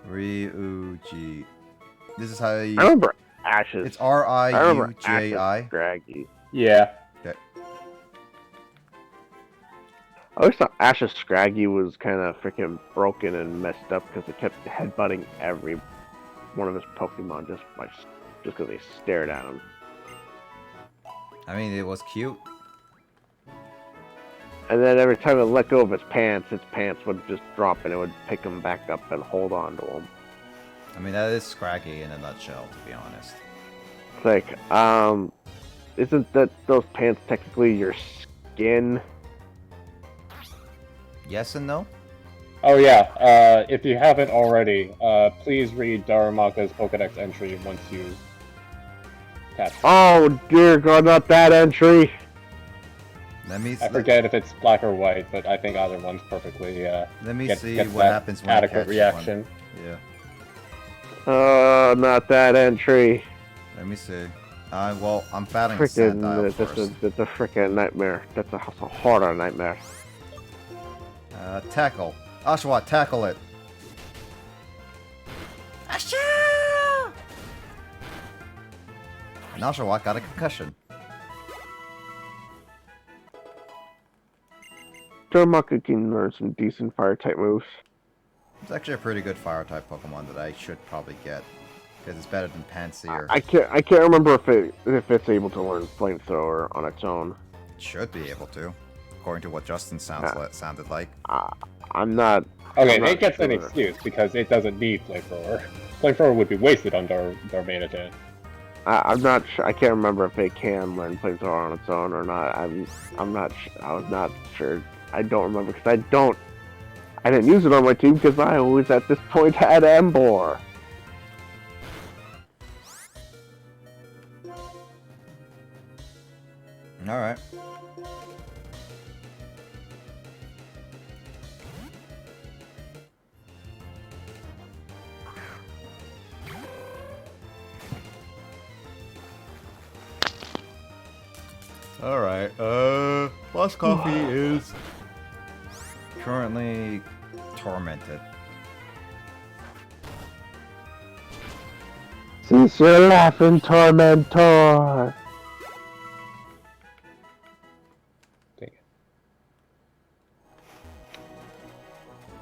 Speaker 2: Ryuji. This is how you.
Speaker 3: I remember Ash's.
Speaker 2: It's R-I-U-J-I.
Speaker 3: Scraggy.
Speaker 5: Yeah.
Speaker 2: Okay.
Speaker 3: I always thought Ash's Scraggy was kind of freaking broken and messed up because it kept headbutting every one of his Pokemon just because they stared at him.
Speaker 2: I mean, it was cute.
Speaker 3: And then every time it let go of its pants would just drop and it would pick him back up and hold on to him.
Speaker 2: I mean, that is Scraggy in a nutshell, to be honest.
Speaker 3: It's like, isn't those pants technically your skin?
Speaker 2: Yes and no?
Speaker 5: Oh yeah. If you haven't already, please read Darumaka's Pokédex entry once you catch it.
Speaker 3: Oh dear God, not that entry!
Speaker 5: I forget if it's black or white, but I think either one's perfectly.
Speaker 2: Let me see
Speaker 5: get
Speaker 2: what happens when I
Speaker 5: adequate
Speaker 2: catch
Speaker 5: reaction.
Speaker 2: one. Yeah.
Speaker 3: Oh, not that entry.
Speaker 2: Let me see. Well, I'm battling Sandile first.
Speaker 3: That's a freaking nightmare. That's a harder nightmare.
Speaker 2: Tackle. Oshawott, tackle it. Asha! And Oshawott got a concussion.
Speaker 3: Darumaka can learn some decent fire type moves.
Speaker 2: It's actually a pretty good fire type Pokemon that I should probably get. Because it's better than Pansear.
Speaker 3: I can't remember if it's able to learn flamethrower on its own.
Speaker 2: It should be able to, according to what Justin sounded like.
Speaker 3: I'm not.
Speaker 5: Okay,
Speaker 3: I'm not
Speaker 5: it gets
Speaker 3: sure.
Speaker 5: an excuse because it doesn't need flamethrower. Flamethrower would be wasted on Darmanitan.
Speaker 3: I'm not sure. I can't remember if it can learn flamethrower on its own or not. I'm not. I was not sure. I don't remember because I didn't use it on my team because I always at this point had Embor.
Speaker 2: Alright. Alright, Lost Coffee is currently tormented.
Speaker 3: Since you're laughing, Tormentor.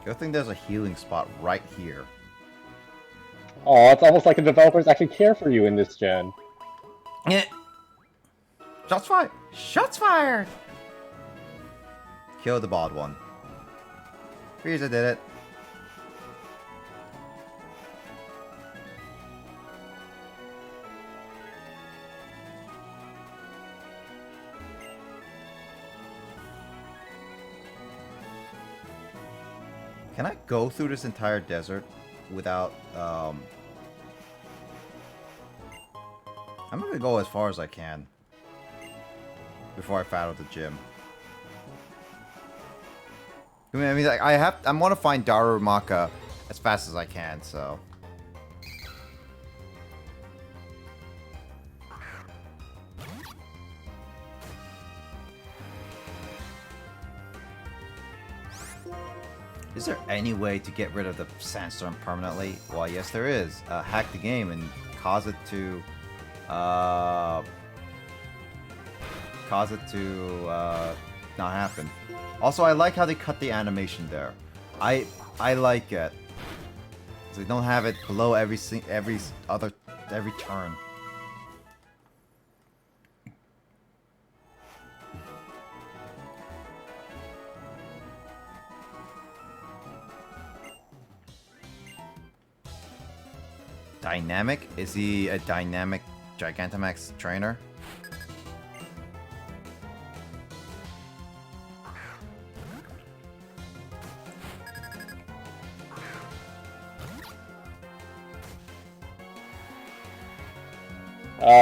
Speaker 2: Good thing there's a healing spot right here.
Speaker 5: Oh, it's almost like the developers actually care for you in this gen.
Speaker 2: Shots fired! Shots fired! Kill the bald one. Frieza did it. Can I go through this entire desert without, I'm gonna go as far as I can before I battle the gym. I mean, like, I want to find Darumaka as fast as I can, so. Is there any way to get rid of the sandstorm permanently? Well, yes, there is. Hack the game and cause it to not happen. Also, I like how they cut the animation there. I like it. So they don't have it below every turn. Dynamic? Is he a dynamic Gigantamax trainer?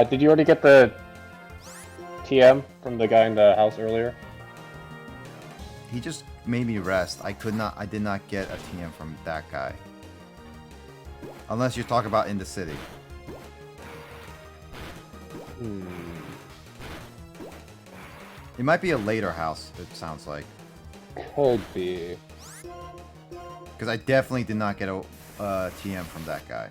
Speaker 5: Did you already get the TM from the guy in the house earlier?
Speaker 2: He just made me rest. I did not get a TM from that guy. Unless you talk about in the city. It might be a later house, it sounds like.
Speaker 5: Could be.
Speaker 2: Because I definitely did not get a TM from that guy.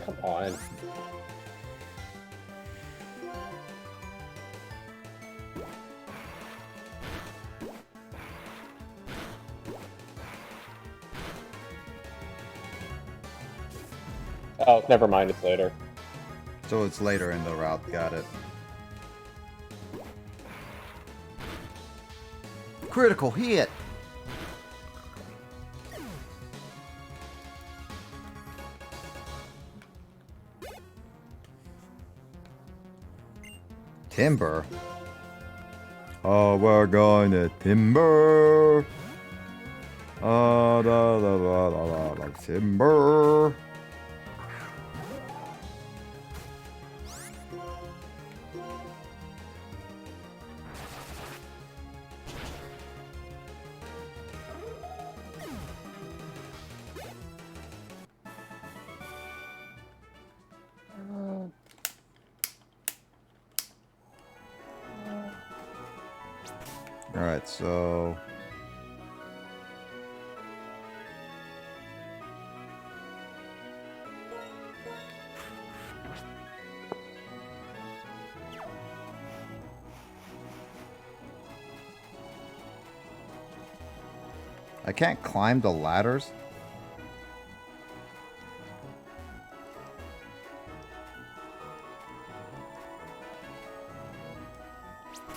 Speaker 5: Come on. Oh, never mind, it's later.
Speaker 2: So it's later in the route, got it. Critical hit! Timber? Oh, we're going to timber. Timber. Alright, so... I can't climb the ladders?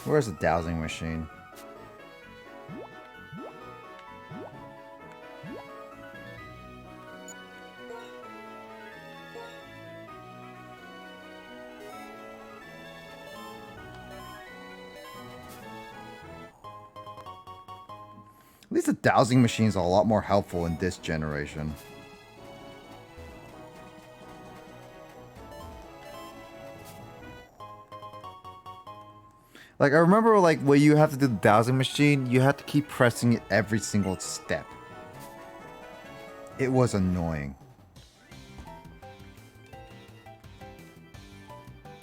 Speaker 2: Where's the dowsing machine? At least the dowsing machines are a lot more helpful in this generation. Like, I remember, like, when you have to do the dowsing machine, you have to keep pressing it every single step. It was annoying.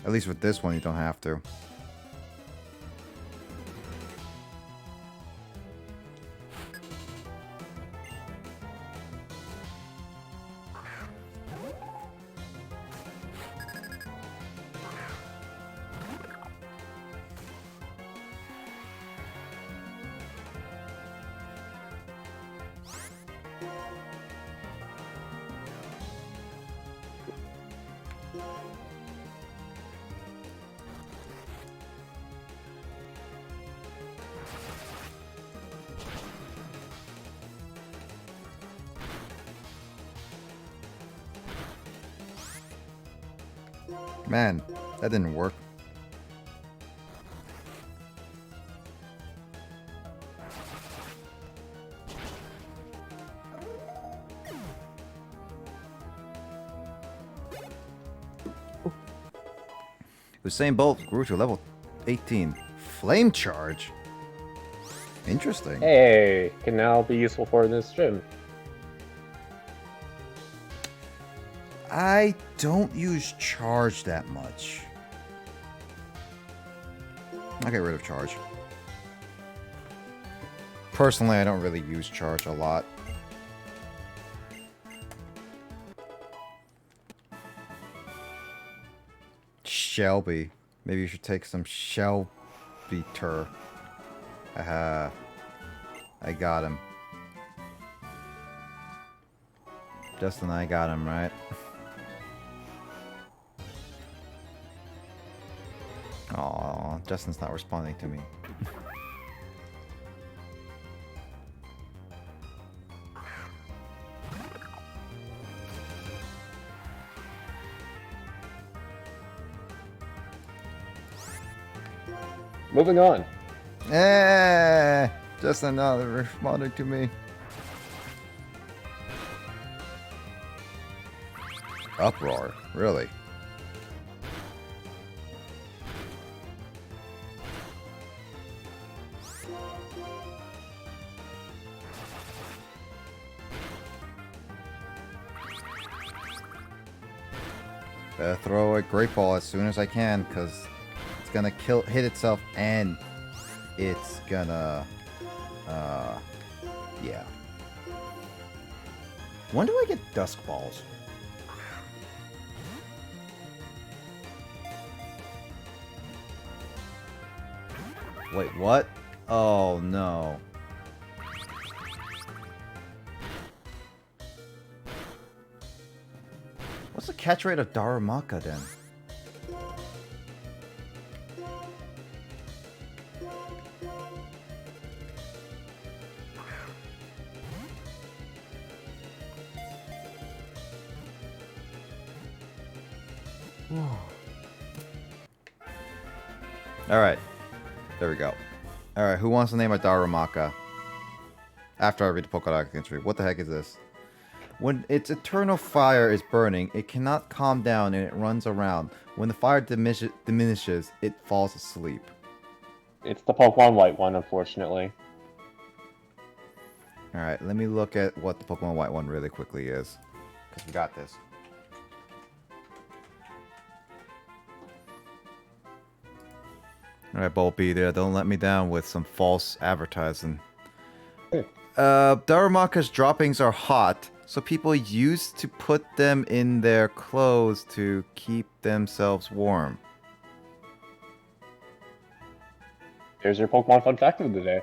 Speaker 2: At least with this one, you don't have to. Man, that didn't work. Usain Bolt grew to level 18. Flame charge? Interesting.
Speaker 5: Hey, can now be useful for this gym.
Speaker 2: I don't use charge that much. I'll get rid of charge. Personally, I don't really use charge a lot. Shelby. Maybe you should take some Shelby-ter. Aha. I got him. Justin, I got him, right? Aw, Justin's not responding to me.
Speaker 5: Moving on.
Speaker 2: Justin not responding to me. Uproar, really? Throw a great ball as soon as I can, because it's gonna hit itself, and it's gonna, yeah. When do I get dusk balls? Wait, what? Oh no. What's the catch rate of Darumaka then? Alright. There we go. Alright, who wants to name a Darumaka? After I read the Pokemon entry. What the heck is this? When its eternal fire is burning, it cannot calm down and it runs around. When the fire diminishes, it falls asleep.
Speaker 5: It's the Pokemon White one, unfortunately.
Speaker 2: Alright, let me look at what the Pokemon White one really quickly is. Because we got this. Alright, Bulby there. Don't let me down with some false advertising. Darumaka's droppings are hot, so people used to put them in their clothes to keep themselves warm.
Speaker 5: Here's your Pokemon fun fact of the day.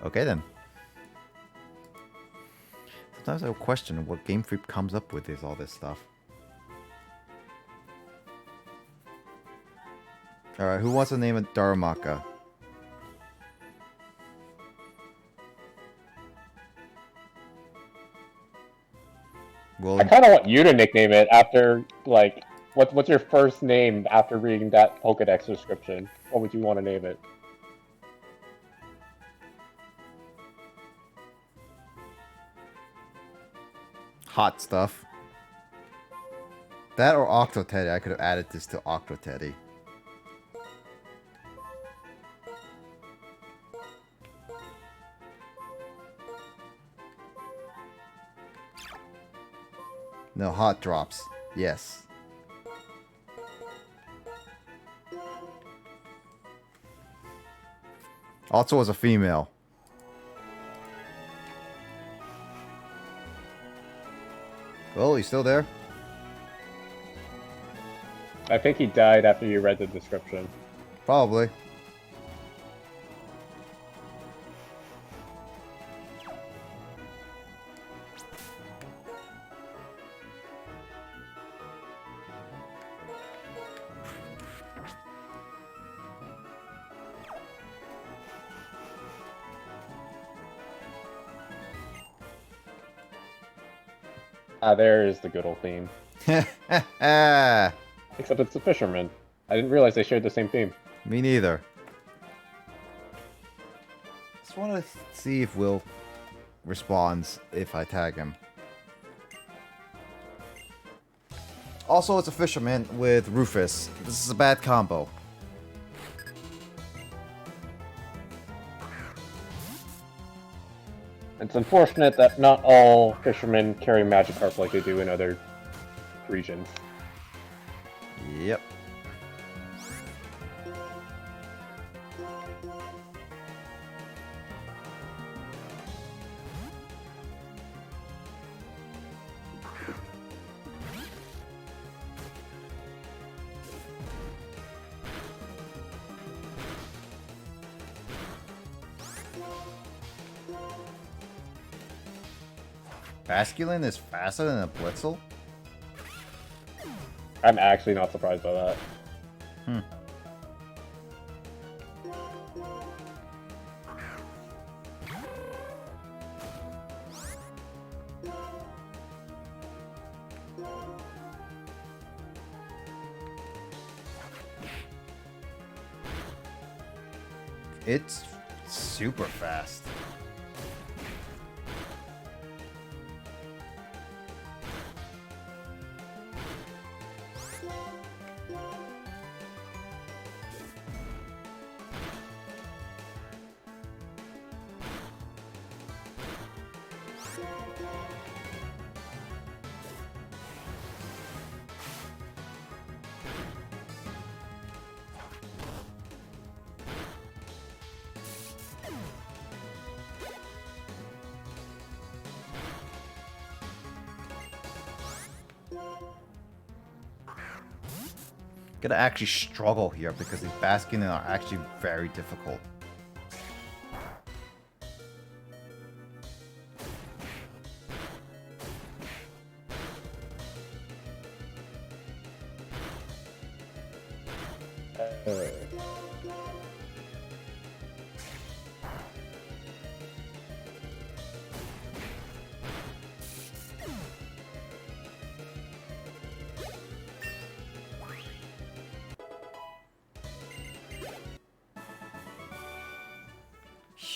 Speaker 2: Okay then. Sometimes I question what Game Freak comes up with is all this stuff. Alright, who wants to name a Darumaka? Well,
Speaker 5: I kind of want you to nickname it after, like, what's your first name after reading that Pokedex description? What would you want to name it?
Speaker 2: hot stuff. That or Octoteddy. I could have added this to Octoteddy. No, hot drops. Yes. Also as a female. Oh, he's still there?
Speaker 5: I think he died after you read the description.
Speaker 2: Probably.
Speaker 5: Ah, there is the good old theme.
Speaker 2: Me
Speaker 5: Except it's the fisherman. I didn't realize they shared the same theme.
Speaker 2: neither. Just want to see if Will responds if I tag him. Also, it's a fisherman with Rufus. This is a bad combo.
Speaker 5: It's unfortunate that not all fishermen carry Magikarp like they do in other regions.
Speaker 2: Yep. Basculin is faster than a Blitzel?
Speaker 5: I'm actually not surprised by that.
Speaker 2: Hmm. It's super fast. Gonna actually struggle here because these Basculin are actually very difficult.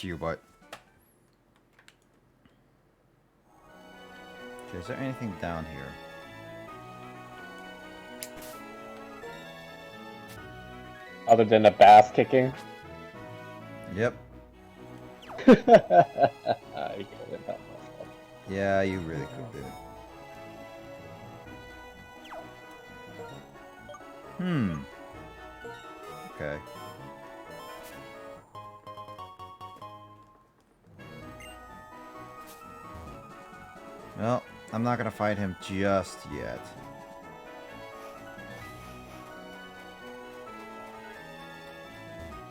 Speaker 2: you, but... Okay, is there anything down here?
Speaker 5: Other than a bass kicking.
Speaker 2: Yep.
Speaker 5: I couldn't help myself.
Speaker 2: Yeah, you really could do it. Okay. Well, I'm not gonna fight him just yet.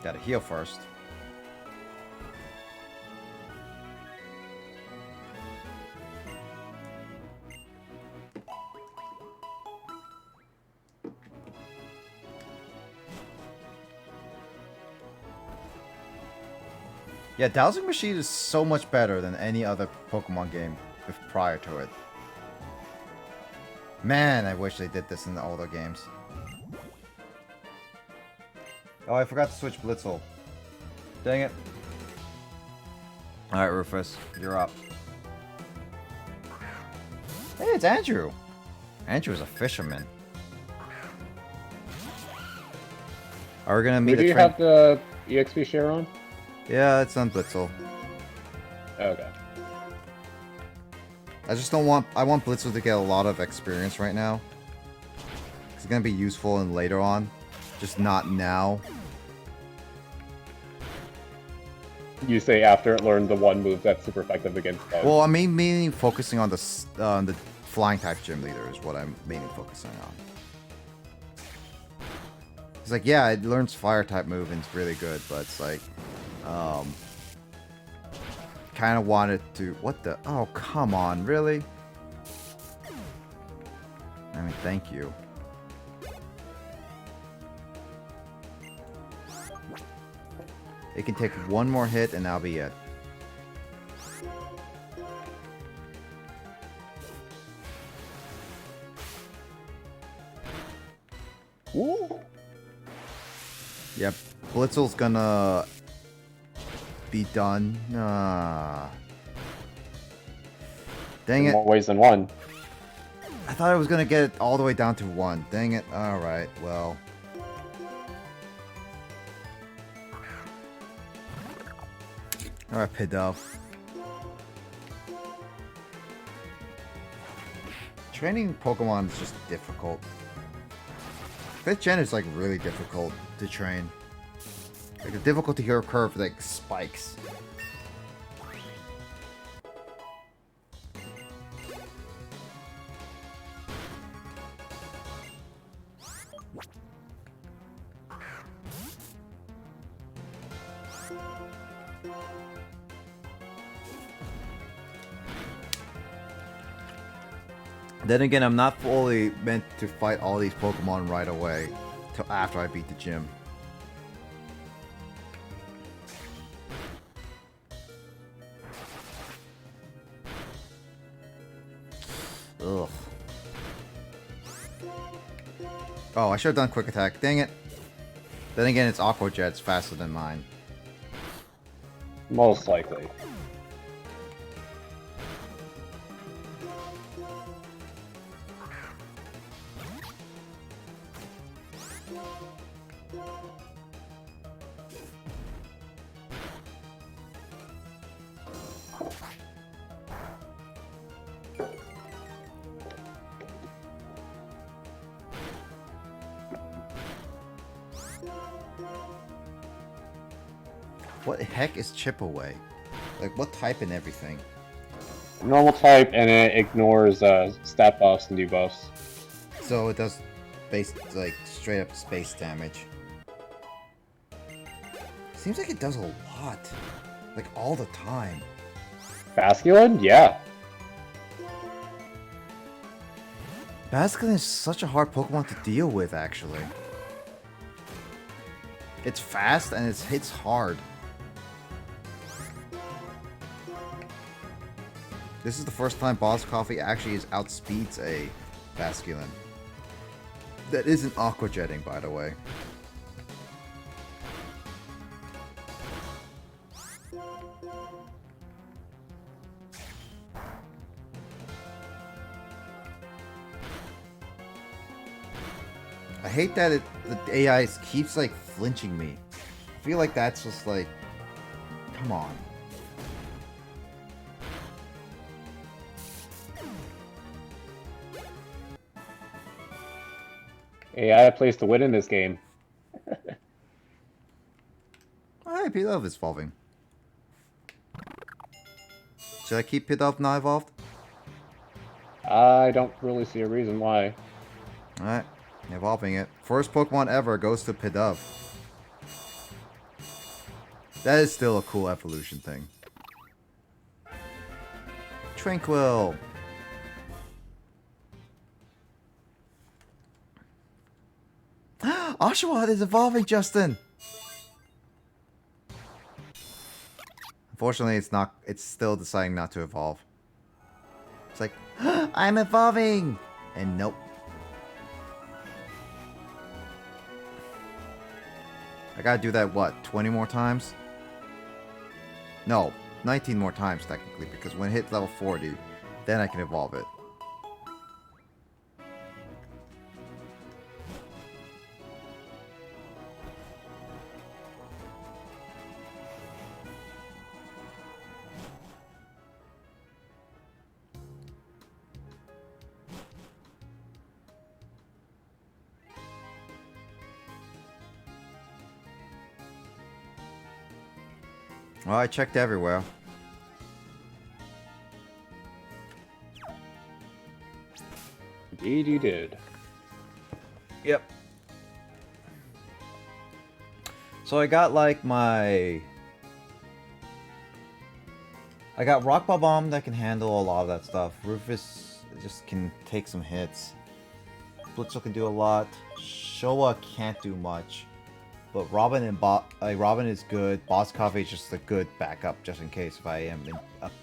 Speaker 2: Gotta heal first. Yeah, Dowsing Machine is so much better than any other Pokemon game prior to it. Man, I wish they did this in the older games. Oh, I forgot to switch Blitzel. Dang it. Alright, Rufus, you're up. Hey, it's Andrew. Andrew's a fisherman. Are we gonna meet
Speaker 5: Do you have the EXP share on?
Speaker 2: Yeah, it's on Blitzel.
Speaker 5: Okay.
Speaker 2: I just don't want... I want Blitzel to get a lot of experience right now. It's gonna be useful and later on. Just not now.
Speaker 5: You say after it learned the one move that's super effective against bugs.
Speaker 2: Well, I'm mainly focusing on the flying type gym leader is what I'm mainly focusing on. It's like, yeah, it learns fire type move and it's really good, but it's like, kind of wanted to... What the... Oh, come on, really? I mean, thank you. It can take one more hit and that'll be it.
Speaker 5: Ooh.
Speaker 2: Yep, Blitzel's gonna be done. Dang
Speaker 5: In
Speaker 2: it.
Speaker 5: more ways than one.
Speaker 2: I thought I was gonna get it all the way down to 1. Dang it. Alright, well. Alright, Pidove. Training Pokemon is just difficult. 5th gen is like really difficult to train. Like the difficulty curve like spikes. Then again, I'm not fully meant to fight all these Pokemon right away till after I beat the gym. Ugh. Oh, I should have done quick attack. Dang it. Then again, it's Aqua Jet's faster than mine.
Speaker 5: Most likely.
Speaker 2: What the heck is Chip Away? Like, what type and everything?
Speaker 5: Normal type, and it ignores stat buffs and debuffs.
Speaker 2: So it does base, like, straight up space damage. Seems like it does a lot. Like, all the time.
Speaker 5: Basculin? Yeah.
Speaker 2: Basculin is such a hard Pokemon to deal with, actually. It's fast and it hits hard. This is the first time Boss Coffee actually outspeeds a Basculin. That isn't Aqua Jetting, by the way. I hate that the AI keeps like flinching me. I feel like that's just like, come on.
Speaker 5: Hey, I had a place to win in this game.
Speaker 2: Alright, Pidove is evolving. Should I keep Pidove not evolved?
Speaker 5: I don't really see a reason why.
Speaker 2: Alright, evolving it. First Pokemon ever goes to Pidove. That is still a cool evolution thing. Tranquil. Oshawott is evolving, Justin! Unfortunately, it's not. It's still deciding not to evolve. It's like, I'm evolving! And nope. I gotta do that, what, 20 more times? No, 19 more times, technically, because when it hits level 40, then I can evolve it. Well, I checked everywhere.
Speaker 5: Indeed you did.
Speaker 2: Yep. So I got like I got Rock Bomb that can handle a lot of that stuff. Rufus just can take some hits. Blitzel can do a lot. Showa can't do much. But Robin and Robin is good. Boss Coffee is just a good backup, just in case if I am in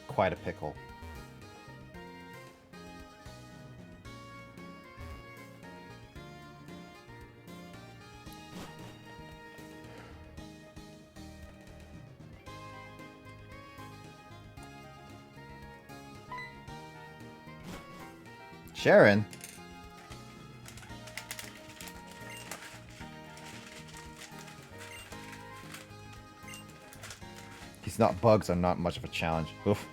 Speaker 2: quite a pickle. Sharon. He's not bugs are not much of a challenge. Oof.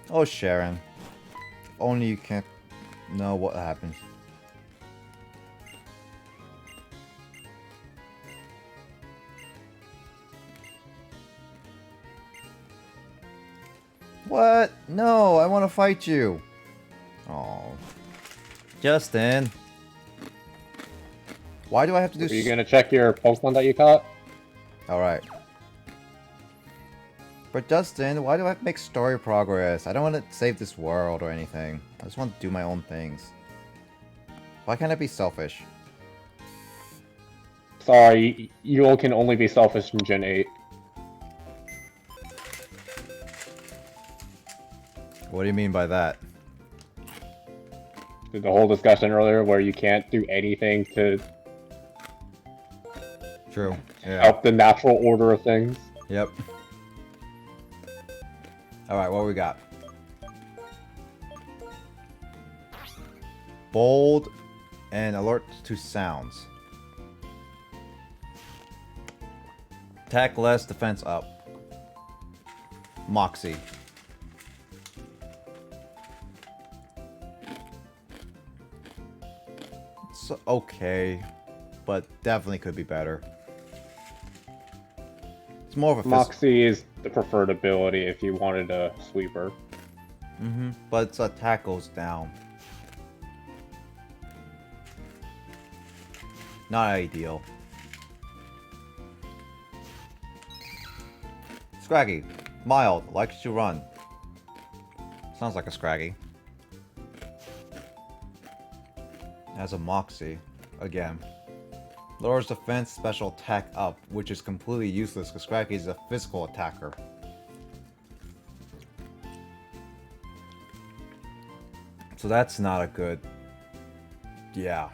Speaker 2: Oh, Sharon. If only you can't know what happens. What? No, I want to fight you. Oh. Justin. Why do I have to do...
Speaker 5: Are you gonna check your Pokemon that you caught?
Speaker 2: Alright. But Justin, why do I have to make story progress? I don't want to save this world or anything. I just want to do my own things. Why can't I be selfish?
Speaker 5: Sorry, you can only be selfish from Gen 8.
Speaker 2: What do you mean by that?
Speaker 5: The whole discussion earlier where you can't do anything to
Speaker 2: True. Yeah.
Speaker 5: help the natural order of things.
Speaker 2: Yep. Alright, what we got? Bold and alert to sounds. Attack less, defense up. Moxie. It's okay, but definitely could be better. It's more of a
Speaker 5: Moxie is the preferred ability if you wanted a sweeper.
Speaker 2: but its attack goes down. Not ideal. Scraggy. Mild. Likes to run. Sounds like a Scraggy. Has a Moxie. Again. Lowers defense, special attack up, which is completely useless because Scraggy is a physical attacker. So that's not a good Yeah.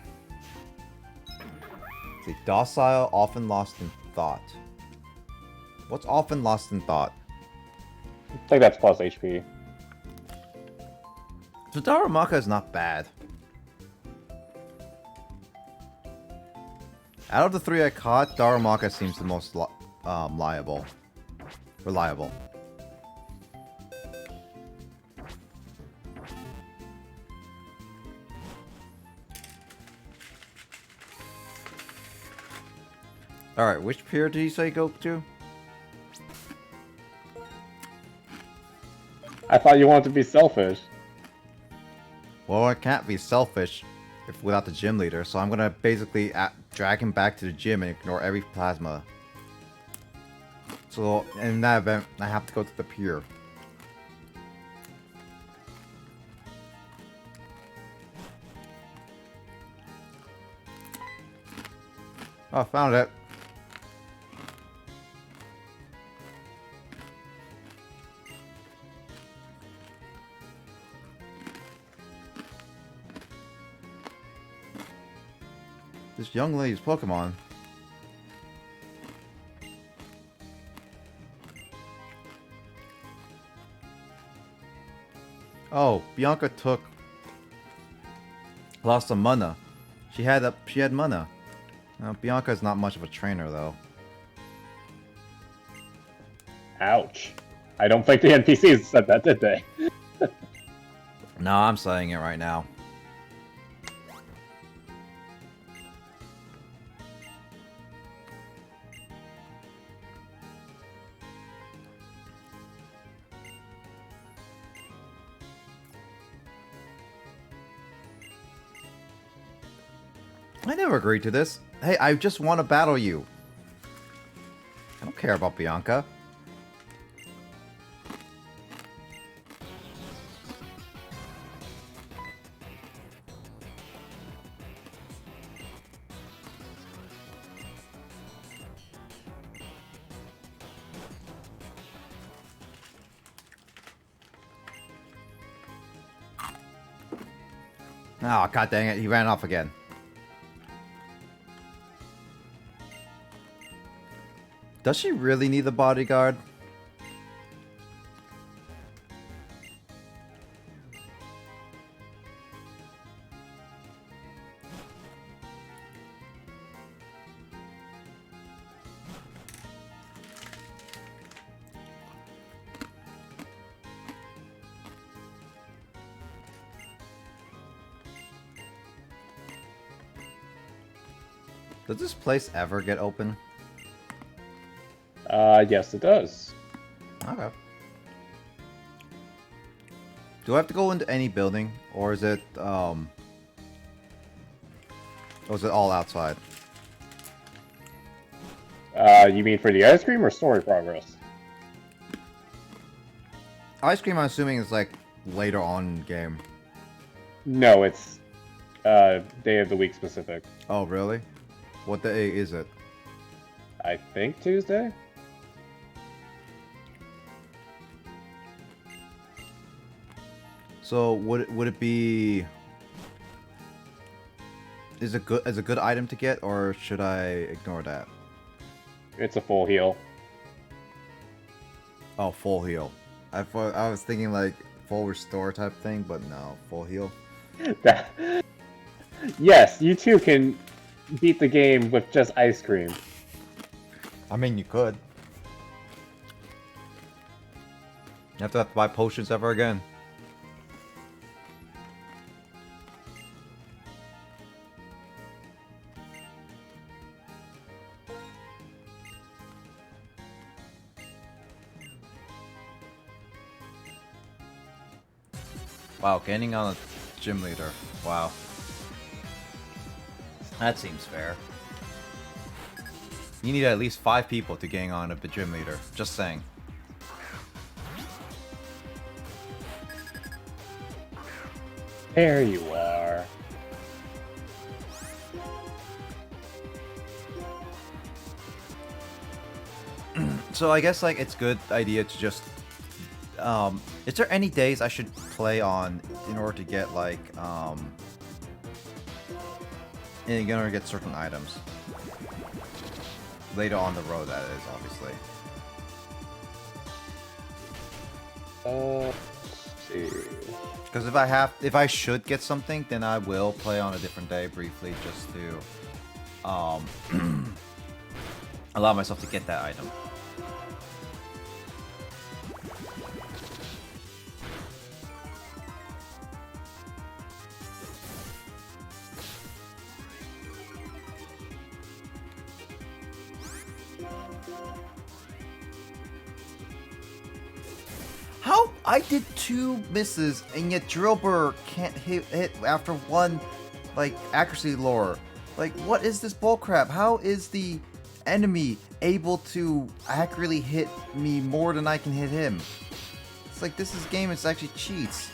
Speaker 2: See, docile, often lost in thought. What's often lost in thought?
Speaker 5: I think that's plus HP.
Speaker 2: So Darumaka is not bad. Out of the 3 I caught, Darumaka seems the most reliable. Alright, which pier did you say go to?
Speaker 5: I thought you wanted to be selfish.
Speaker 2: Well, I can't be selfish without the gym leader, so I'm gonna basically drag him back to the gym and ignore every plasma. So, in that event, I have to go to the pier. Oh, found it. This young lady's Pokemon. Oh, Bianca lost some mana. She had mana. Bianca's not much of a trainer though.
Speaker 5: Ouch. I don't think the NPCs said that, did they?
Speaker 2: No, I'm saying it right now. I never agreed to this. Hey, I just want to battle you. I don't care about Bianca. Oh, god dang it, he ran off again. Does she really need the bodyguard? Does this place ever get open?
Speaker 5: Yes, it does.
Speaker 2: Okay. Do I have to go into any building, or is it all outside?
Speaker 5: You mean for the ice cream or story progress?
Speaker 2: Ice cream, I'm assuming, is like later on in the game.
Speaker 5: No, it's day of the week specific.
Speaker 2: Oh, really? What day is it?
Speaker 5: I think Tuesday?
Speaker 2: So would it be? Is it a good item to get, or should I ignore that?
Speaker 5: It's a full heal.
Speaker 2: Oh, full heal. I was thinking like full restore type thing, but no, full heal.
Speaker 5: Yes, you too can beat the game with just ice cream.
Speaker 2: I mean, you could. You have to buy potions ever again. Wow, gaining on a gym leader. Wow. That seems fair. You need at least 5 people to gain on a gym leader. Just saying.
Speaker 5: There you are.
Speaker 2: So I guess like it's good idea to just is there any days I should play on in order to get like And you're gonna get certain items. Later on the road, that is, obviously.
Speaker 5: Let's see.
Speaker 2: Because if I should get something, then I will play on a different day briefly, just to allow myself to get that item. How? I did 2 misses, and yet Drillbur can't hit after 1, like, accuracy lore. Like, what is this bullcrap? How is the enemy able to accurately hit me more than I can hit him? It's like, this game is actually cheats.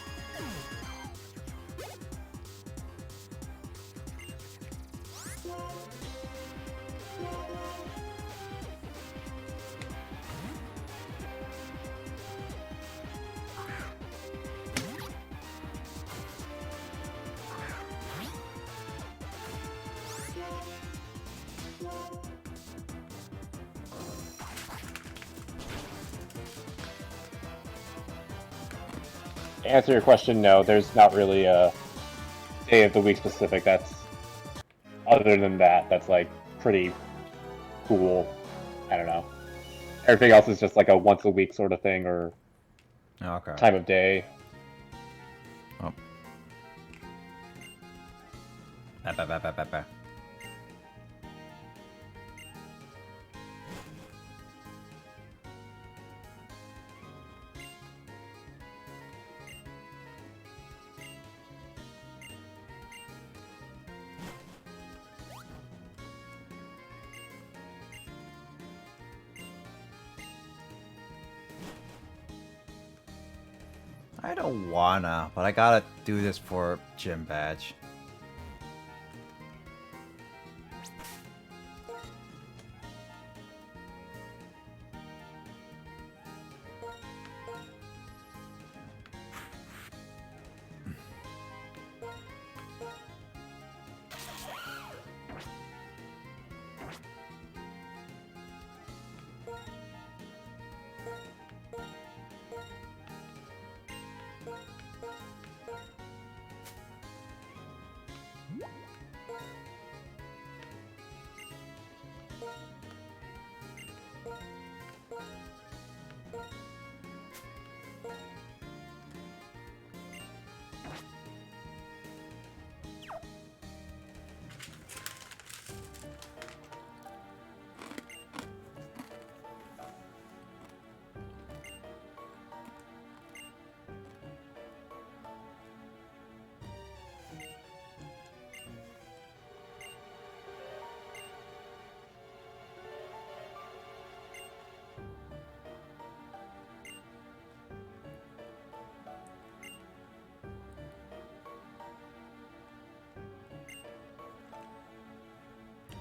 Speaker 5: To answer your question, no, there's not really a day of the week specific. That's other than that, that's like pretty cool. I don't know. Everything else is just like a once a week sort of thing or
Speaker 2: Okay.
Speaker 5: time of day.
Speaker 2: Oh. Ba. I don't wanna, but I gotta do this for Gym Badge.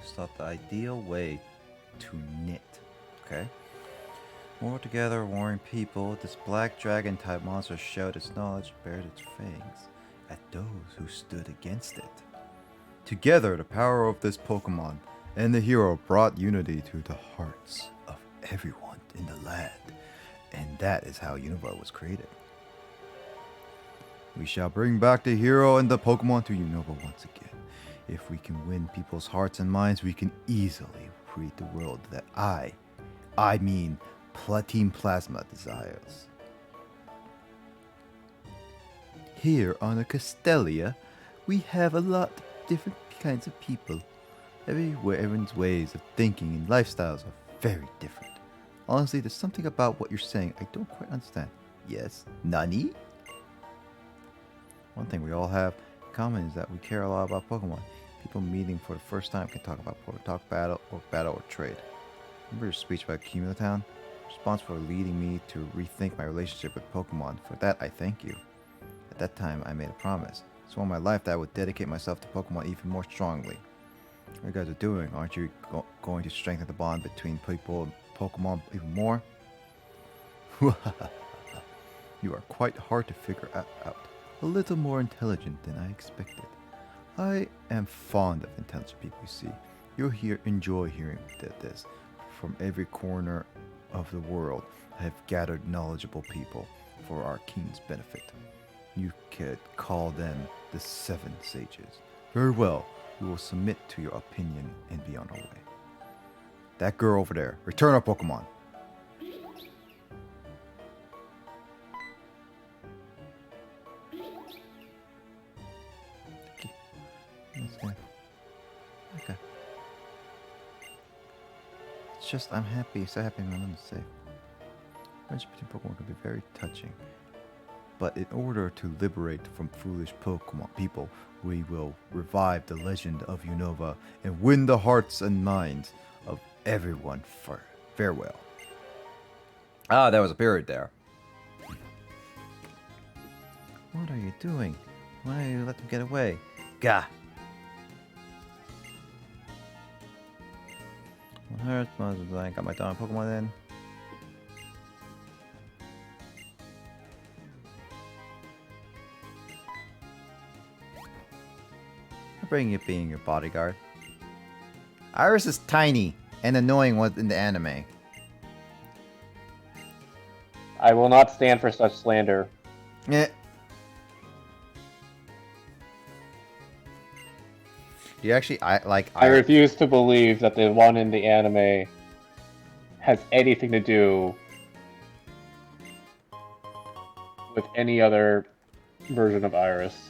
Speaker 2: It's not the ideal way to knit. Okay. More together, warring people, this black dragon type monster showed its knowledge, bared its fangs at those who stood against it. Together, the power of this Pokemon and the hero brought unity to the hearts of everyone in the land. And that is how Unova was created. We shall bring back the hero and the Pokemon to Unova once again. If we can win people's hearts and minds, we can easily create the world that I mean Team Plasma desires. Here on the Castelia, we have a lot of different kinds of people. Everyone's ways of thinking and lifestyles are very different. Honestly, there's something about what you're saying I don't quite understand. Yes, Nani? One thing we all have in common is that we care a lot about Pokemon. People meeting for the first time can talk about battle or trade. Remember your speech about Cumulatown? Responsible for leading me to rethink my relationship with Pokemon. For that, I thank you. At that time, I made a promise. I swore my life that I would dedicate myself to Pokemon even more strongly. What you guys are doing? Aren't you going to strengthen the bond between people and Pokemon even more? You are quite hard to figure out. A little more intelligent than I expected. I am fond of intense people, you see. You'll enjoy hearing this. From every corner of the world, I have gathered knowledgeable people for our king's benefit. You could call them the 7 sages. Very well, we will submit to your opinion and be on our way. That girl over there, return our Pokemon. Okay. It's just, I'm happy, so happy when I'm safe. Friendship between Pokemon can be very touching. But in order to liberate from foolish Pokemon people, we will revive the legend of Unova and win the hearts and minds of everyone. Farewell. Ah, there was a period there. What are you doing? Why do you let them get away? Gah! Hurts, I got my darn Pokemon then. I'm bringing you being your bodyguard. Iris is tiny and annoying in the anime.
Speaker 5: I will not stand for such slander.
Speaker 2: Yeah. Do you actually like
Speaker 5: I
Speaker 2: Iris?
Speaker 5: refuse to believe that the one in the anime has anything to do with any other version of Iris.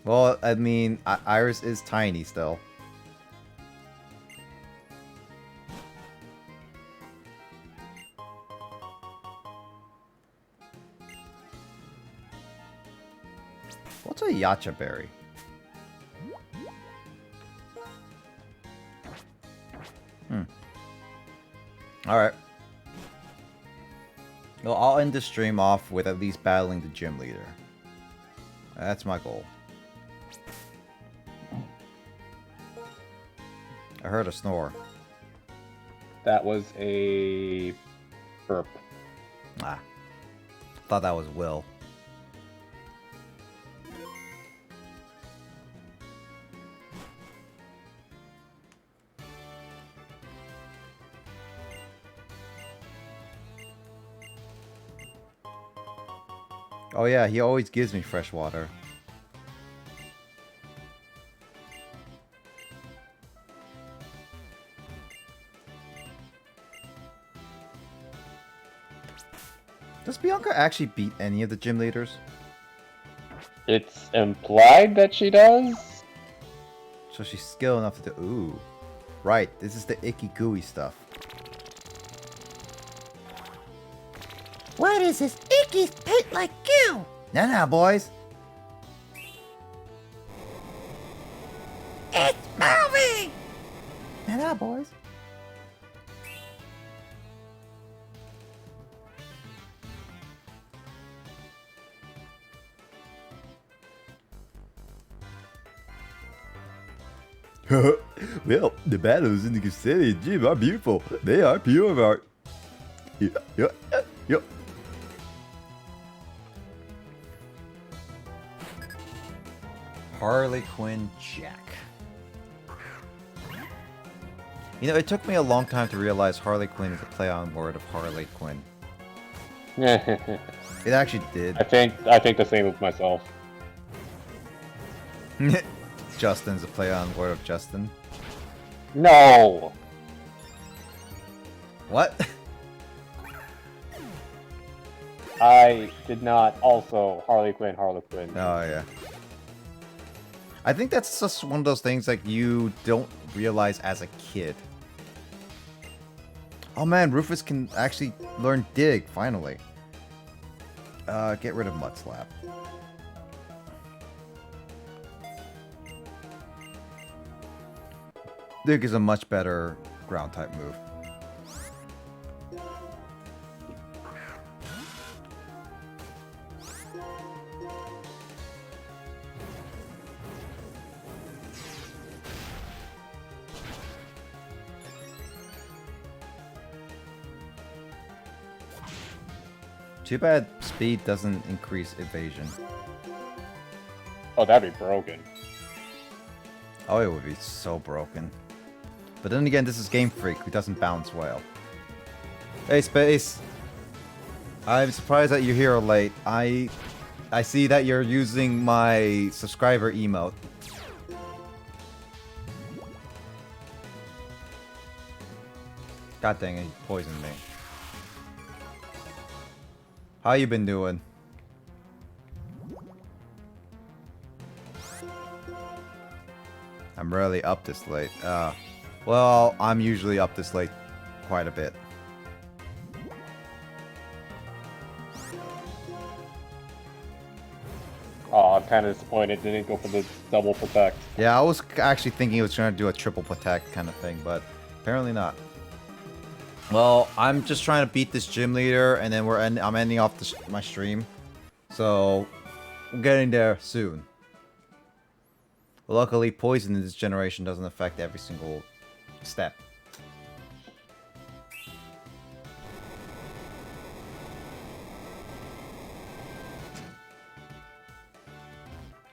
Speaker 2: Well, I mean, Iris is tiny still. What's a Yacha berry? Alright. Well, I'll end the stream off with at least battling the gym leader. That's my goal. I heard a snore.
Speaker 5: That was a burp.
Speaker 2: Ah. Thought that was Will. Oh yeah, he always gives me fresh water. Does Bianca actually beat any of the gym leaders?
Speaker 5: It's implied that she does?
Speaker 2: So she's skilled enough to do... Ooh. Right, this is the icky gooey stuff. What is this icky pit like goo? Now, boys. It's moving! Now, boys. Well, the battles in the Custodian Gym are beautiful. They are pure art. Yep. Harley Quinn Jack. You know, it took me a long time to realize Harley Quinn is a play on word of Harley Quinn. It actually did.
Speaker 5: I think the same with myself.
Speaker 2: Justin's a play on word of Justin.
Speaker 5: No!
Speaker 2: What?
Speaker 5: I did not also Harley Quinn.
Speaker 2: Oh, yeah. I think that's just one of those things like you don't realize as a kid. Oh man, Rufus can actually learn Dig, finally. Get rid of Mud Slap. Dig is a much better ground type move. Too bad speed doesn't increase evasion.
Speaker 5: Oh, that'd be broken.
Speaker 2: Oh, it would be so broken. But then again, this is Game Freak, who doesn't balance well. Hey, Space. I'm surprised that you're here late. I see that you're using my subscriber emote. God dang it, he poisoned me. How you been doing? I'm rarely up this late. Well, I'm usually up this late quite a bit.
Speaker 5: Oh, I'm kind of disappointed. Didn't go for the double protect.
Speaker 2: Yeah, I was actually thinking it was trying to do a triple protect kind of thing, but apparently not. Well, I'm just trying to beat this gym leader, and then I'm ending off my stream. So, we're getting there soon. Luckily, poison in this generation doesn't affect every single step.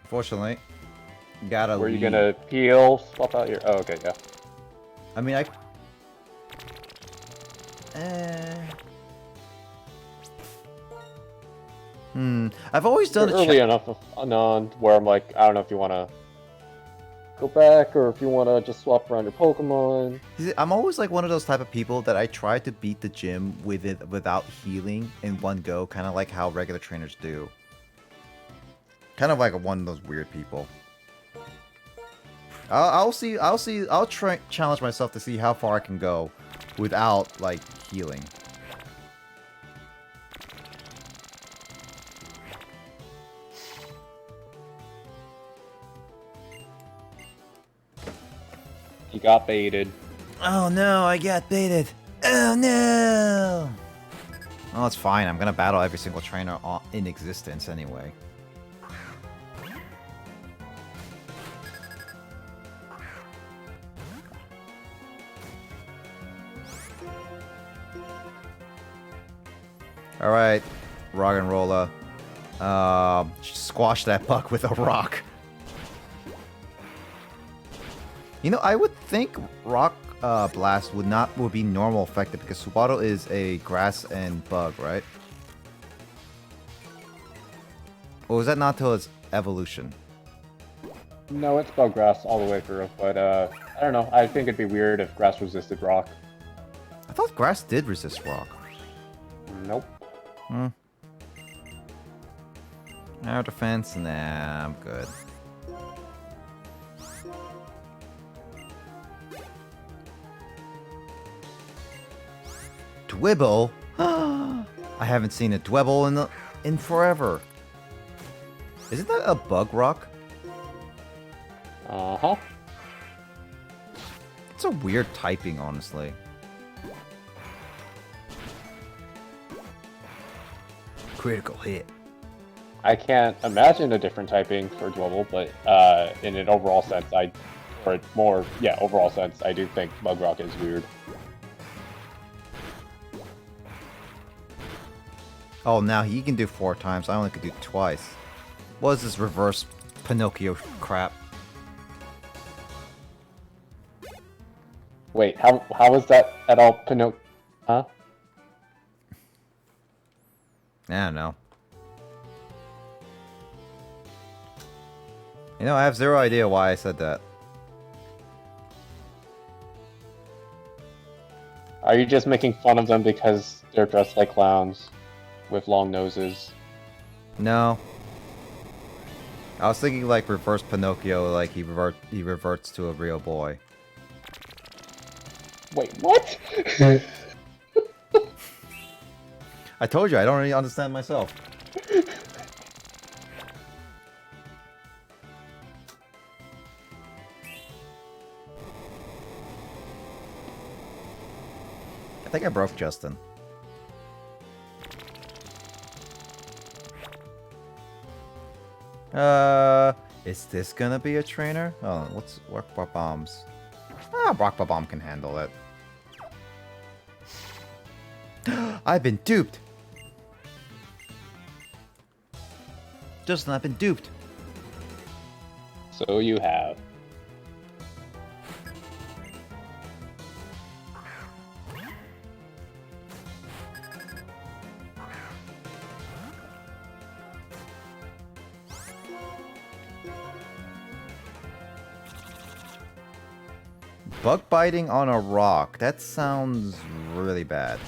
Speaker 2: Unfortunately, gotta
Speaker 5: Were you
Speaker 2: leave.
Speaker 5: gonna peel? Swap out your. Oh, okay, yeah.
Speaker 2: I mean, I've always done
Speaker 5: You're early enough on where I'm like, I don't know if you want to go back or if you want to just swap around your Pokemon.
Speaker 2: I'm always like one of those type of people that I try to beat the gym without healing in one go, kind of like how regular trainers do. Kind of like one of those weird people. I'll try challenge myself to see how far I can go without like healing.
Speaker 5: You got baited.
Speaker 2: Oh no, I got baited. Oh no. Oh, it's fine. I'm gonna battle every single trainer in existence anyway. Alright, rock and roller. Squash that puck with a rock. You know, I would think Rock Blast would be normal effective because Subaru is a grass and bug, right? Or was that not till its evolution?
Speaker 5: No, it's bug grass all the way through, but I don't know. I think it'd be weird if grass resisted rock.
Speaker 2: I thought grass did resist rock.
Speaker 5: Nope.
Speaker 2: Air defense? Nah, I'm good. Dwibble? I haven't seen a Dwebble in forever. Isn't that a bug rock?
Speaker 5: Uh-huh.
Speaker 2: It's a weird typing, honestly. Critical hit.
Speaker 5: I can't imagine a different typing for Dwebble, but in an overall sense, overall sense, I do think bug rock is weird.
Speaker 2: Oh, now he can do 4 times. I only could do twice. What is this reverse Pinocchio crap?
Speaker 5: Wait, how is that at all Pinocchio? Huh?
Speaker 2: I don't know. You know, I have zero idea why I said that.
Speaker 5: Are you just making fun of them because they're dressed like clowns with long noses?
Speaker 2: No. I was thinking like reverse Pinocchio, like he reverts to a real boy.
Speaker 5: Wait, what?
Speaker 2: I told you, I don't really understand myself. I think I broke Justin. Is this gonna be a trainer? Oh, let's work Rock Bombs. Ah, Rock Bomb can handle it. I've been duped! Justin, I've been duped.
Speaker 5: So you have.
Speaker 2: Bug biting on a rock. That sounds really bad.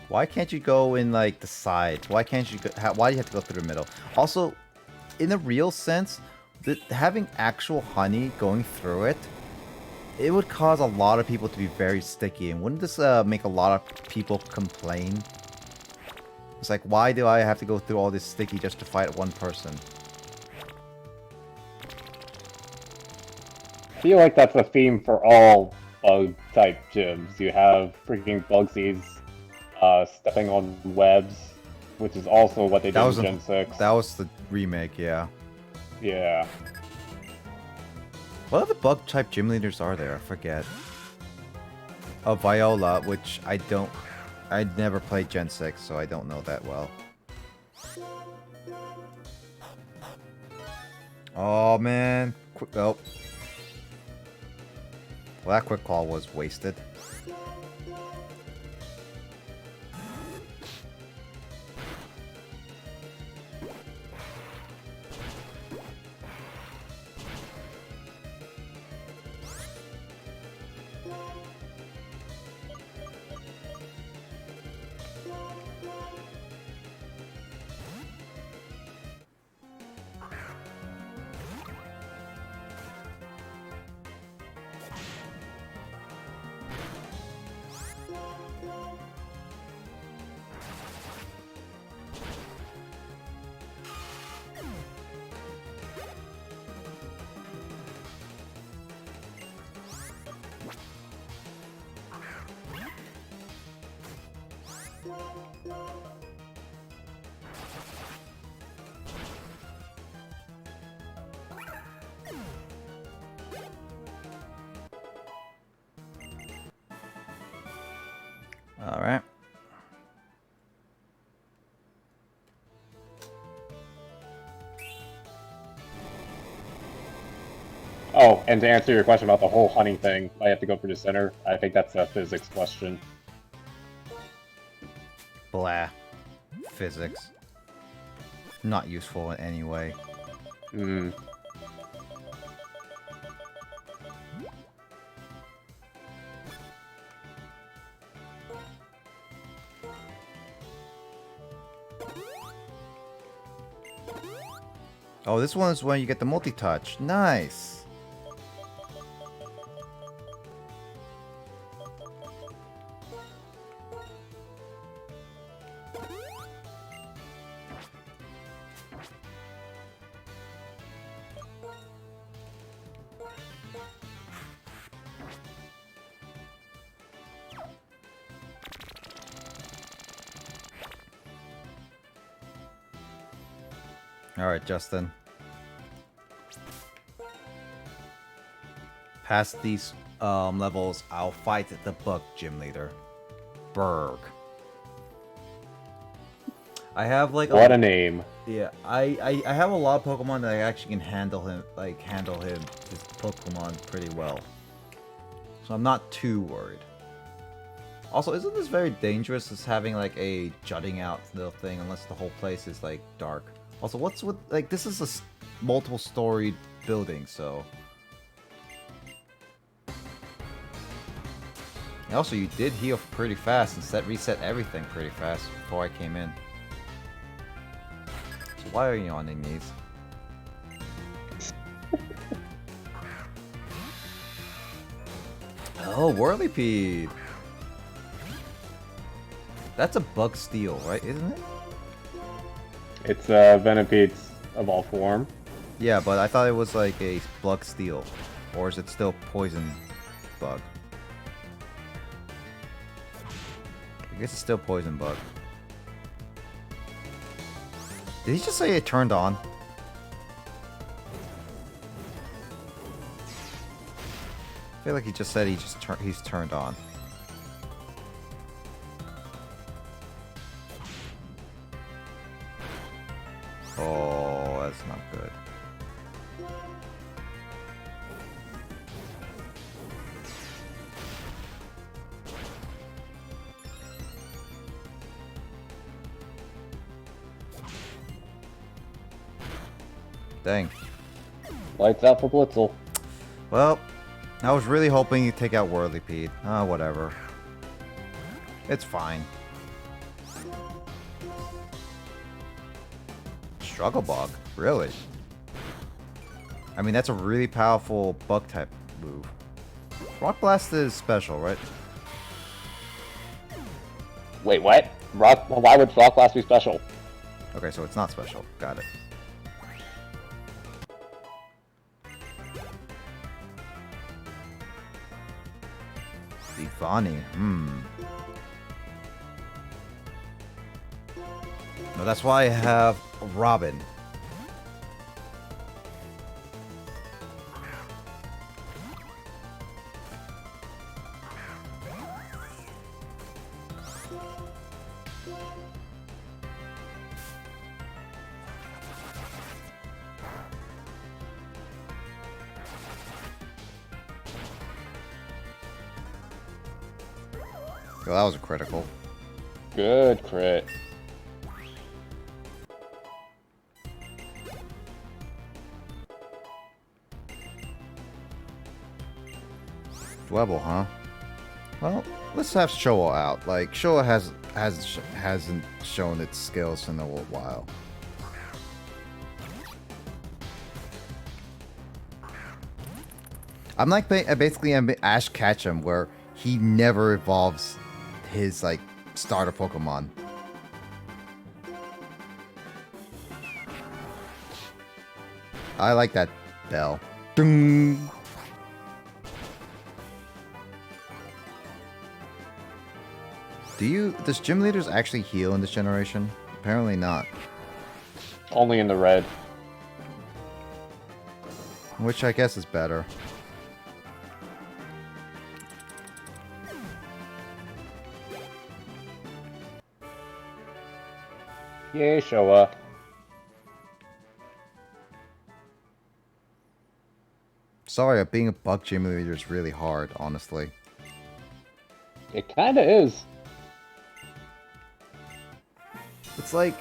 Speaker 2: Why can't you go in like the sides? Why can't you go, why do you have to go through the middle? Also, in a real sense, having actual honey going through it, it would cause a lot of people to be very sticky. And wouldn't this make a lot of people complain? It's like, why do I have to go through all this sticky just to fight one person?
Speaker 5: I feel like that's a theme for all bug type gyms. You have freaking Bugsies stepping on webs, which is also what they did in Gen 6.
Speaker 2: That was the remake, yeah.
Speaker 5: Yeah.
Speaker 2: What other bug type gym leaders are there? I forget. Oh, Viola, which I never played Gen 6, so I don't know that well. Oh, man. Oh. Well, that quick call was wasted. Alright.
Speaker 5: Oh, and to answer your question about the whole honey thing, I have to go for the center. I think that's a physics question.
Speaker 2: Blah. Physics. Not useful in any way.
Speaker 5: Hmm.
Speaker 2: Oh, this one is when you get the multi-touch. Nice. Alright, Justin. Past these levels, I'll fight the bug gym leader. Berg. I have like
Speaker 5: What a name.
Speaker 2: Yeah, I have a lot of Pokemon that I actually can handle his Pokemon pretty well. So I'm not too worried. Also, isn't this very dangerous, as having like a jutting out little thing, unless the whole place is like dark? Also, what's with, like, this is a multiple story building, so. And also, you did heal pretty fast and reset everything pretty fast before I came in. So why are you yawning these? Oh, Whirlipede! That's a bug steel, right? Isn't it?
Speaker 5: It's Venopede's evolved form.
Speaker 2: Yeah, but I thought it was like a bug steel. Or is it still poison bug? I guess it's still poison bug. Did he just say it turned on? I feel like he just said he's turned on. Oh, that's not good. Dang.
Speaker 5: Lights out for Blitzel.
Speaker 2: Well, I was really hoping you'd take out Whirlipede. Ah, whatever. It's fine. Struggle Bug? Really? I mean, that's a really powerful bug type move. Rock Blast is special, right?
Speaker 5: Wait, what? Why would Rock Blast be special?
Speaker 2: Okay, so it's not special. Got it. Ivani, No, that's why I have Robin. Well, that was a critical.
Speaker 5: Good crit.
Speaker 2: Dwebble, huh? Well, let's have Showa out. Like, Showa hasn't shown its skills in a little while. I'm like basically Ash Ketchum, where he never evolves his like starter Pokemon. I like that bell. Ding. Does gym leaders actually heal in this generation? Apparently not.
Speaker 5: Only in the red.
Speaker 2: Which I guess is better.
Speaker 5: Yay, Showa.
Speaker 2: Sorry, being a bug gym leader is really hard, honestly.
Speaker 5: It kinda is.
Speaker 2: It's like,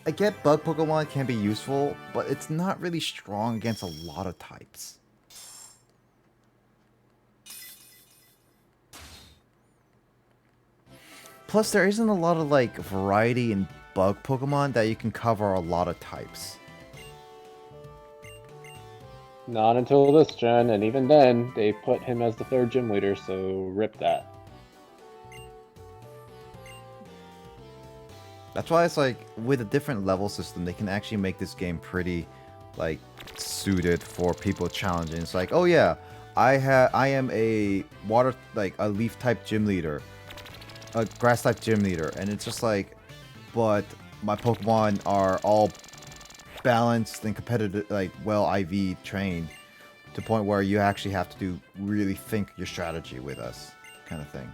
Speaker 2: I get bug Pokemon can be useful, but it's not really strong against a lot of types. Plus, there isn't a lot of like variety in bug Pokemon that you can cover a lot of types.
Speaker 5: Not until this gen, and even then, they put him as the third gym leader, so rip that.
Speaker 2: That's why it's like, with a different level system, they can actually make this game pretty, like, suited for people challenging. It's like, oh yeah, I am a water, like, a leaf type gym leader, a grass type gym leader, and it's just like, but my Pokemon are all balanced and competitive, like, well IV trained, to the point where you actually have to really think your strategy with us, kind of thing.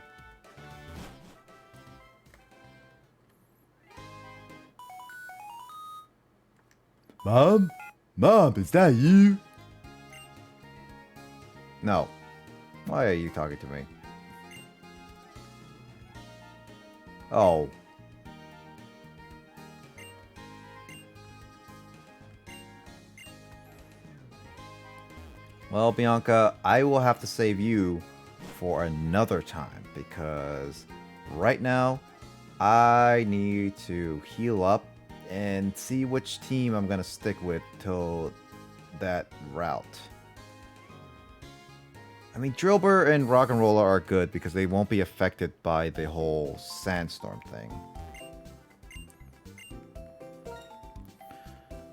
Speaker 2: Mom? Mom, is that you? No. Why are you talking to me? Oh. Well, Bianca, I will have to save you for another time, because right now I need to heal up and see which team I'm gonna stick with till that route. I mean, Drillbur and Rock'n'Roller are good because they won't be affected by the whole sandstorm thing.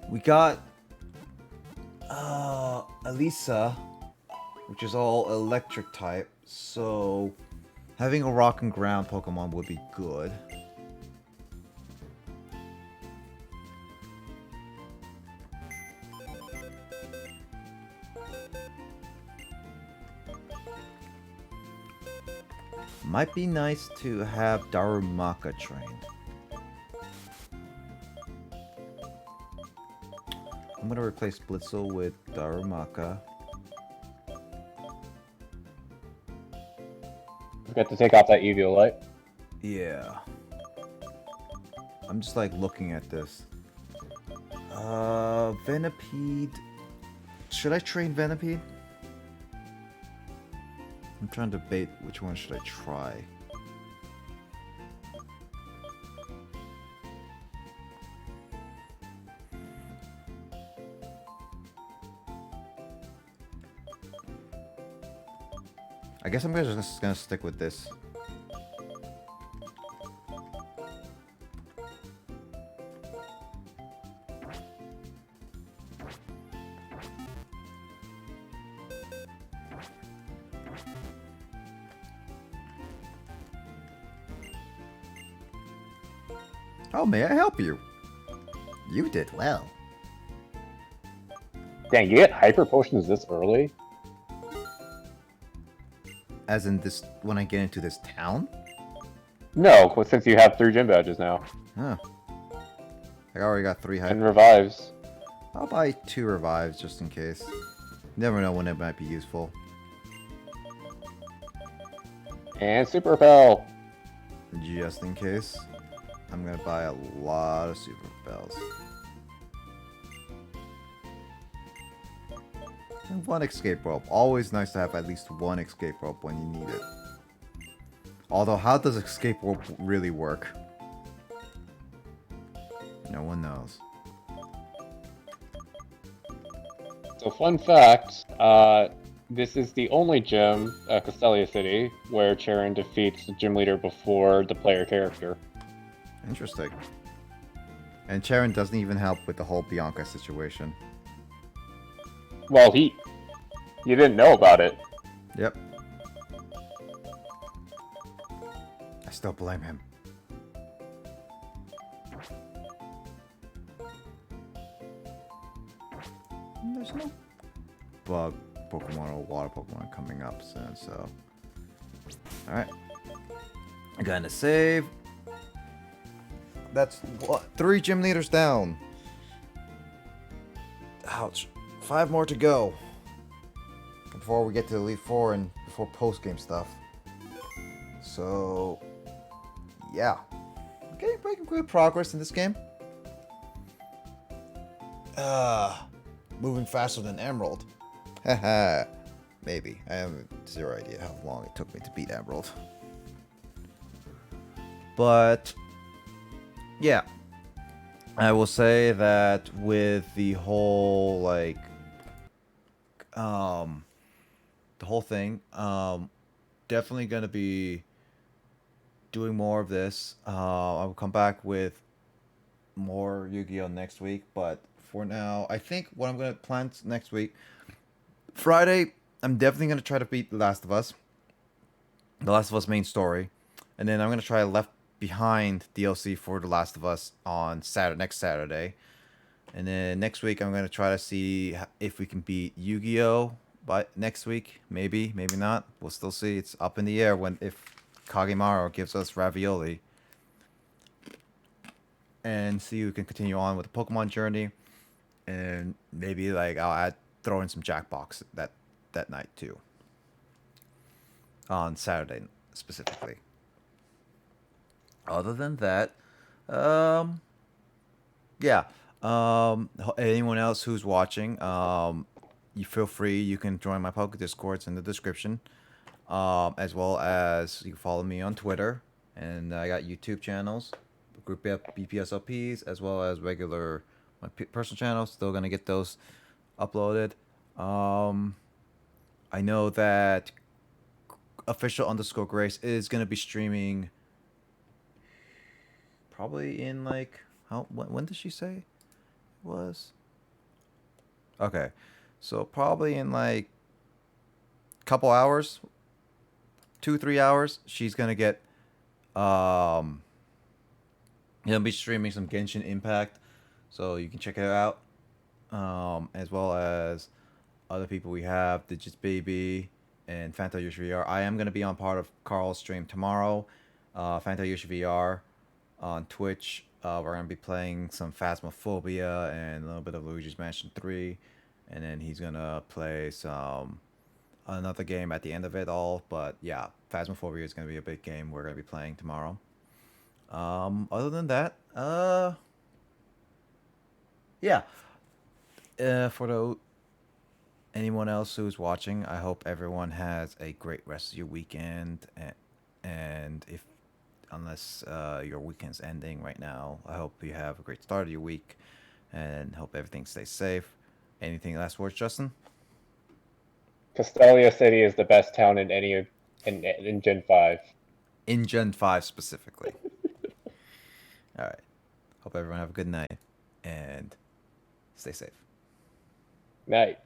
Speaker 2: We got Elisa, which is all electric type, so having a rock and ground Pokemon would be good. Might be nice to have Darumaka trained. I'm gonna replace Blitzel with Darumaka.
Speaker 5: Forget to take off that Eviolite.
Speaker 2: Yeah. I'm just like looking at this. Venipede. Should I train Venipede? I'm trying to debate which one should I try. I guess I'm just gonna stick with this. How may I help you? You did well.
Speaker 5: Dang, you get hyper potions this early?
Speaker 2: As in this, when I get into this town?
Speaker 5: No, since you have 3 gym badges now.
Speaker 2: Huh. I already got 3
Speaker 5: And
Speaker 2: hyper.
Speaker 5: revives.
Speaker 2: I'll buy 2 revives just in case. Never know when it might be useful.
Speaker 5: And super repel.
Speaker 2: Just in case. I'm gonna buy a lot of super bells. And 1 escape rope. Always nice to have at least 1 escape rope when you need it. Although, how does escape rope really work? No one knows.
Speaker 5: So fun fact, this is the only gym, Castelia City, where Charon defeats the gym leader before the player character.
Speaker 2: Interesting. And Charon doesn't even help with the whole Bianca situation.
Speaker 5: Well, you didn't know about it.
Speaker 2: Yep. I still blame him. There's no bug Pokemon or water Pokemon coming up soon, so. Alright. Gonna save. That's what? 3 gym leaders down. Ouch. 5 more to go. Before we get to Elite 4 and before post-game stuff. So, yeah. Making good progress in this game. Moving faster than Emerald. Haha. Maybe. I have 0 idea how long it took me to beat Emerald. But, yeah. I will say that with the whole, like, the whole thing, definitely gonna be doing more of this. I will come back with more Yu-Gi-Oh next week, but for now, I think what I'm gonna plan next week, Friday, I'm definitely gonna try to beat The Last of Us main story, and then I'm gonna try Left Behind DLC for The Last of Us on next Saturday, and then next week I'm gonna try to see if we can beat Yu-Gi-Oh by next week. Maybe not. We'll still see. It's up in the air if Kagemaru gives us ravioli. And see who can continue on with the Pokemon journey. And maybe like I'll throw in some Jackbox that night too. On Saturday specifically. Other than that, yeah. Anyone else who's watching, you feel free. You can join my Poke Discords in the description. As well as you can follow me on Twitter, and I got YouTube channels, Group BPSLPs, as well as regular my personal channels. Still gonna get those uploaded. I know that official_Grace is gonna be streaming. Probably in like when did she say it was? Okay, so probably in like couple hours. 2-3 hours, she's gonna get gonna be streaming some Genshin Impact, so you can check it out, as well as other people we have, Digits Baby, in Fantasy VR. I am gonna be on part of Carl's stream tomorrow. Fantasy VR on Twitch. We're gonna be playing some Phasmophobia and a little bit of Luigi's Mansion 3, and then he's gonna play some another game at the end of it all. But yeah, Phasmophobia is gonna be a big game we're gonna be playing tomorrow. Other than that, yeah. For the anyone else who's watching, I hope everyone has a great rest of your weekend. And if unless your weekend's ending right now, I hope you have a great start of your week, and hope everything stays safe. Anything last words, Justin?
Speaker 5: Castelia City is the best town in any in Gen 5.
Speaker 2: In Gen 5 specifically. All right. Hope everyone have a good night and stay safe.
Speaker 5: Night.